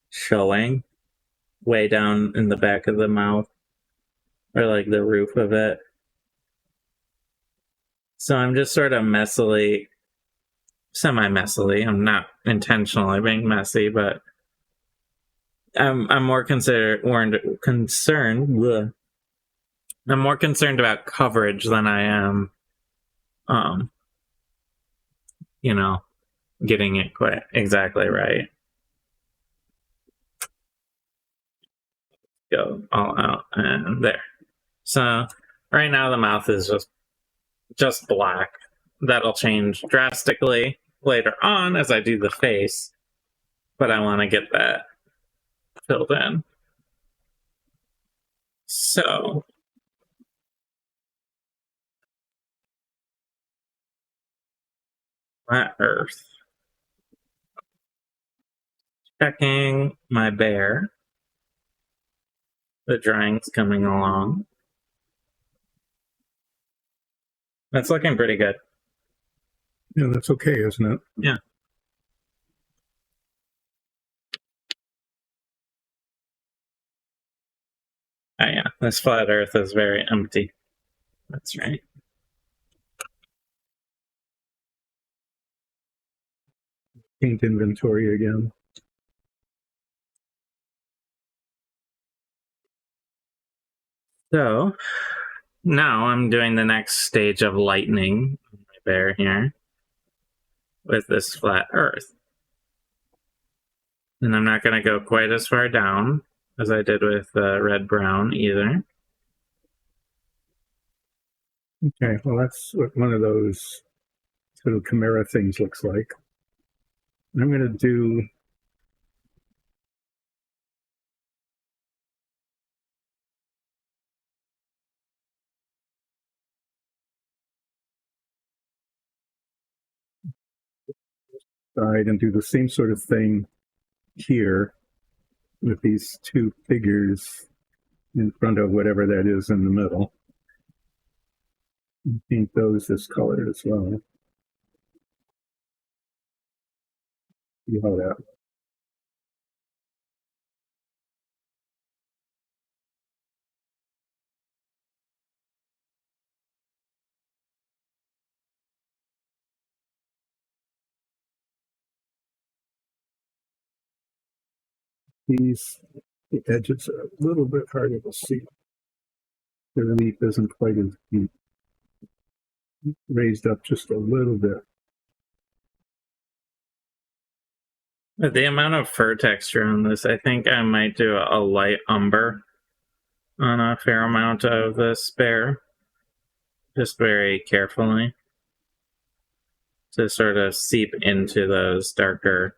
S1: showing way down in the back of the mouth or like the roof of it. So I'm just sort of semi-messily. I'm not intentionally being messy, but I'm more concerned about coverage than I am, getting it quite exactly right. Go all out and there. So right now the mouth is just black. That'll change drastically later on as I do the face, but I want to get that filled in. So flat earth. Checking my bear. The drawing's coming along. That's looking pretty good.
S3: Yeah, that's okay, isn't it?
S1: Yeah. Oh yeah, this flat earth is very empty. That's right.
S3: Paint inventory again.
S1: So now I'm doing the next stage of lightening my bear here with this flat earth. And I'm not going to go quite as far down as I did with red-brown either.
S3: Okay, well that's what one of those sort of chimera things looks like. I'm going to do side and do the same sort of thing here with these two figures in front of whatever that is in the middle. Paint those this color as well. See how that. The edges are a little bit harder to see. The relief isn't quite as deep. Raised up just a little bit.
S1: The amount of fur texture on this, I think I might do a light umber on a fair amount of this bear. Just very carefully. To sort of seep into those darker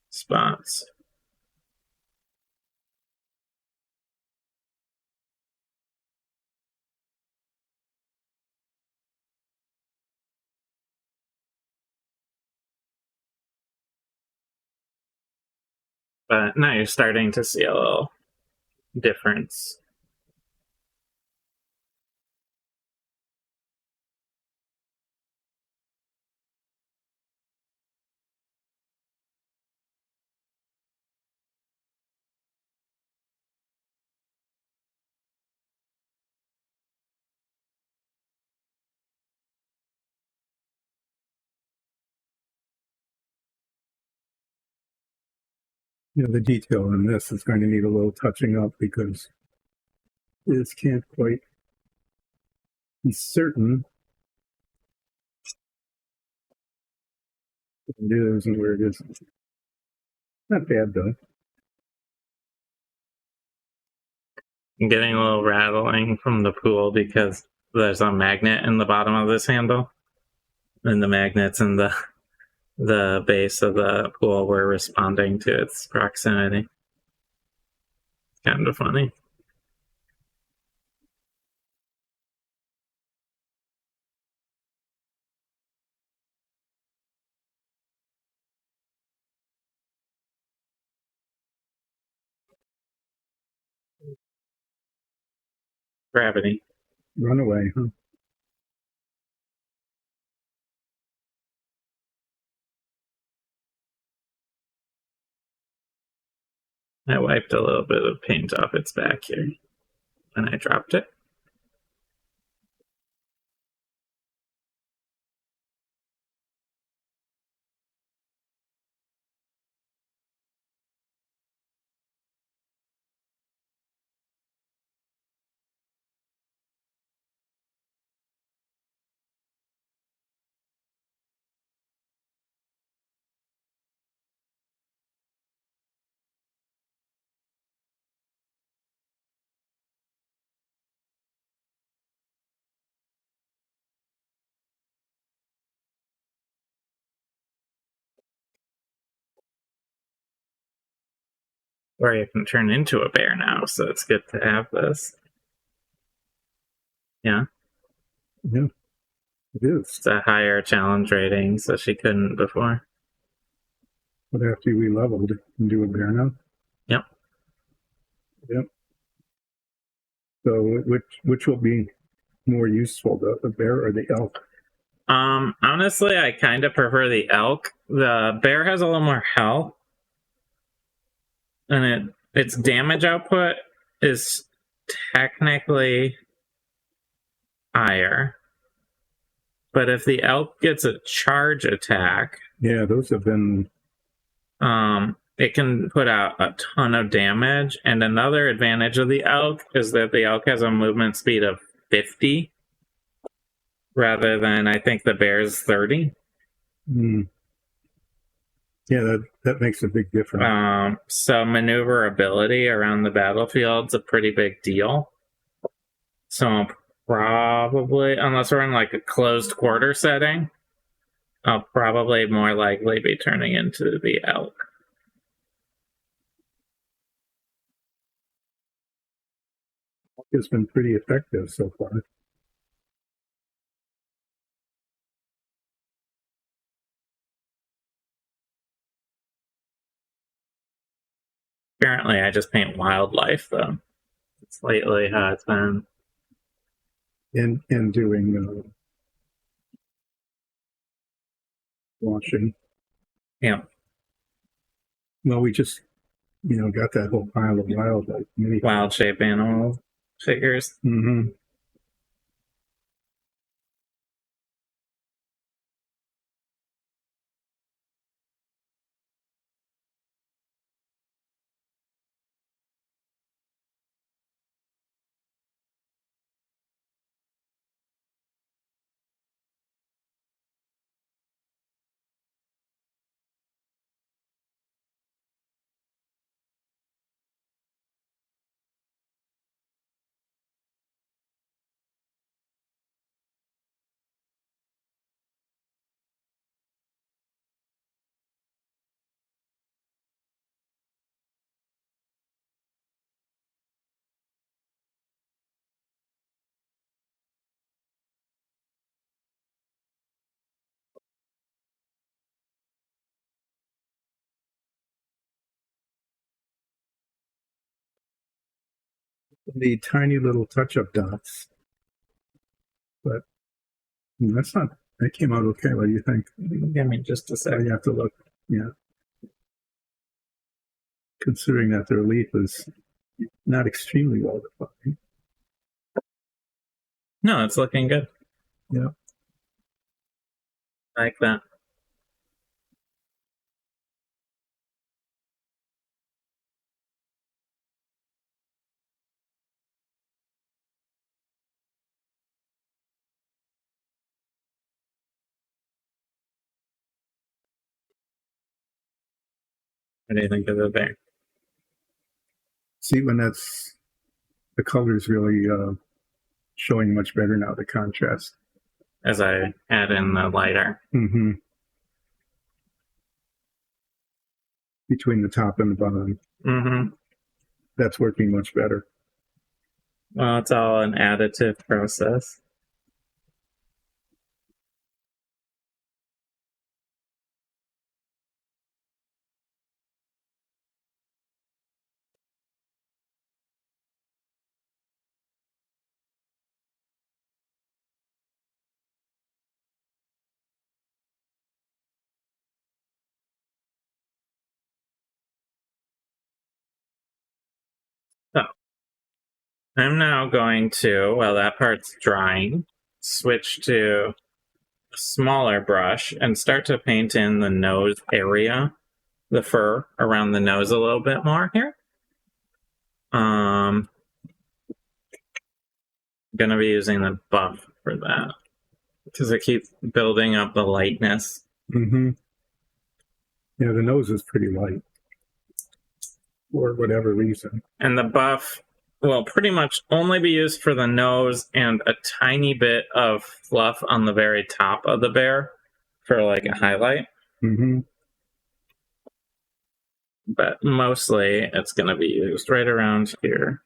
S1: spots. But now you're starting to see a little difference.
S3: The detail in this is going to need a little touching up because this can't quite be certain what it is and where it isn't. Not bad though.
S1: I'm getting a little rattling from the pool because there's a magnet in the bottom of this handle. And the magnets in the base of the pool were responding to its proximity. Kind of funny. Gravity.
S3: Run away, huh?
S1: I wiped a little bit of paint off its back here when I dropped it. Or you can turn into a bear now, so it's good to have this. Yeah.
S3: Yeah, it is.
S1: It's a higher challenge rating, so she couldn't before.
S3: But after we leveled, and do a bear now?
S1: Yep.
S3: Yep. So which will be more useful, the bear or the elk?
S1: Honestly, I kind of prefer the elk. The bear has a little more health. And its damage output is technically higher. But if the elk gets a charge attack,
S3: yeah, those have been.
S1: It can put out a ton of damage. And another advantage of the elk is that the elk has a movement speed of 50 rather than, I think, the bear's 30.
S3: Yeah, that makes a big difference.
S1: So maneuverability around the battlefield's a pretty big deal. So I'll probably, unless we're in like a closed quarter setting, I'll probably more likely be turning into the elk.
S3: It's been pretty effective so far.
S1: Apparently, I just paint wildlife, though. It's lately how it's been.
S3: in doing washing.
S1: Yeah.
S3: Well, we just got that whole pile of Wildshape.
S1: Wildshape animal figures.
S3: Mm-hmm. The tiny little touch-up dots, but that's not. That came out okay. What do you think?
S1: Give me just a sec.
S3: You have to look. Yeah. Considering that the relief is not extremely well defined.
S1: No, it's looking good.
S3: Yeah.
S1: I like that. What do you think of the bear?
S3: See, when that's the color's really showing much better now, the contrast.
S1: As I add in the lighter.
S3: Mm-hmm. Between the top and the bottom.
S1: Mm-hmm.
S3: That's working much better.
S1: Well, it's all an additive process. So, I'm now going to, while that part's drying, switch to a smaller brush and start to paint in the nose area, the fur around the nose a little bit more here. I'm gonna be using the buff for that because it keeps building up the lightness.
S3: Mm-hmm. Yeah, the nose is pretty light for whatever reason.
S1: And the buff will pretty much only be used for the nose and a tiny bit of fluff on the very top of the bear for like a highlight.
S3: Mm-hmm.
S1: But mostly it's going to be used right around here.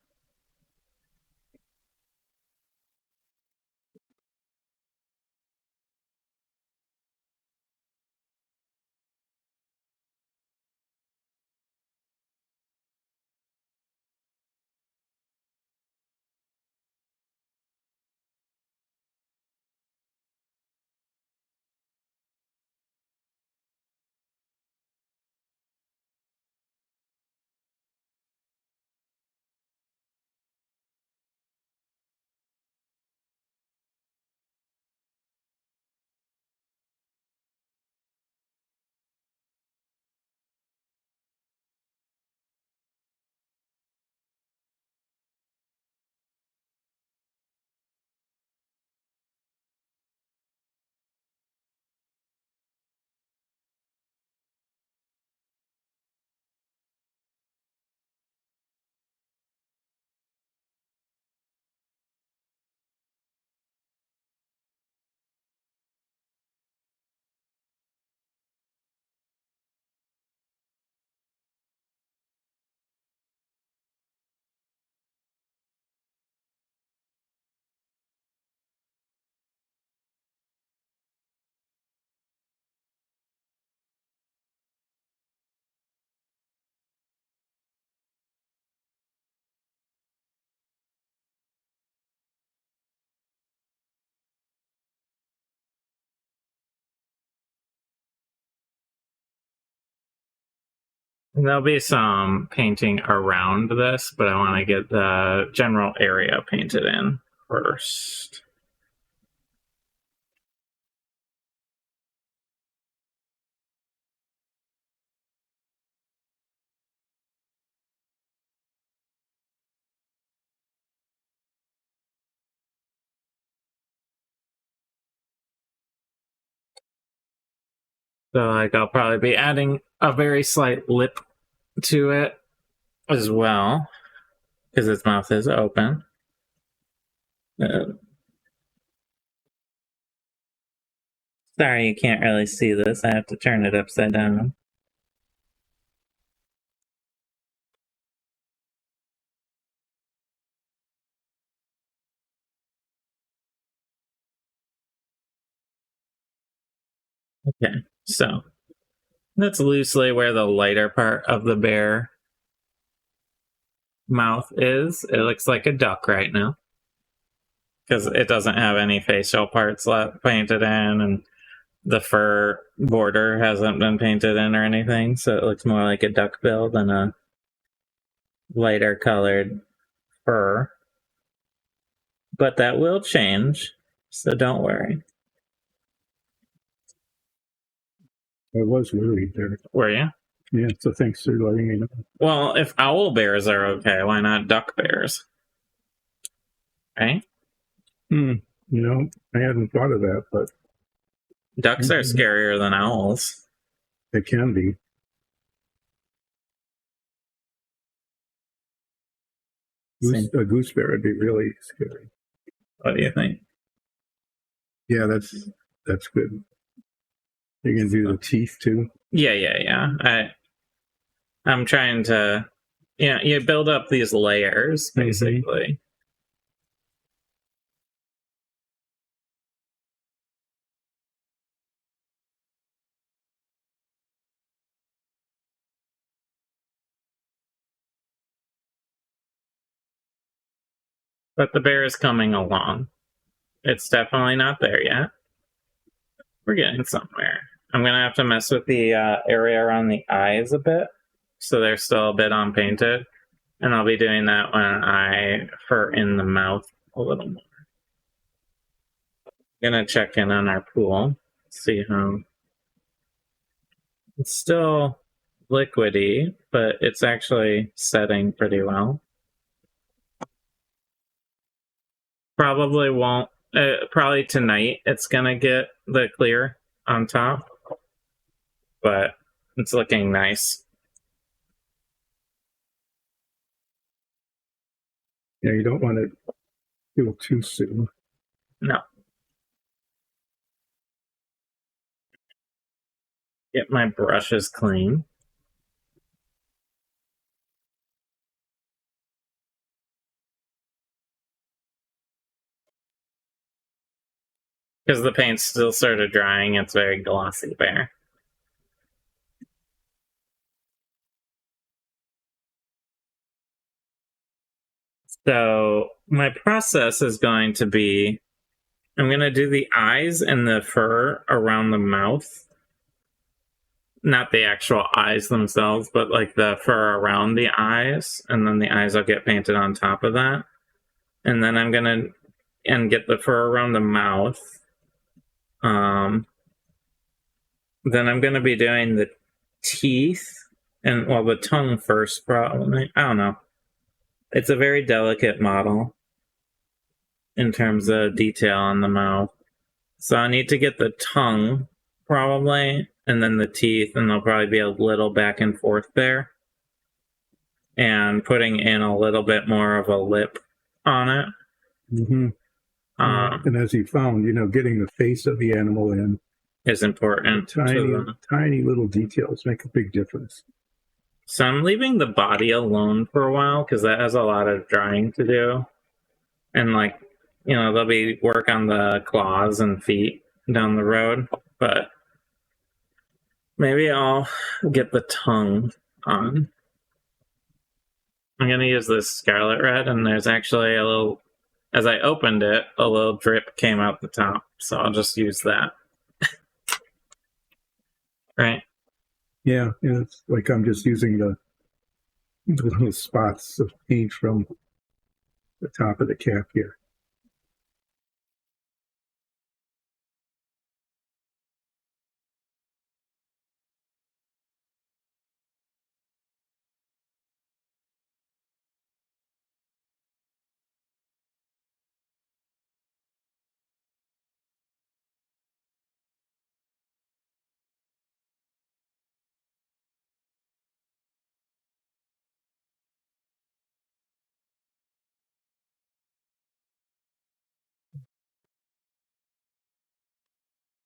S1: There'll be some painting around this, but I want to get the general area painted in first. So, like, I'll probably be adding a very slight lip to it as well, because its mouth is open. Sorry, you can't really see this. I have to turn it upside down. Okay, so that's loosely where the lighter part of the bear mouth is. It looks like a duck right now, because it doesn't have any facial parts left painted in, and the fur border hasn't been painted in or anything, so it looks more like a duck bill than a lighter colored fur. But that will change, so don't worry.
S3: I was worried there.
S1: Were you?
S3: Yeah, so thanks for letting me know.
S1: Well, if owl bears are okay, why not duck bears? Right?
S3: You know, I hadn't thought of that, but
S1: Ducks are scarier than owls.
S3: it can be. A goose bear would be really scary.
S1: What do you think?
S3: Yeah, that's good. You can do the teeth too.
S1: Yeah. I'm trying to, you build up these layers basically. But the bear is coming along. It's definitely not there yet. We're getting somewhere. I'm gonna have to mess with the area around the eyes a bit, so they're still a bit unpainted, and I'll be doing that when I fur in the mouth a little more. I'm gonna check in on our pool, see how it's still liquidy, but it's actually setting pretty well. Probably won't. Probably tonight it's gonna get the clear on top, but it's looking nice.
S3: Yeah, you don't want it to feel too soon.
S1: No. Get my brushes clean. Because the paint's still sort of drying, it's very glossy bear. So my process is going to be, I'm going to do the eyes and the fur around the mouth. Not the actual eyes themselves, but like the fur around the eyes. And then the eyes will get painted on top of that. And then I'm going to get the fur around the mouth. Then I'm going to be doing the teeth and, well, the tongue first, probably. I don't know. It's a very delicate model in terms of detail on the mouth. So I need to get the tongue, probably, and then the teeth, and there'll probably be a little back and forth there. And putting in a little bit more of a lip on it.
S3: And as you found, getting the face of the animal in
S1: is important.
S3: Tiny little details make a big difference.
S1: So I'm leaving the body alone for a while because that has a lot of drying to do. And there'll be work on the claws and feet down the road. But maybe I'll get the tongue on. I'm going to use this Scarlet Red, and there's actually a little, as I opened it, a little drip came out the top. So I'll just use that. Right?
S3: Yeah, it's like I'm just using the little spots of paint from the top of the cap here.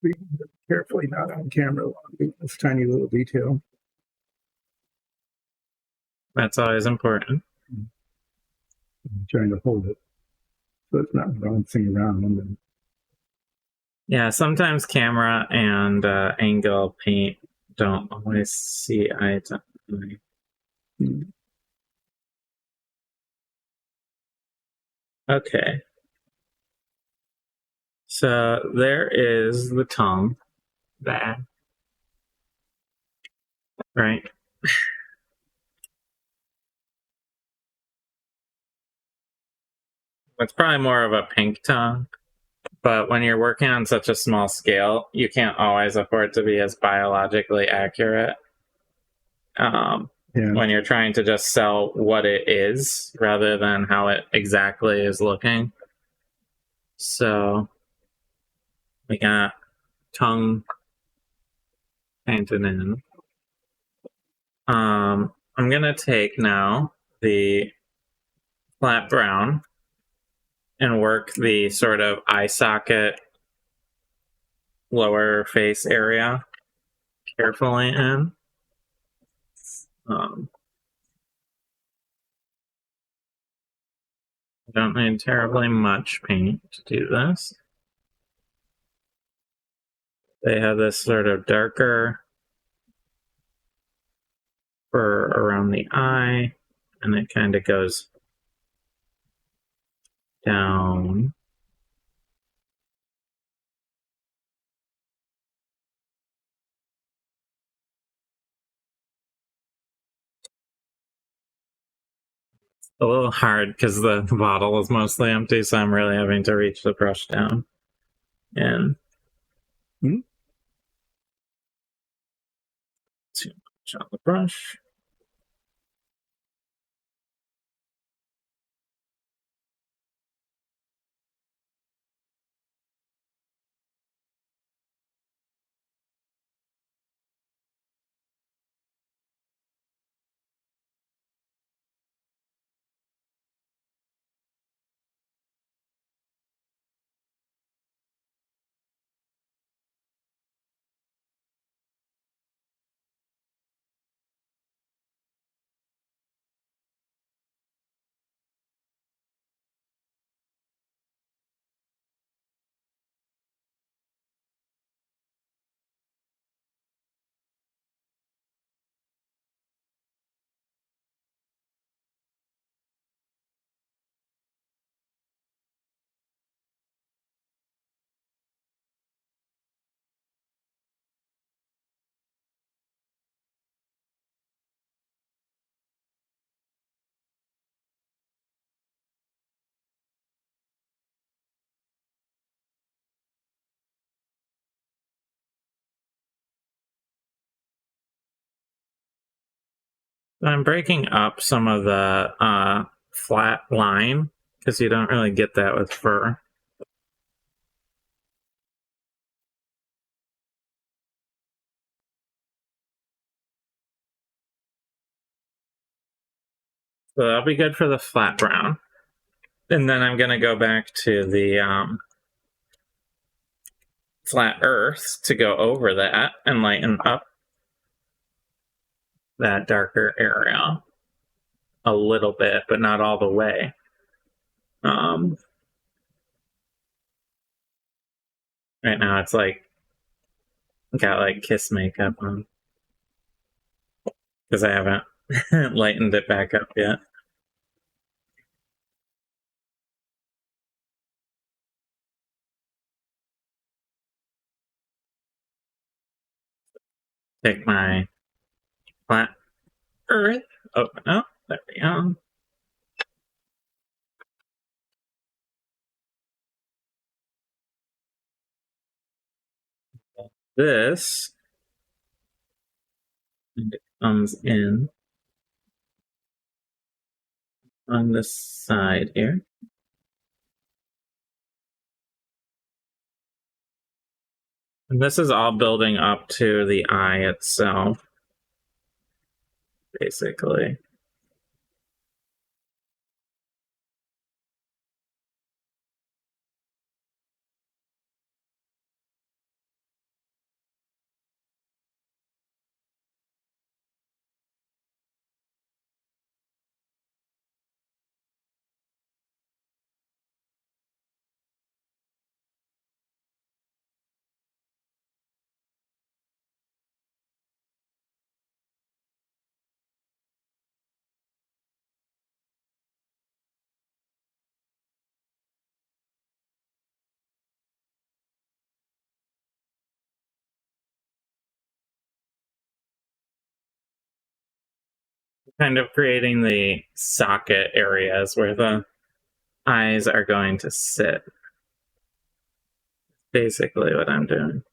S3: Be carefully not on camera, this tiny little detail.
S1: That's always important.
S3: I'm trying to hold it so it's not bouncing around. And
S1: Yeah, sometimes camera and angle paint don't always see eye to eye. Okay. So there is the tongue. That. Right. It's probably more of a pink tongue. But when you're working on such a small scale, you can't always afford to be as biologically accurate. When you're trying to just sell what it is rather than how it exactly is looking. So we got tongue painted in. I'm gonna take now the flat brown and work the sort of eye socket lower face area carefully in. I don't need terribly much paint to do this. They have this sort of darker fur around the eye, and it kind of goes down. A little hard because the bottle is mostly empty, so I'm really having to reach the brush down. And too much on the brush. I'm breaking up some of the flat line because you don't really get that with fur. So that'll be good for the flat brown. And then I'm going to go back to the flat earth to go over that and lighten up that darker area a little bit, but not all the way. Right now it's like got like kiss makeup on because I haven't lightened it back up yet. Take my Flat Earth. Open up. There we go. This and it comes in on this side here. And this is all building up to the eye itself, basically. Kind of creating the socket areas where the eyes are going to sit. Basically what I'm doing.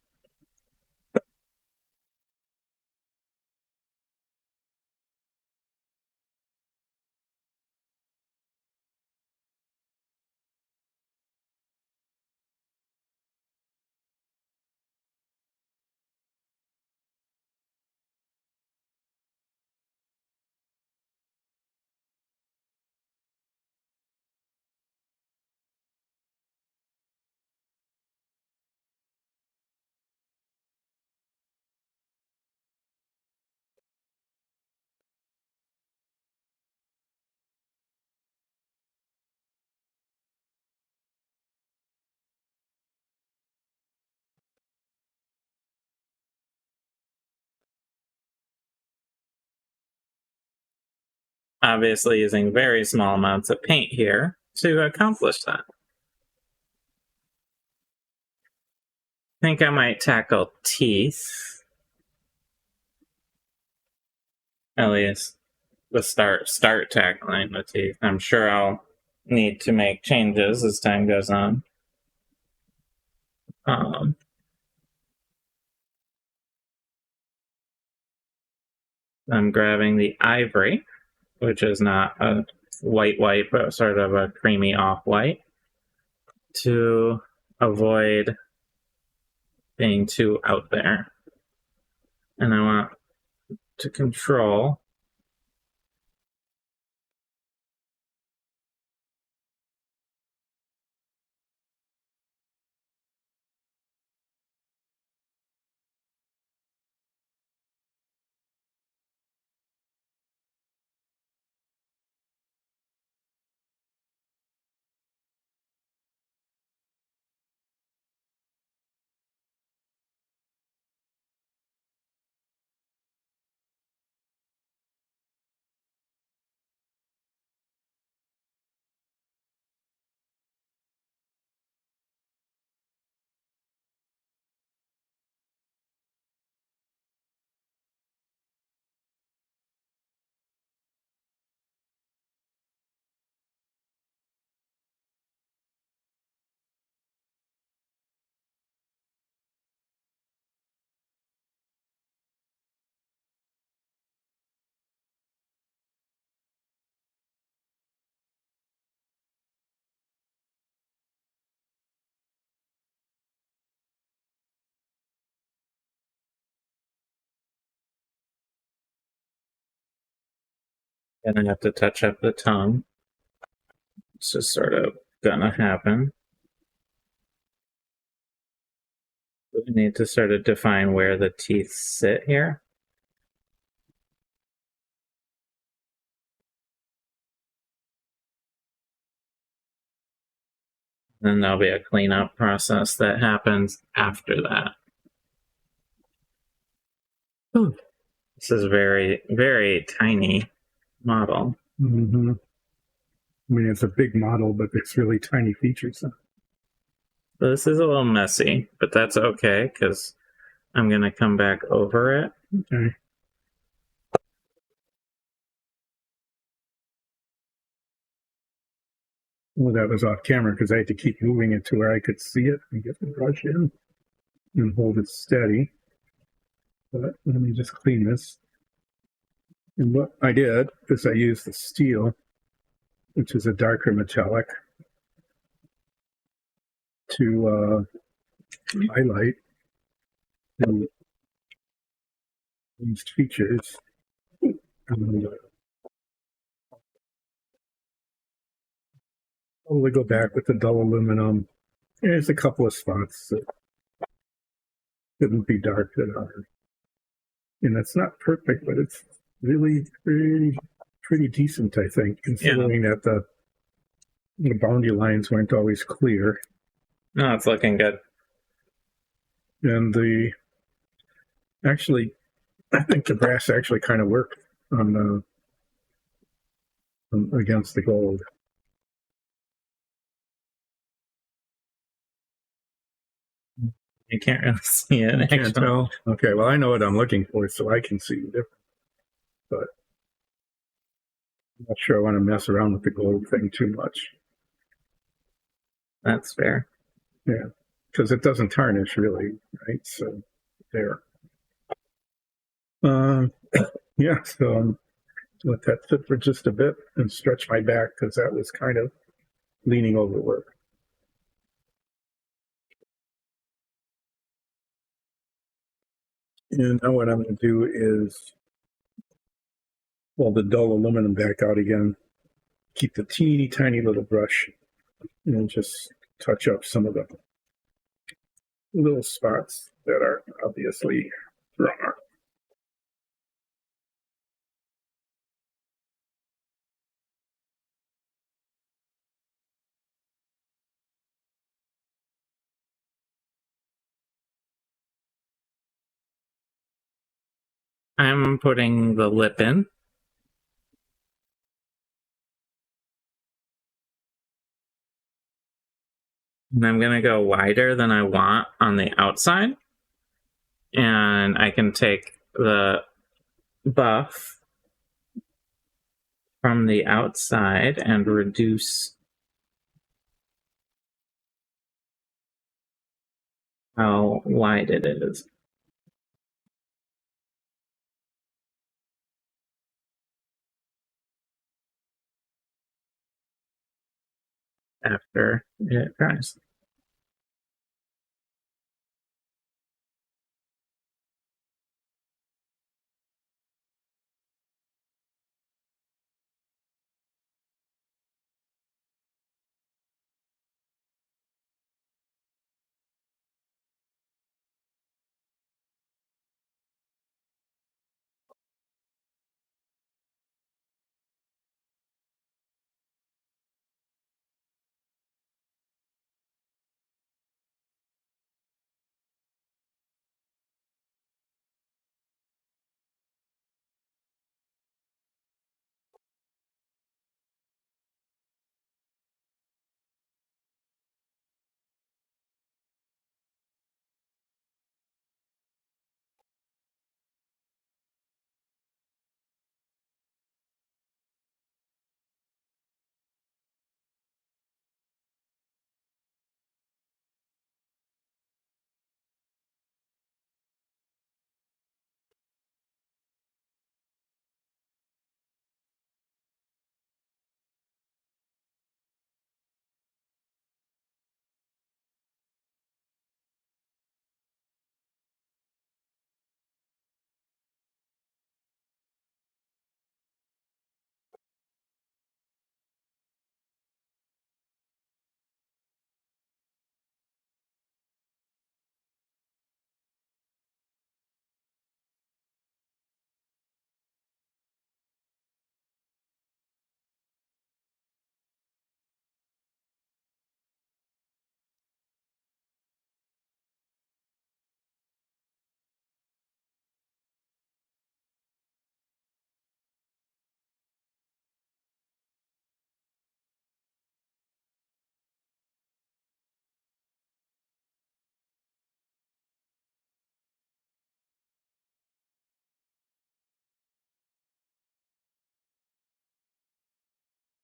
S1: Obviously using very small amounts of paint here to accomplish that. I think I might tackle teeth. At least the start tackling the teeth. I'm sure I'll need to make changes as time goes on. I'm grabbing the ivory, which is not a white, but sort of a creamy off-white, to avoid being too out there. And I want to control and I have to touch up the tongue. It's just sort of gonna happen. We need to sort of define where the teeth sit here. Then there'll be a cleanup process that happens after that. Ooh. This is very, very tiny model.
S3: Mm-hmm. I mean, it's a big model, but it's really tiny features.
S1: This is a little messy, but that's okay, because I'm going to come back over it.
S3: Okay. Well, that was off camera because I had to keep moving it to where I could see it and get the brush in and hold it steady. But let me just clean this. And what I did is I used the steel, which is a darker metallic, to highlight these features. And, I'll go back with the dull aluminum. There's a couple of spots that couldn't be dark that are, and it's not perfect, but it's really pretty decent, I think, considering that the boundary lines weren't always clear.
S1: No, it's looking good.
S3: And I think the brass actually kind of worked on against the gold.
S1: You can't really see it.
S3: I can't tell. Okay, well, I know what I'm looking for, so I can see the difference. But I'm not sure I want to mess around with the gold thing too much.
S1: That's fair.
S3: Yeah, because it doesn't tarnish really, right? So there. Yeah, so let that sit for just a bit and stretch my back because that was kind of leaning over work. And now what I'm going to do is pull the dull aluminum back out again, keep the teeny tiny little brush, and just touch up some of the little spots that are obviously wrong.
S1: I'm putting the lip in. And I'm going to go wider than I want on the outside. And I can take the buff from the outside and reduce how wide it is. After it dries.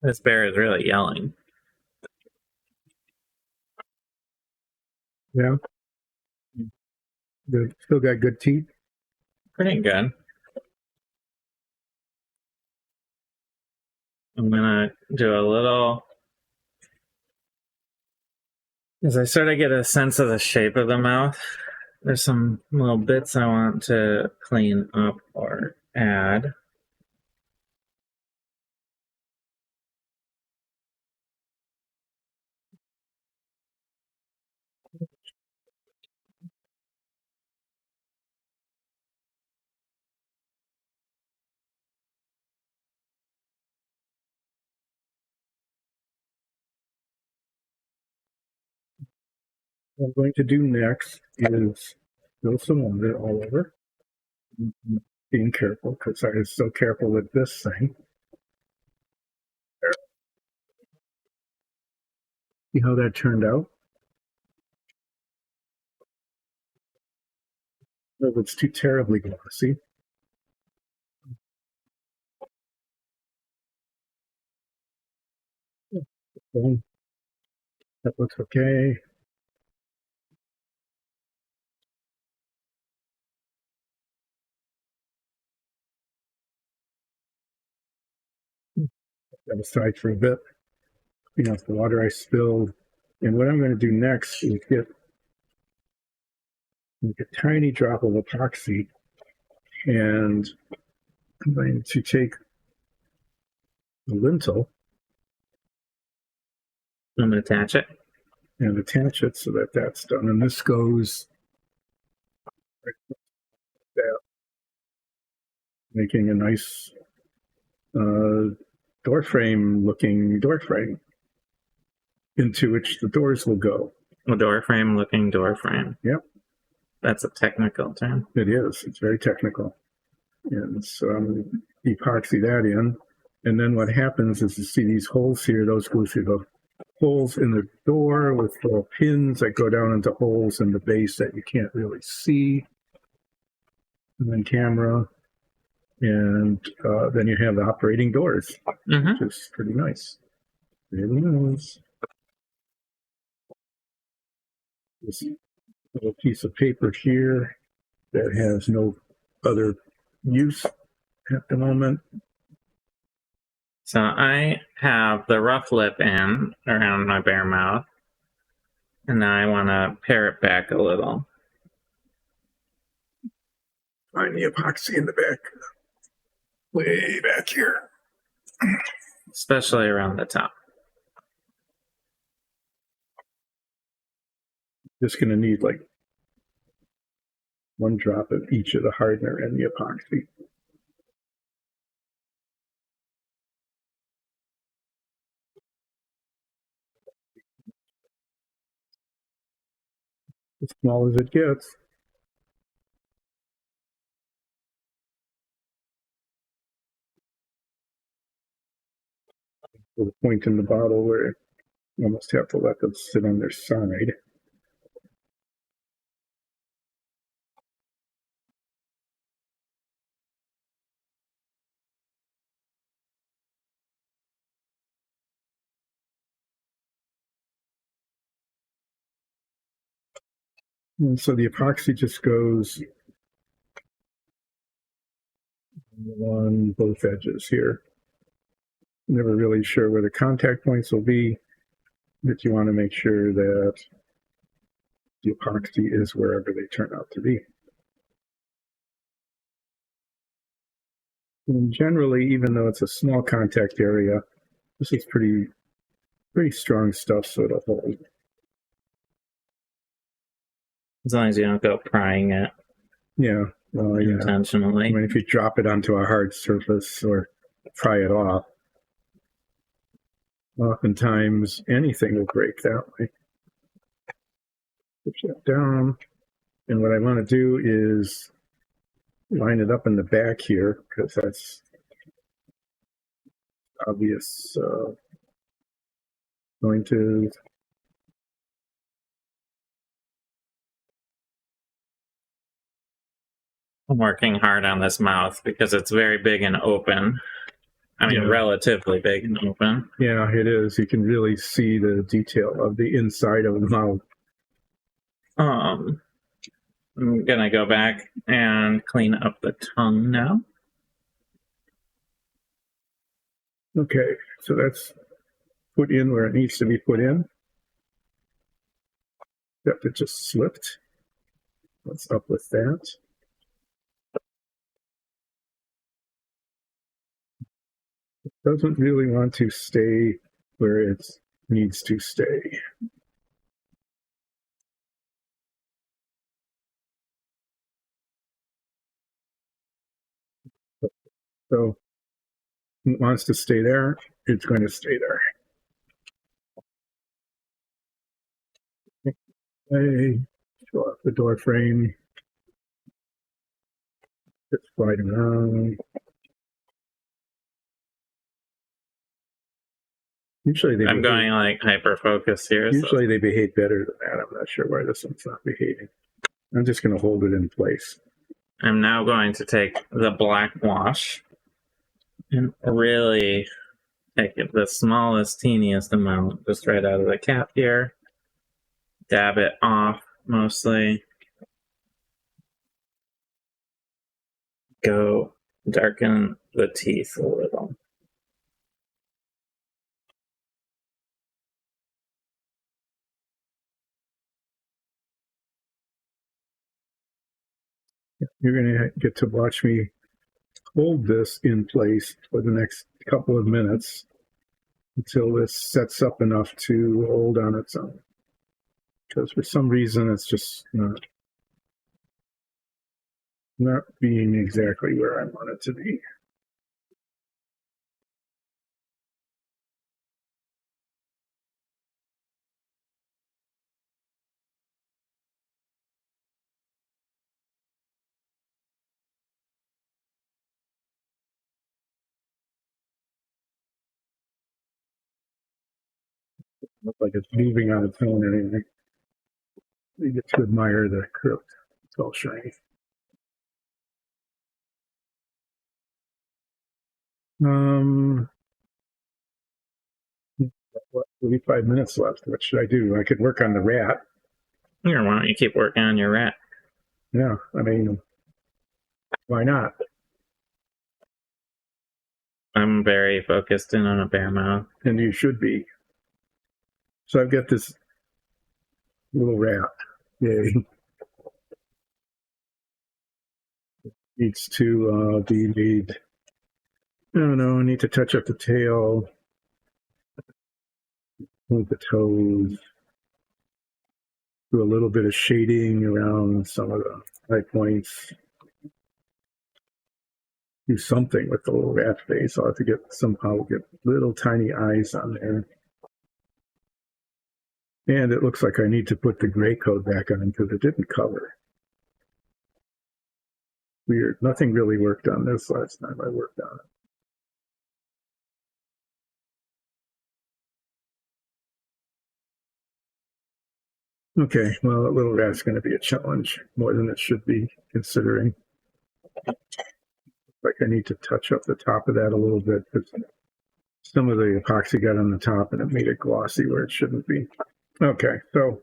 S1: This bear is really yelling.
S3: Yeah. Good. Still got good teeth.
S1: Pretty good. I'm gonna do a little, as I sort of get a sense of the shape of the mouth. There's some little bits I want to clean up or add.
S3: What I'm going to do next is spill some water all over. Being careful because I was so careful with this thing. There. See how that turned out? No, it's too terribly glossy. That looks okay. That aside for a bit. Clean off the water I spilled. And what I'm going to do next is get a tiny drop of epoxy, and I'm going to take the lintel
S1: I'm gonna attach it.
S3: and attach it so that that's done. And this goes right like that, making a nice door frame looking door frame into which the doors will go.
S1: A door frame looking door frame.
S3: Yep.
S1: That's a technical term.
S3: It is. It's very technical. And so I'm epoxy that in. And then what happens is you see these holes here. Those go through the holes in the door with little pins that go down into holes in the base that you can't really see. And then camera. And then you have the operating doors, which is pretty nice. Really nice. This little piece of paper here that has no other use at the moment.
S1: So I have the rough lip in around my bare mouth, and now I want to pare it back a little.
S3: Find the epoxy in the back. Way back here.
S1: Especially around the top.
S3: Just going to need like one drop of each of the hardener and the epoxy. As small as it gets. With a point in the bottle where you almost have to let them sit on their side. And so the epoxy just goes on both edges here. Never really sure where the contact points will be, but you want to make sure that the epoxy is wherever they turn out to be. And generally, even though it's a small contact area, this is pretty strong stuff, so it'll hold.
S1: As long as you don't go prying it.
S3: Yeah. Well, yeah.
S1: Intentionally.
S3: I mean, if you drop it onto a hard surface or pry it off, oftentimes anything will break that way. Push that down. And what I want to do is line it up in the back here, because that's obvious. Going to
S1: I'm working hard on this mouth because it's very big and open. I mean,
S3: Yeah.
S1: relatively big and open.
S3: Yeah, it is. You can really see the detail of the inside of the mouth.
S1: I'm gonna go back and clean up the tongue now.
S3: Okay, so that's put in where it needs to be put in. Except it just slipped. What's up with that? It doesn't really want to stay where it needs to stay. So it wants to stay there, it's going to stay there. Okay, show off the door frame. Just slide around. Usually they
S1: I'm going like hyper focus here.
S3: Usually they behave better than that. I'm not sure why this one's not behaving. I'm just going to hold it in place.
S1: I'm now going to take the black wash and really take it the smallest, teeniest amount, just right out of the cap here. Dab it off mostly. Go darken the teeth a little.
S3: You're going to get to watch me hold this in place for the next couple of minutes until this sets up enough to hold on its own. Because for some reason it's just not being exactly where I want it to be. Looks like it's moving on its own anyway. You get to admire the curve. It's all shiny. 45 minutes left. What should I do? I could work on the rat.
S1: Here, why don't you keep working on your rat?
S3: Yeah, I mean, why not?
S1: I'm very focused in on a bear mouth.
S3: And you should be. So I've got this little rat. Yay. Needs to be made. I don't know. I need to touch up the tail. Move the toes. Do a little bit of shading around some of the high points. Do something with the little rat face. I'll have to somehow get little tiny eyes on there. And it looks like I need to put the gray coat back on because it didn't cover. Weird. Nothing really worked on this last time I worked on it. Okay, well, that little rat's going to be a challenge, more than it should be, considering. Like I need to touch up the top of that a little bit, because some of the epoxy got on the top and it made it glossy where it shouldn't be. Okay, so.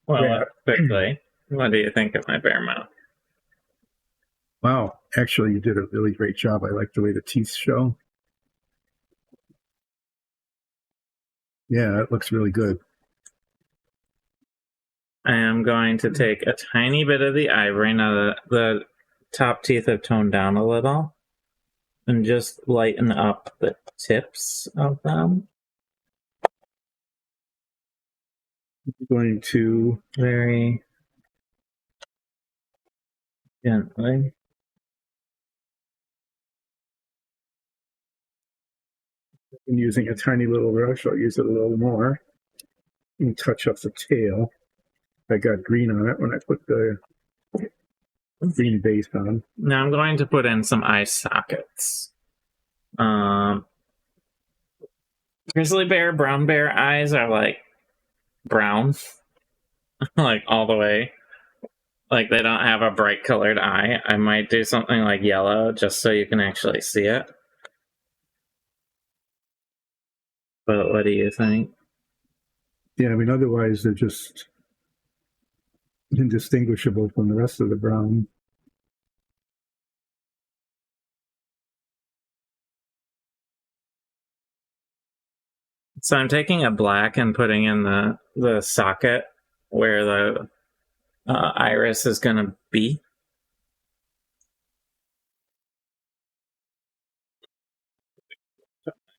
S1: Well, quickly, what do you think of my bear mouth?
S3: Wow, actually, you did a really great job. I like the way the teeth show. Yeah, it looks really good.
S1: I am going to take a tiny bit of the ivory. Now the top teeth have toned down a little. And just lighten up the tips of them.
S3: I'm going to
S1: very gently.
S3: I'm using a tiny little brush. I'll use it a little more. And touch up the tail. I got green on it when I put the green base on.
S1: Now I'm going to put in some eye sockets. Grizzly bear, brown bear eyes are like brown, like all the way. Like they don't have a bright colored eye. I might do something like yellow just so you can actually see it. But what do you think?
S3: Yeah, I mean, otherwise they're just indistinguishable from the rest of the brown.
S1: So I'm taking a black and putting in the socket where the iris is going to be.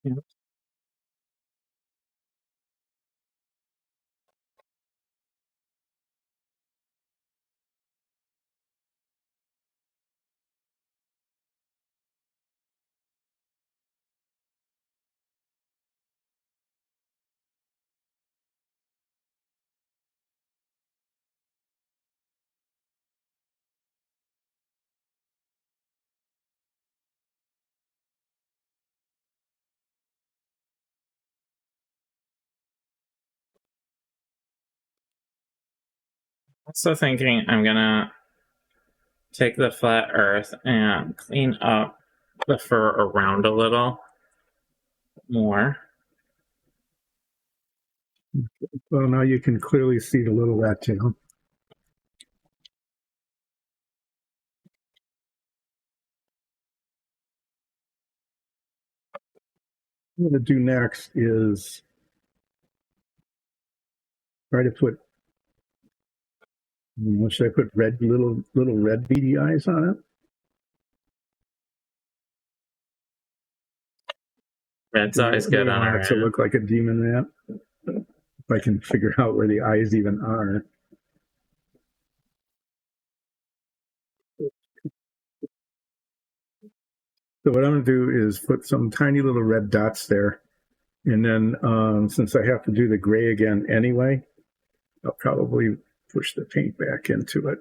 S1: Yep. Also thinking I'm gonna take the flat earth and clean up the fur around a little more.
S3: Well, now you can clearly see the little rat tail. What I'm going to do next is try to put, should I put red little red beady eyes on it?
S1: Red's always good on
S3: it to look like a demon rat. If I can figure out where the eyes even are. So what I'm going to do is put some tiny little red dots there. And then since I have to do the gray again anyway, I'll probably push the paint back into it.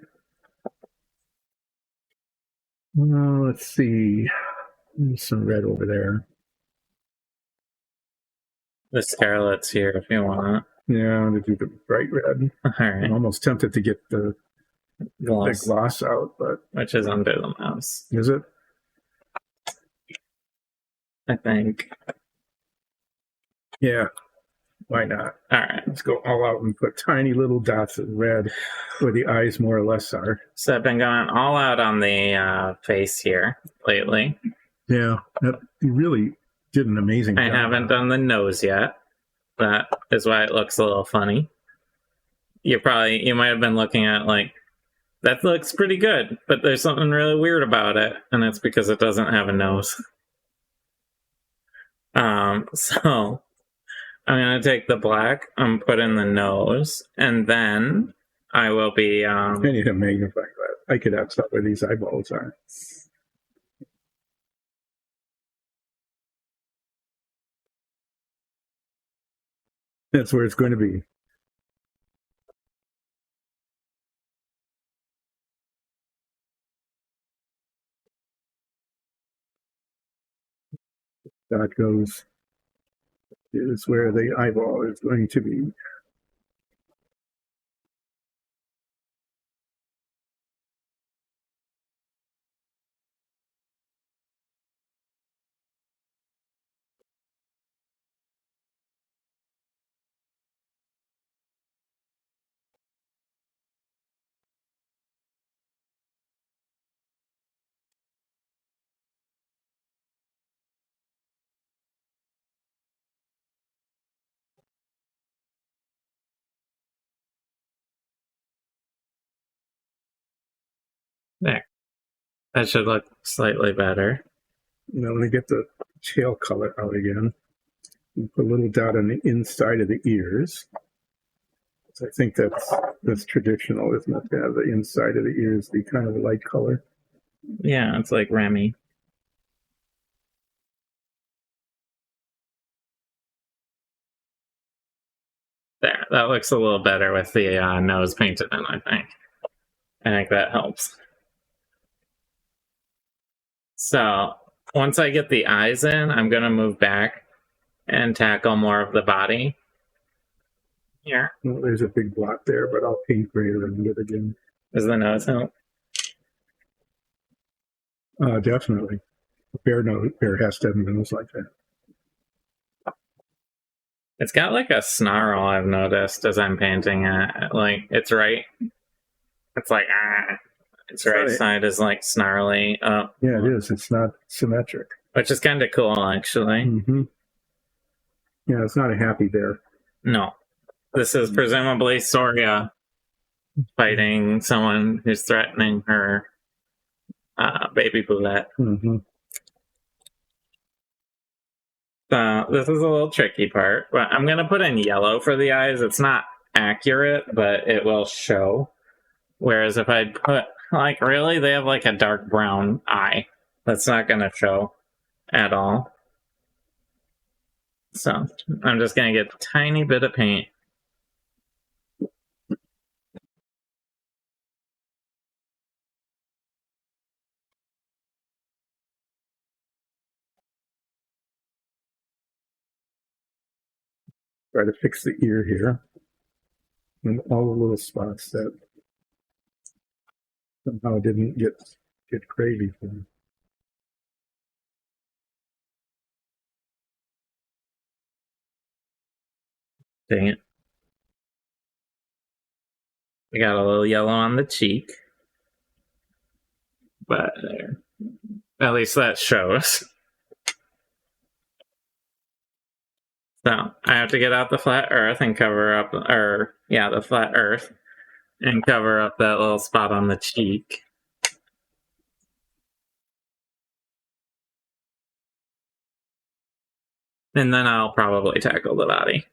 S3: Let's see. There's some red over there.
S1: The scarlet's here if you want.
S3: Yeah, I'm going to do the bright red.
S1: All right.
S3: I'm almost tempted to get the gloss out, but...
S1: Which is under the mouse.
S3: Is it?
S1: I think.
S3: Yeah. Why not?
S1: All right.
S3: Let's go all out and put tiny little dots of red where the eyes more or less are.
S1: So I've been going all out on the face here lately.
S3: Yeah, you really did an amazing job.
S1: I haven't done the nose yet. That is why it looks a little funny. You might have been looking at like, that looks pretty good, but there's something really weird about it, and it's because it doesn't have a nose. So I'm going to take the black and put in the nose, and then I will be... I
S3: need a magnifying glass. I could have stuff where these eyeballs are. That's where it's going to be. That goes is where the eyeball is going to be.
S1: There. That should look slightly better.
S3: Now let me get the tail color out again. Put a little dot on the inside of the ears. So I think that's traditional, isn't it? To have the inside of the ears be kind of a light color.
S1: Yeah, it's like Remy. There, that looks a little better with the nose painted in, I think. I think that helps. So, once I get the eyes in, I'm going to move back and tackle more of the body. Here.
S3: Well, there's a big blot there, but I'll paint gray around it again.
S1: Does the nose help?
S3: Definitely. A bear has to have a nose like that.
S1: It's got like a snarl, I've noticed, as I'm painting it. Like, it's right It's like, its right side is like snarly up.
S3: Yeah, it is. It's not symmetric.
S1: Which is kind of cool, actually.
S3: Mm-hmm. Yeah, it's not a happy bear.
S1: No. This is presumably Soria fighting someone who's threatening her baby bullet.
S3: Mm-hmm.
S1: So this is a little tricky part, but I'm going to put in yellow for the eyes. It's not accurate, but it will show. Whereas if I put, like, really, they have like a dark brown eye. That's not going to show at all. So I'm just going to get a tiny bit of paint.
S3: Try to fix the ear here. And all the little spots that somehow didn't get gray before.
S1: Dang it. We got a little yellow on the cheek. But there. At least that shows. So I have to get out the flat earth and cover up, the flat earth and cover up that little spot on the cheek. And then I'll probably tackle the body.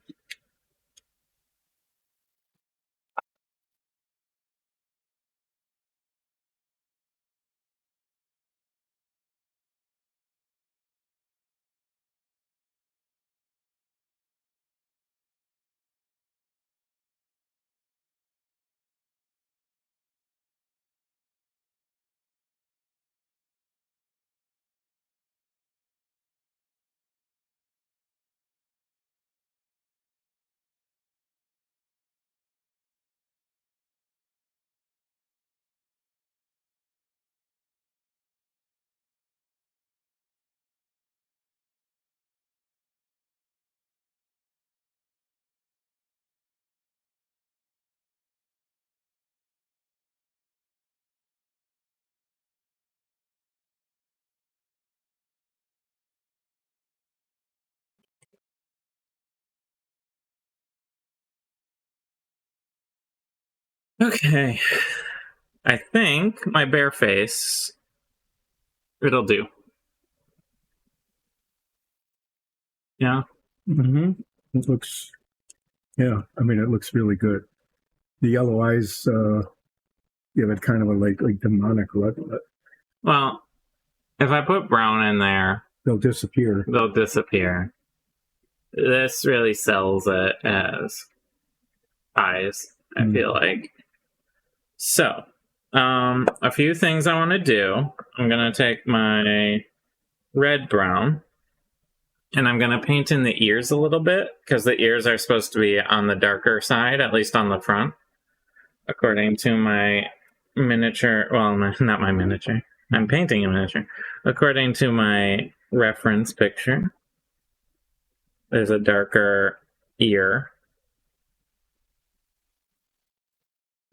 S1: Okay. I think my bare face, it'll do. Yeah.
S3: Mm-hmm. It looks, yeah, I mean, it looks really good. The yellow eyes give it kind of a like demonic look.
S1: Well, if I put brown in there,
S3: they'll disappear.
S1: They'll disappear. This really sells it as eyes, I feel like. So, a few things I want to do. I'm going to take my red brown and I'm going to paint in the ears a little bit because the ears are supposed to be on the darker side, at least on the front, according to my miniature. Well, not my miniature. I'm painting a miniature. According to my reference picture, there's a darker ear.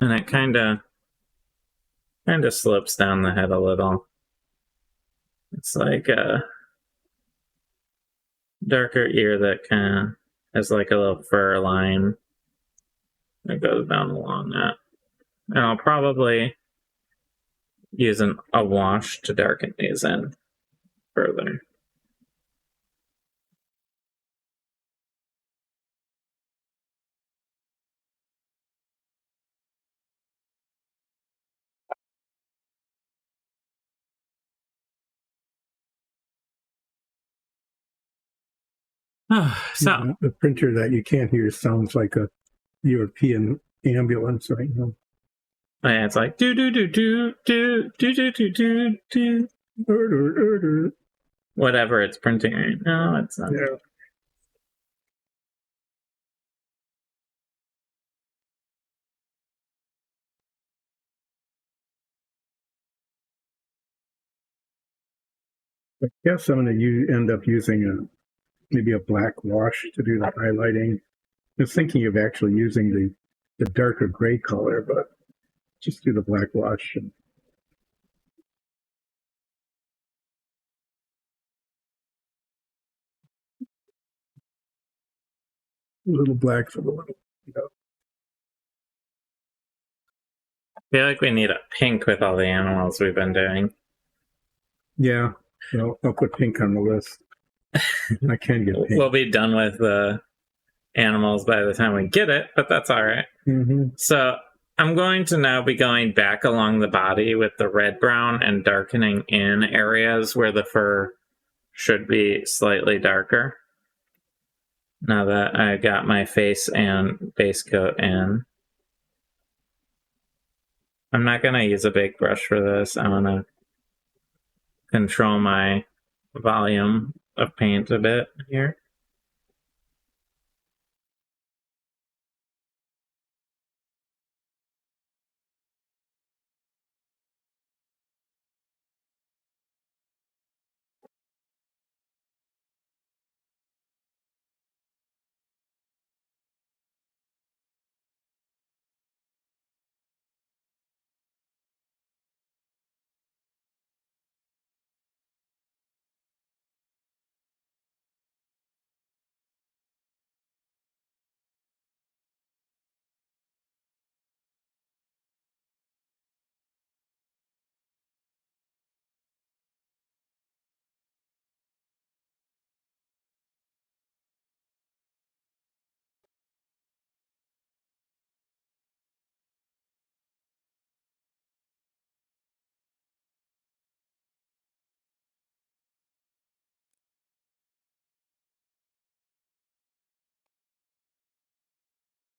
S1: And it kind of slopes down the head a little. It's like a darker ear that kind of has like a little fur line that goes down along that. And I'll probably use a wash to darken these in further. So
S3: the printer that you can't hear sounds like a European ambulance right now.
S1: Yeah, it's like do do do do do do do do do do. Whatever it's printing right now, it's not.
S3: Yeah. I guess I'm going to end up using maybe a black wash to do the highlighting. I was thinking of actually using the darker gray color, but just do the black wash. And a little black for the little,
S1: I feel like we need a pink with all the animals we've been doing.
S3: Yeah, well, I'll put pink on the list. I can get pink.
S1: We'll be done with the animals by the time we get it, but that's all right.
S3: Mm-hmm.
S1: So I'm going to now be going back along the body with the red-brown and darkening in areas where the fur should be slightly darker. Now that I got my face and base coat in. I'm not going to use a big brush for this. I want to control my volume of paint a bit here.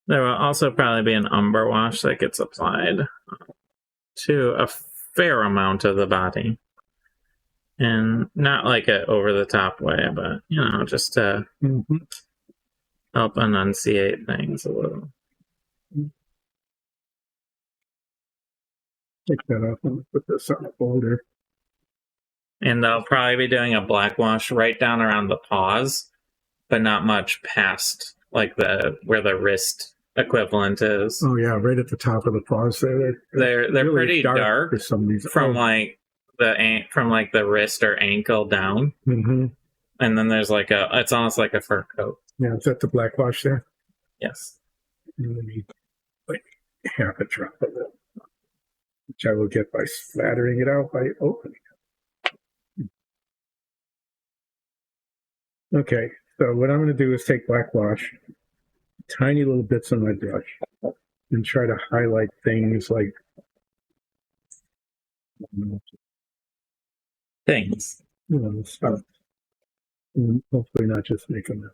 S1: There will also probably be an umber wash that gets applied to a fair amount of the body. And not like a over-the-top way, but, you know, just to help enunciate things a little.
S3: Take that off and put this on a folder.
S1: And they'll probably be doing a black wash right down around the paws, but not much past like where the wrist equivalent is.
S3: Oh yeah, right at the top of the paws there.
S1: They're
S3: really
S1: pretty dark
S3: for some reason.
S1: from like the wrist or ankle down.
S3: Mm-hmm.
S1: And then there's it's almost like a fur coat.
S3: Yeah, is that the black wash there?
S1: Yes.
S3: And then you like half a drop of it, which I will get by splattering it out by opening it. Okay, so what I'm going to do is take black wash, tiny little bits on my brush, and try to highlight things like
S1: Things.
S3: Stuff. And hopefully not just make a mess.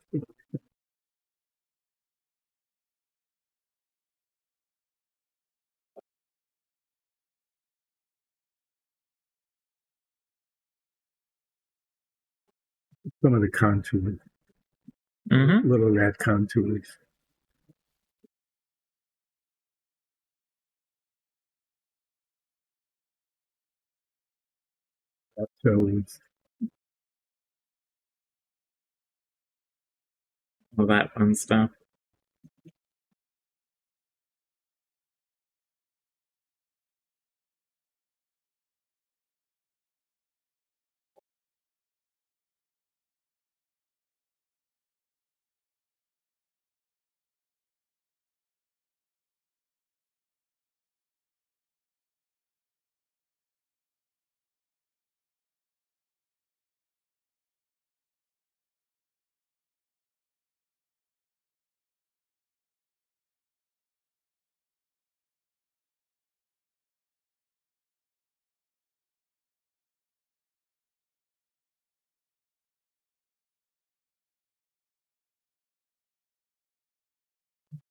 S3: Some of the contours, little rat contours. Toes.
S1: All that fun stuff.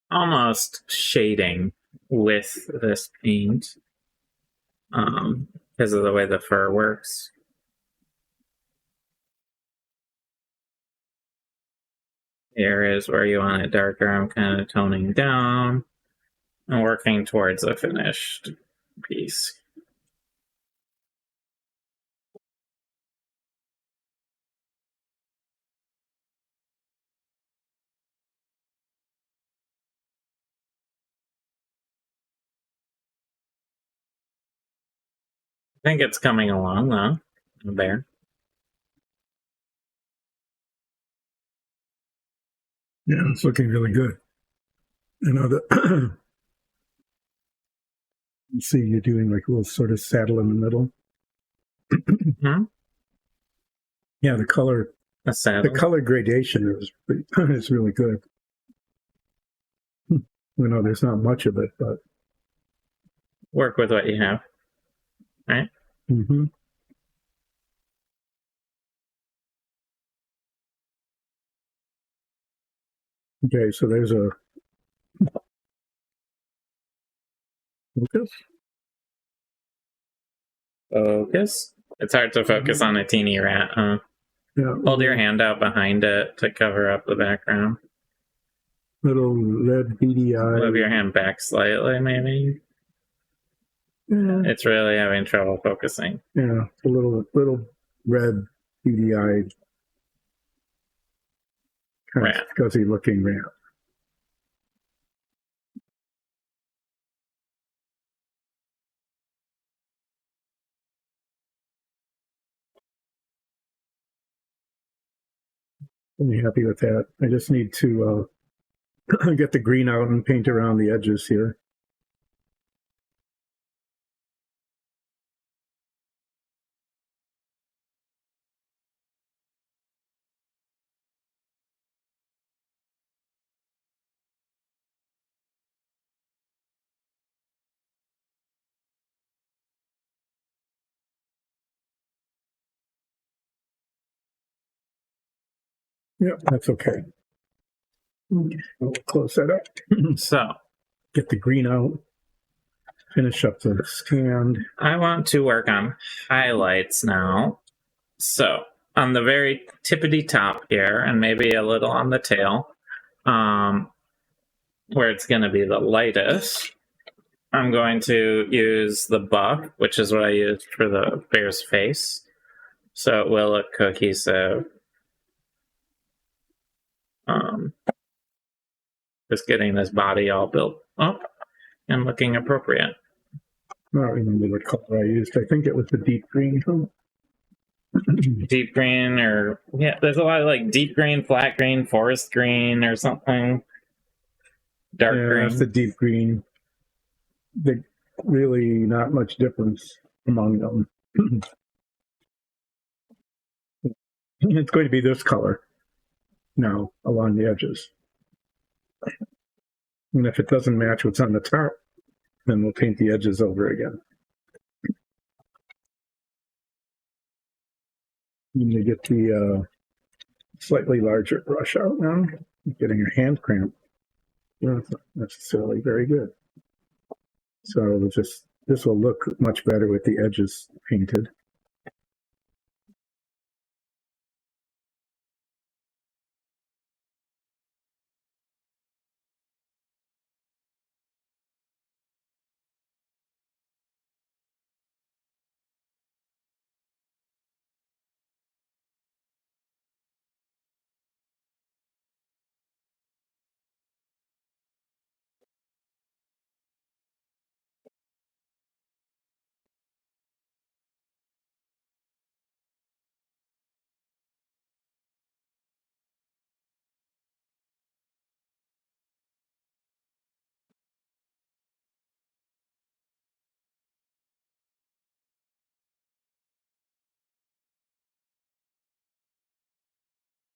S1: Almost shading with this paint because of the way the fur works. The areas where you want it darker, I'm kind of toning down and working towards a finished piece. think it's coming along, though. There.
S3: Yeah, it's looking really good. You know, the you see you're doing like a little sort of saddle in the middle.
S1: Hmm?
S3: Yeah, the color
S1: saddle.
S3: The color gradation is really good. You know, there's not much of it, but
S1: Work with what you have, right?
S3: mm-hmm. Okay, so there's a focus.
S1: Focus. It's hard to focus on a teeny rat, huh?
S3: Yeah,
S1: Hold your hand out behind it to cover up the background.
S3: little red beady eye.
S1: Move your hand back slightly, maybe.
S3: Yeah,
S1: It's really having trouble focusing.
S3: yeah, a little red beady eyed, kind of fuzzy looking rat. I'm happy with that. I just need to get the green out and paint around the edges here. Yeah, that's okay. I'll close that up.
S1: So,
S3: Get the green out. Finish up the stand.
S1: I want to work on highlights now. So, on the very tippity top here, and maybe a little on the tail, where it's going to be the lightest, I'm going to use the buff, which is what I used for the bear's face. So it will look cohesive. Just getting this body all built up and looking appropriate.
S3: I don't remember what color I used. I think it was the deep green.
S1: Deep green, or yeah, there's a lot of like deep green, flat green, forest green, or something. Dark green.
S3: That's the deep green. Really not much difference among them. It's going to be this color now along the edges. And if it doesn't match what's on the top, then we'll paint the edges over again. You need to get the slightly larger brush out now. Getting your hand cramp. That's not necessarily very good. So this will look much better with the edges painted.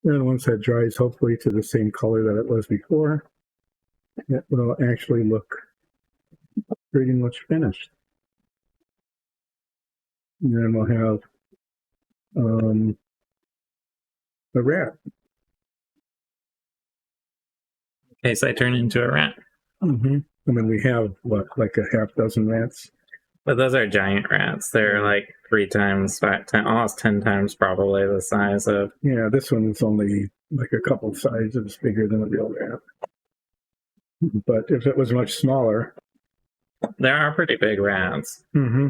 S3: And once that dries, hopefully to the same color that it was before, it will actually look pretty much finished. And then we'll have a rat.
S1: In case I turn into a rat.
S3: Mm-hmm. I mean, we have, like a half dozen rats?
S1: But those are giant rats. They're like 3 times, 5 times, almost 10 times probably the size of...
S3: Yeah, this one is only like a couple sizes bigger than a real rat. But if it was much smaller...
S1: There are pretty big rats.
S3: Mm-hmm.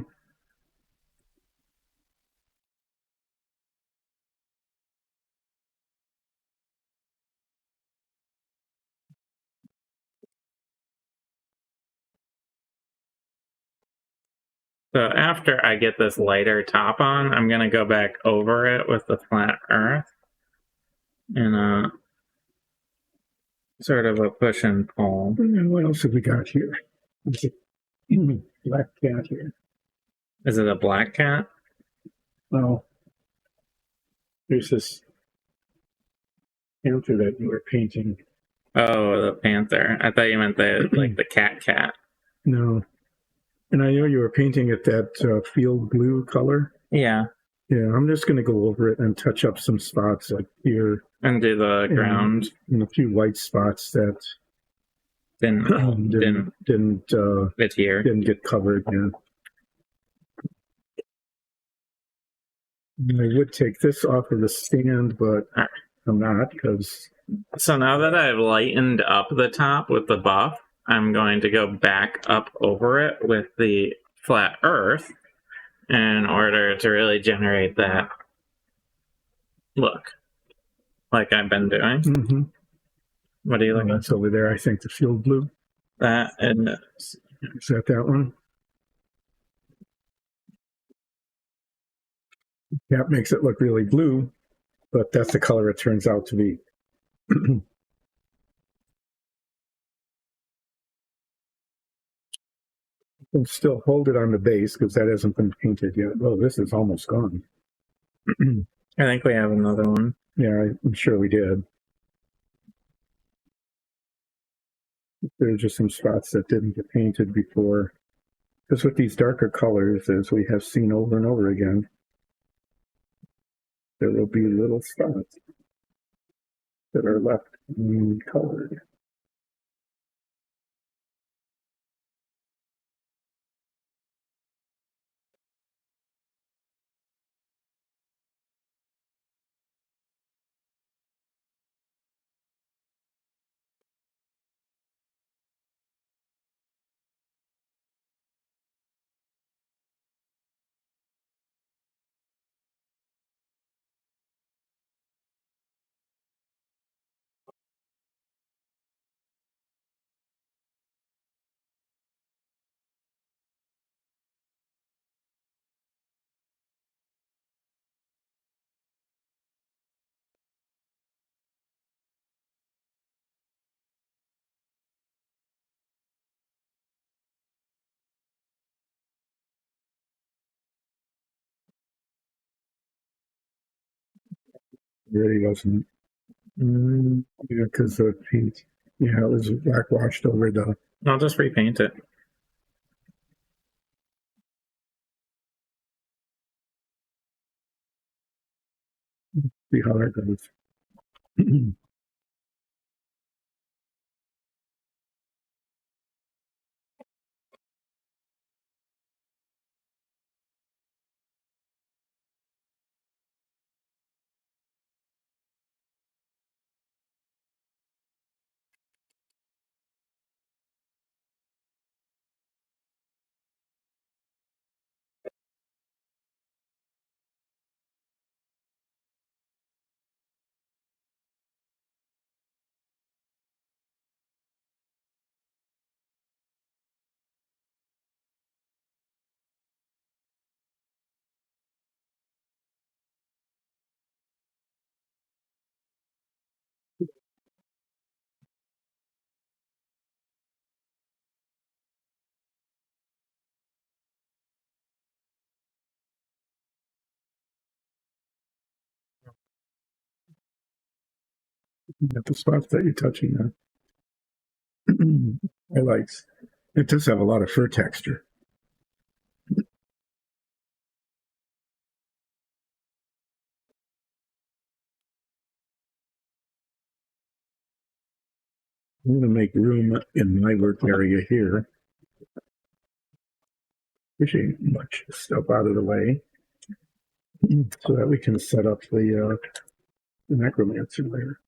S1: So after I get this lighter top on, I'm going to go back over it with the flat earth. And sort of a push and pull.
S3: And what else have we got here? There's a black cat here.
S1: Is it a black cat?
S3: Well, there's this panther that you were painting.
S1: Oh, the panther. I thought you meant the cat.
S3: No. And I know you were painting it that field blue color.
S1: Yeah.
S3: Yeah, I'm just going to go over it and touch up some spots like here.
S1: And do the ground.
S3: And a few white spots that didn't get covered. Yeah. I would take this off of the stand, but I'm not because.
S1: So now that I've lightened up the top with the buff, I'm going to go back up over it with the flat earth in order to really generate that look, like I've been doing.
S3: Mm-hmm.
S1: What do you look at?
S3: That's over there, I think, the field blue.
S1: That is.
S3: Is that one? That makes it look really blue, but that's the color it turns out to be. And still hold it on the base because that hasn't been painted yet. Oh, this is almost gone.
S1: I think we have another one.
S3: Yeah, I'm sure we did. There's just some spots that didn't get painted before. Because with these darker colors, as we have seen over and over again, there will be little spots that are left uncolored. Really wasn't. Yeah, because the paint, it was blackwashed over the.
S1: I'll just repaint it.
S3: See how that goes. At the spots that you're touching on. I like it. Does have a lot of fur texture. I'm going to make room in my work area here. Pushing much stuff out of the way so that we can set up the Necromancer Lair.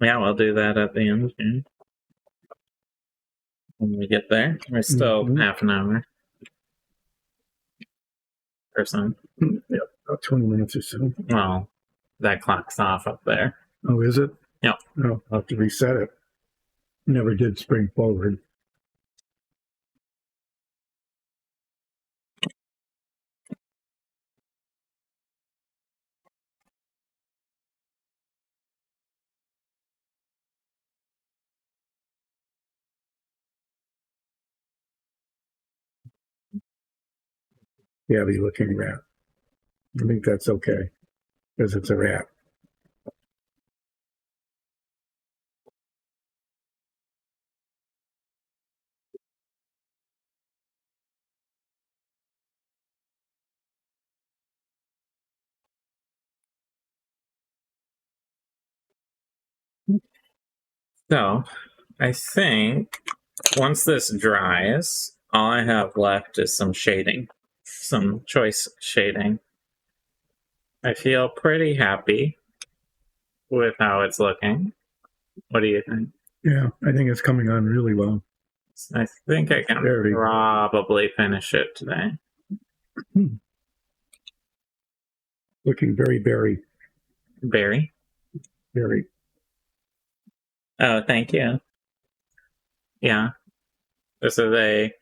S1: Yeah, we'll do that at the end. Okay. When we get there, we're still half an hour or so.
S3: Yeah, about 20 minutes or so.
S1: Well, that clock's off up there.
S3: Oh, is it?
S1: Yep.
S3: Oh, I'll have to reset it. never did spring forward. Yeah, the looking rat. I think that's okay because it's a rat.
S1: So, I think once this dries, all I have left is some shading, some choice shading. I feel pretty happy with how it's looking. What do you think?
S3: Yeah, I think it's coming on really well.
S1: I think I can probably finish it today.
S3: Looking very berry.
S1: Berry?
S3: Berry.
S1: Oh, thank you. Yeah. This is a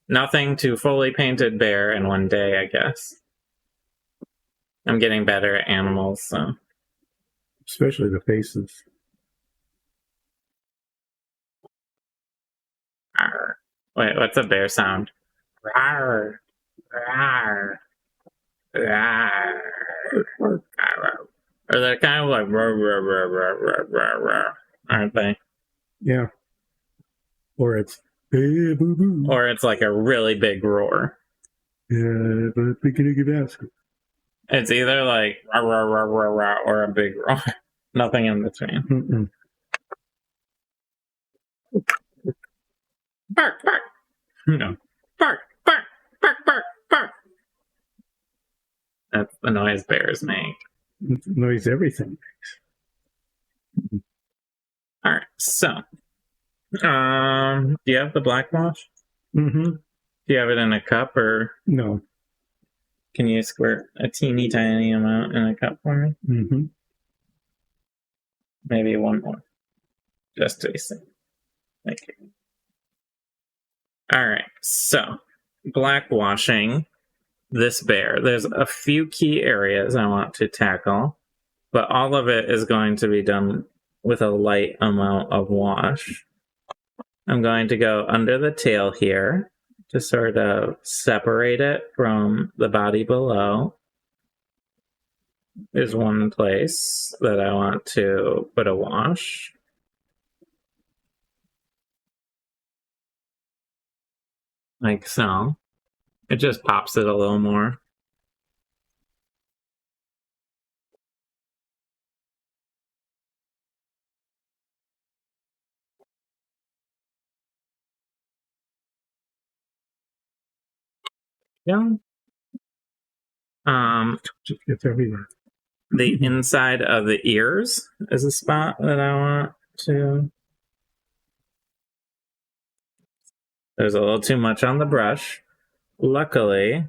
S1: nothing to fully painted bear in one day, I guess. I'm getting better at animals, so.
S3: Especially the faces.
S1: Rawr. Wait, what's a bear sound? Rawr. Rawr. Rawr. Rawr. Or they're kind of like rawr, rawr, rawr, rawr, rawr, rawr, rawr, aren't they?
S3: Yeah. Or it's hey, boo boo.
S1: Or it's like a really big roar.
S3: Yeah, but beginning of basket.
S1: It's either like rawr, rawr, rawr, rawr, rawr, or a big roar. Nothing in between.
S3: Mm-mm.
S1: Bark, bark. No. Bark, bark, bark, bark, bark. That's the noise bears make.
S3: It noise everything.
S1: Alright, so. Do you have the black wash?
S3: Mm-hmm.
S1: Do you have it in a cup, or
S3: No.
S1: can you squirt a teeny tiny amount in a cup for me?
S3: Mm-hmm.
S1: Maybe one more. Just to be safe. Thank you. Alright, so blackwashing this bear. There's a few key areas I want to tackle, but all of it is going to be done with a light amount of wash. I'm going to go under the tail here to sort of separate it from the body below. There's one place that I want to put a wash. Like so. It just pops it a little more. Yeah.
S3: Just gets everywhere.
S1: The inside of the ears is a spot that I want to. There's a little too much on the brush. Luckily,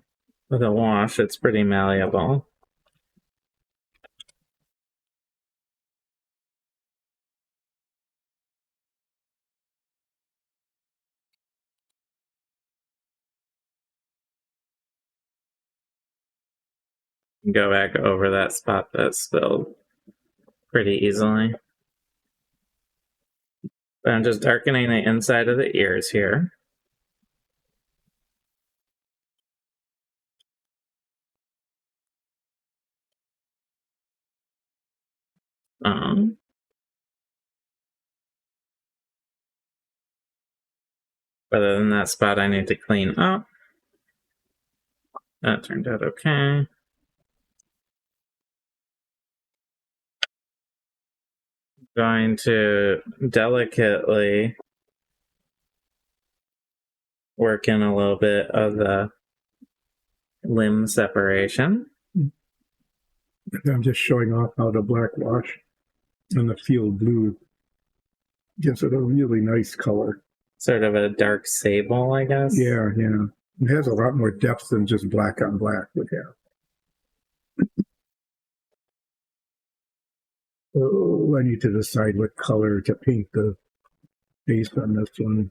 S1: with a wash, it's pretty malleable. Go back over that spot that's spilled pretty easily. But I'm just darkening the inside of the ears here. Other than that spot I need to clean up. That turned out okay. Going to delicately work in a little bit of the limb separation.
S3: I'm just showing off how the black wash and the field blue gives it a really nice color.
S1: Sort of a dark sable, I guess.
S3: Yeah, yeah. It has a lot more depth than just black on black would have. Oh, I need to decide what color to paint the based on this one.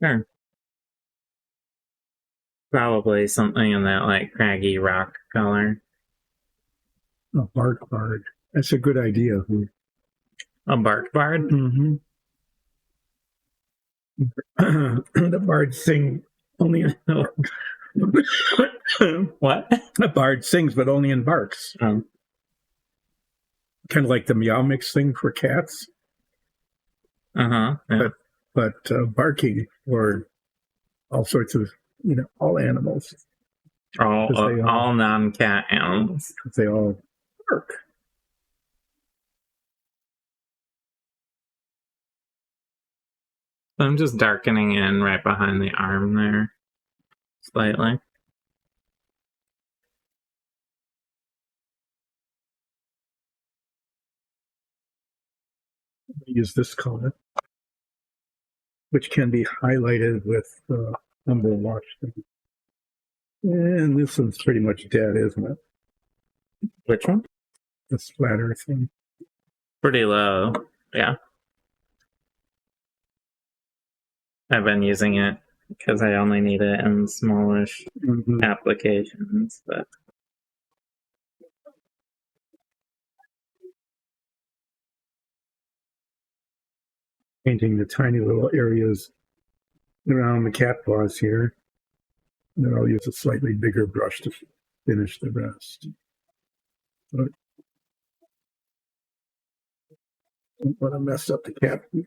S1: Sure. Probably something in that like craggy rock color.
S3: A bark bard. That's a good idea.
S1: A bark bard?
S3: Mm-hmm. The bard sing only in
S1: What?
S3: a bard sings, but only in barks.
S1: Oh.
S3: Kind of like the meow mix thing for cats,
S1: Uh-huh. Yeah.
S3: but barking for all sorts of, all animals.
S1: All non-cat animals.
S3: They all bark.
S1: I'm just darkening in right behind the arm there. Slightly.
S3: Use this color, which can be highlighted with number watch thing. And this one's pretty much dead, isn't it?
S1: Which one?
S3: The splatter thing.
S1: Pretty low. Yeah. I've been using it because I only need it in smallish applications, but
S3: Painting the tiny little areas around the cat paws here. And then I'll use a slightly bigger brush to finish the rest. But don't want to mess up the cat feet.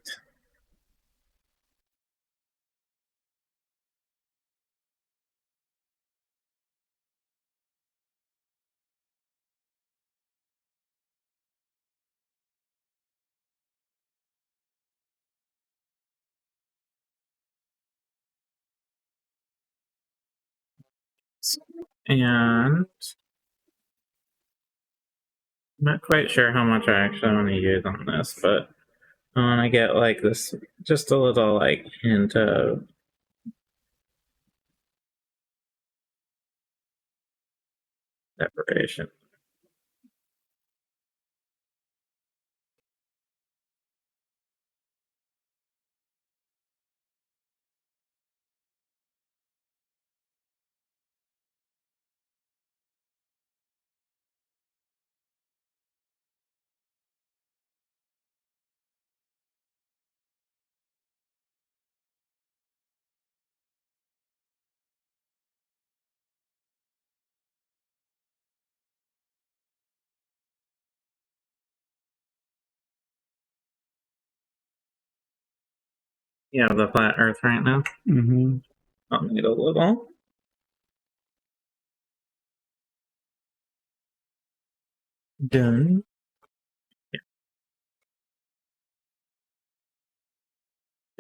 S1: and I'm not quite sure how much I actually want to use on this, but I want to get like this, just a little like hint of separation. You have the flat earth right now?
S3: Mm-hmm.
S1: I'll need a little. Done.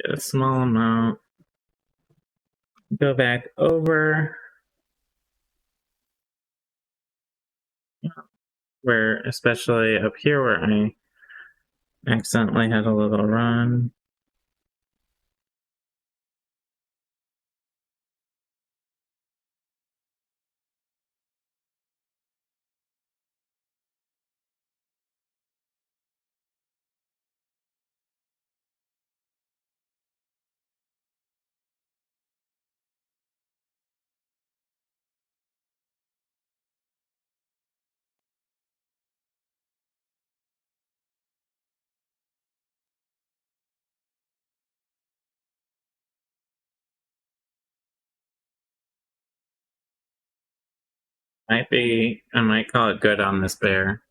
S1: Get a small amount. Go back over where, especially up here where I accidentally had a little run. I might call it good on this bear.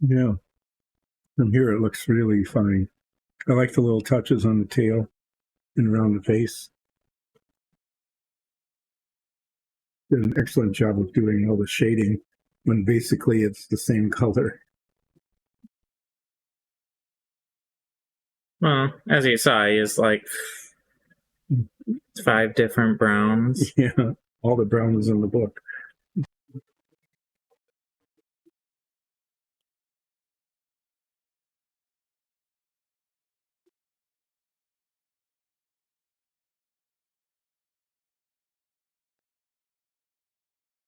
S3: Yeah. From here it looks really fine. I like the little touches on the tail and around the face. Did an excellent job of doing all the shading when basically it's the same color.
S1: Well, as you saw, he used like 5 different browns.
S3: Yeah, all the browns in the book.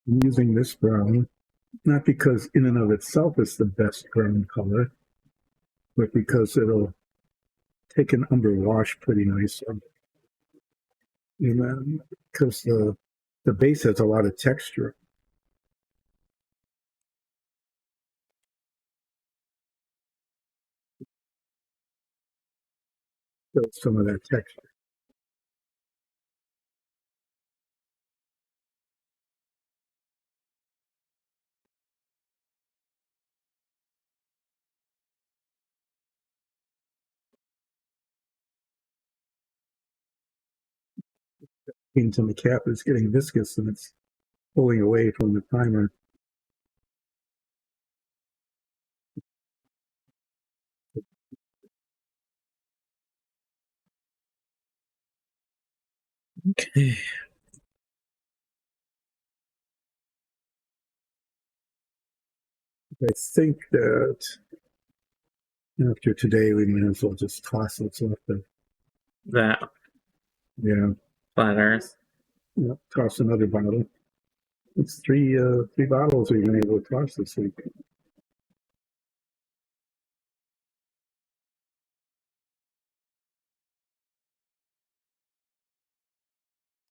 S3: I'm using this brown, not because in and of itself it's the best brown color, but because it'll take an umber wash pretty nicely. And then because the base has a lot of texture. So some of that texture. Into the cap is getting viscous and it's pulling away from the primer.
S1: Okay.
S3: I think that after today we may as well just toss what's left of.
S1: That
S3: Yeah,
S1: flat earth.
S3: yeah, toss another bottle. It's three bottles we've been able to toss this week.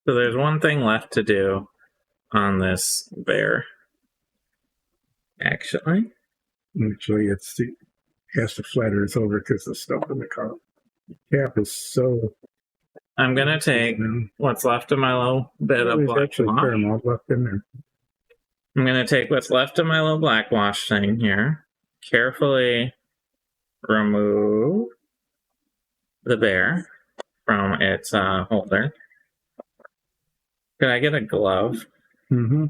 S1: So there's one thing left to do on this bear. Actually,
S3: It's has to flatter us over because the stuff in the cap is so.
S1: I'm gonna take what's left of my little bit of
S3: There's
S1: black
S3: actually
S1: wash.
S3: fair amount left in there.
S1: I'm gonna take what's left of my little black wash thing here, carefully remove the bear from its holder. Could I get a glove?
S3: Mm-hmm.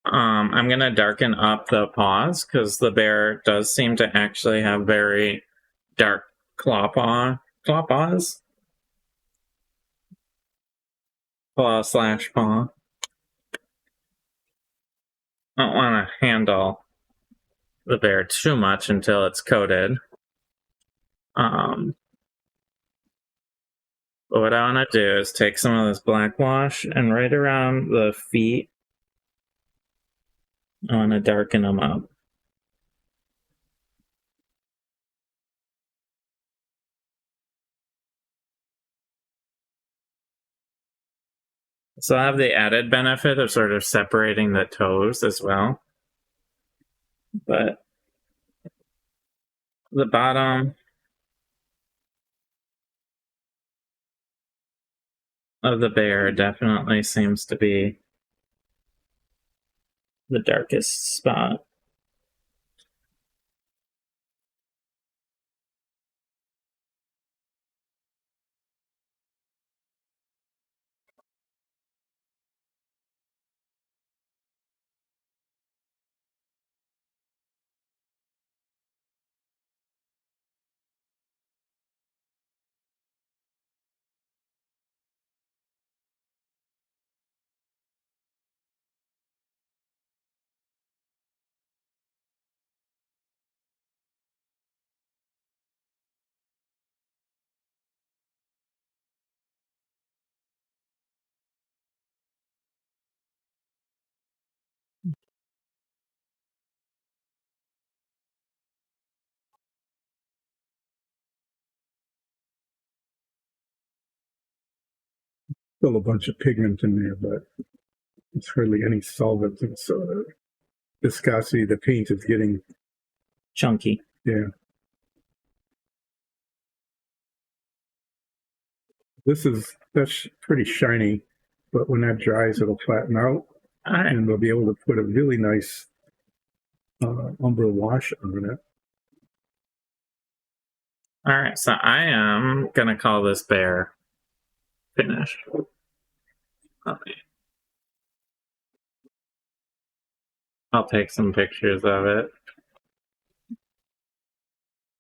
S1: I'm gonna darken up the paws because the bear does seem to actually have very dark claw paws. Claw/paw. I don't want to handle the bear too much until it's coated. But what I want to do is take some of this black wash and right around the feet, I want to darken them up. So I have the added benefit of sort of separating the toes as well. But the bottom of the bear definitely seems to be the darkest spot.
S3: Still a bunch of pigment in there, but it's hardly any solvent, and so the viscosity of the paint is getting
S1: Chunky.
S3: yeah. That's pretty shiny, but when that dries, it'll flatten out, and we'll be able to put a really nice umber wash on it.
S1: All right, so I am gonna call this bear finished. Okay. I'll take some pictures of it.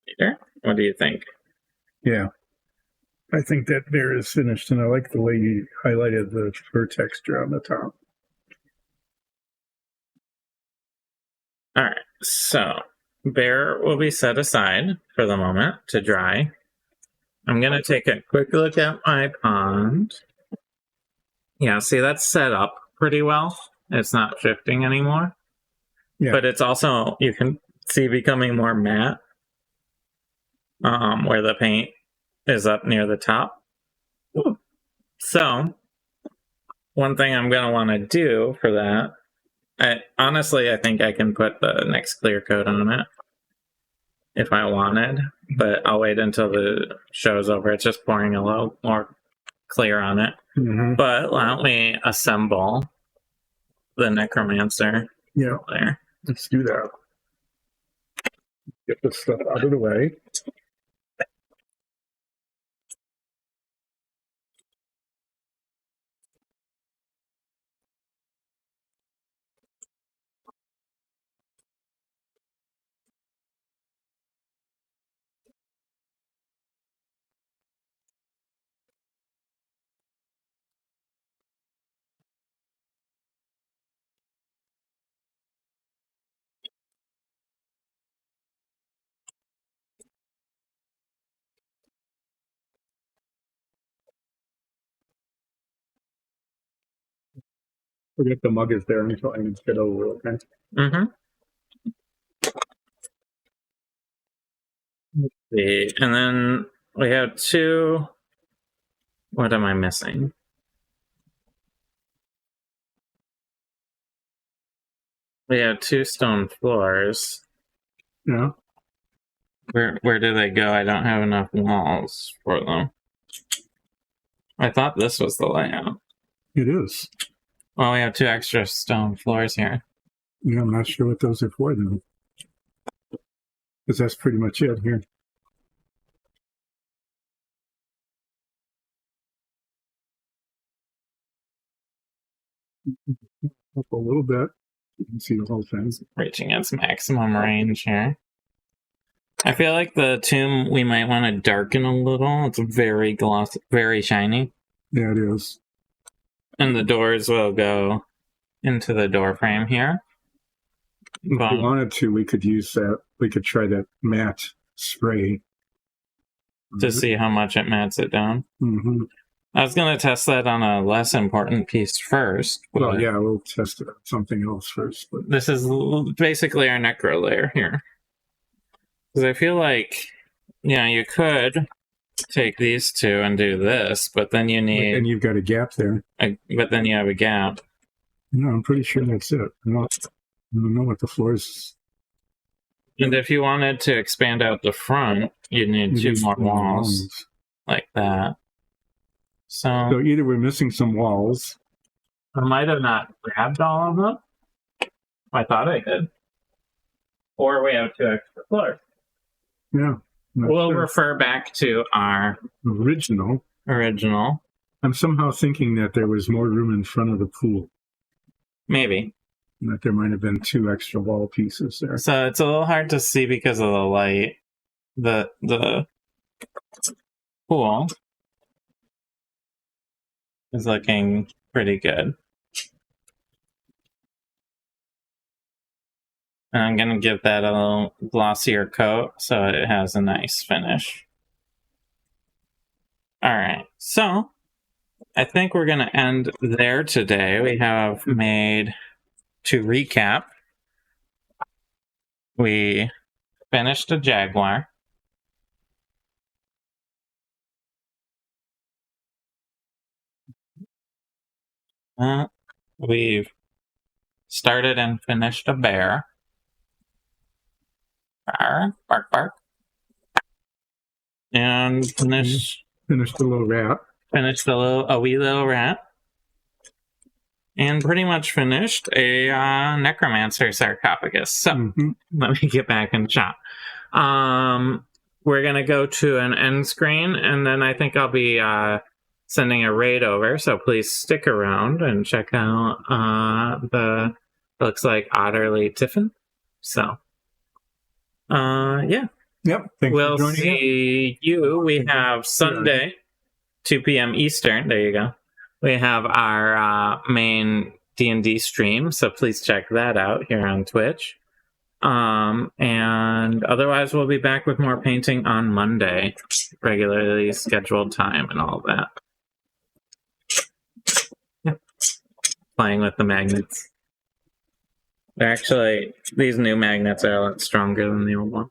S1: Peter, what do you think?
S3: Yeah. I think that bear is finished, and I like the way you highlighted the fur texture on the top.
S1: All right, so bear will be set aside for the moment to dry. I'm going to take a quick look at my pond. Yeah, see, that's set up pretty well. It's not shifting anymore.
S3: Yeah.
S1: But it's also, you can see, becoming more matte where the paint is up near the top. So, one thing I'm going to want to do for that, honestly, I think I can put the next clear coat on it if I wanted, but I'll wait until the show's over. It's just pouring a little more clear on it.
S3: Mm-hmm.
S1: But let me assemble the Necromancer Lair.
S3: Let's do that. Get this stuff out of the way. Forget the mug is there until I can get over it, okay?
S1: Mm-hmm. Let's see. And then we have two. What am I missing? We have two stone floors.
S3: Yeah.
S1: Where do they go? I don't have enough walls for them. I thought this was the layout.
S3: It is.
S1: Well, we have two extra stone floors here.
S3: Yeah, I'm not sure what those are for then. Because that's pretty much it here. Up a little bit. You can see the whole thing.
S1: Reaching its maximum range here. I feel like the tomb we might want to darken a little. It's very glossy, very shiny.
S3: Yeah, it is.
S1: And the doors will go into the door frame here.
S3: If we wanted to, we could use that. We could try that matte spray
S1: to see how much it mattes it down.
S3: Mm-hmm.
S1: I was going to test that on a less important piece first.
S3: Well, yeah, we'll test it on something else first. But
S1: this is basically our Necro layer here. Because I feel like, you could take these two and do this, but then you need...
S3: And you've got a gap there.
S1: But then you have a gap.
S3: No, I'm pretty sure that's it. I don't know what the floors...
S1: And if you wanted to expand out the front, you'd need two more walls. Like that. So
S3: either we're missing some walls.
S1: I might have not grabbed all of them. I thought I did. Or we have two extra floors.
S3: Yeah.
S1: We'll refer back to our
S3: original.
S1: I'm
S3: somehow thinking that there was more room in front of the pool.
S1: Maybe.
S3: That there might have been two extra wall pieces there.
S1: So it's a little hard to see because of the light. The pool is looking pretty good. And I'm going to give that a little glossier coat so it has a nice finish. All right, so I think we're going to end there today. We have made, to recap, we finished a Jaguar. We've started and finished a bear. Bark, bark, bark. And finished
S3: a little rat.
S1: Finished a wee little rat. And pretty much finished a necromancer sarcophagus. So let me get back in shot. We're gonna go to an end screen, and then I think I'll be sending a raid over. So please stick around and check out the looks like Otterly Tiffin. So yeah.
S3: Yep. Thanks
S1: We'll
S3: for joining us.
S1: see you. We have Sunday, 2 p.m. Eastern. There you go. We have our main D&D stream, so please check that out here on Twitch. And otherwise, we'll be back with more painting on Monday, regularly scheduled time and all that. Yeah. Playing with the magnets. They're actually, these new magnets are a lot stronger than the old ones.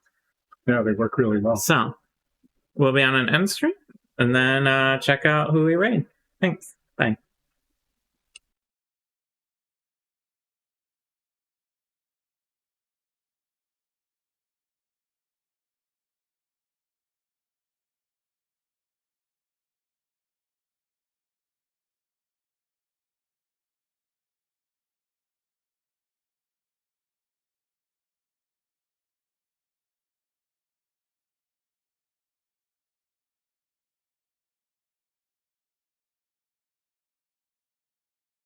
S3: Yeah, they work really well.
S1: So, we'll be on an end stream, and then check out who we raid. Thanks. Bye.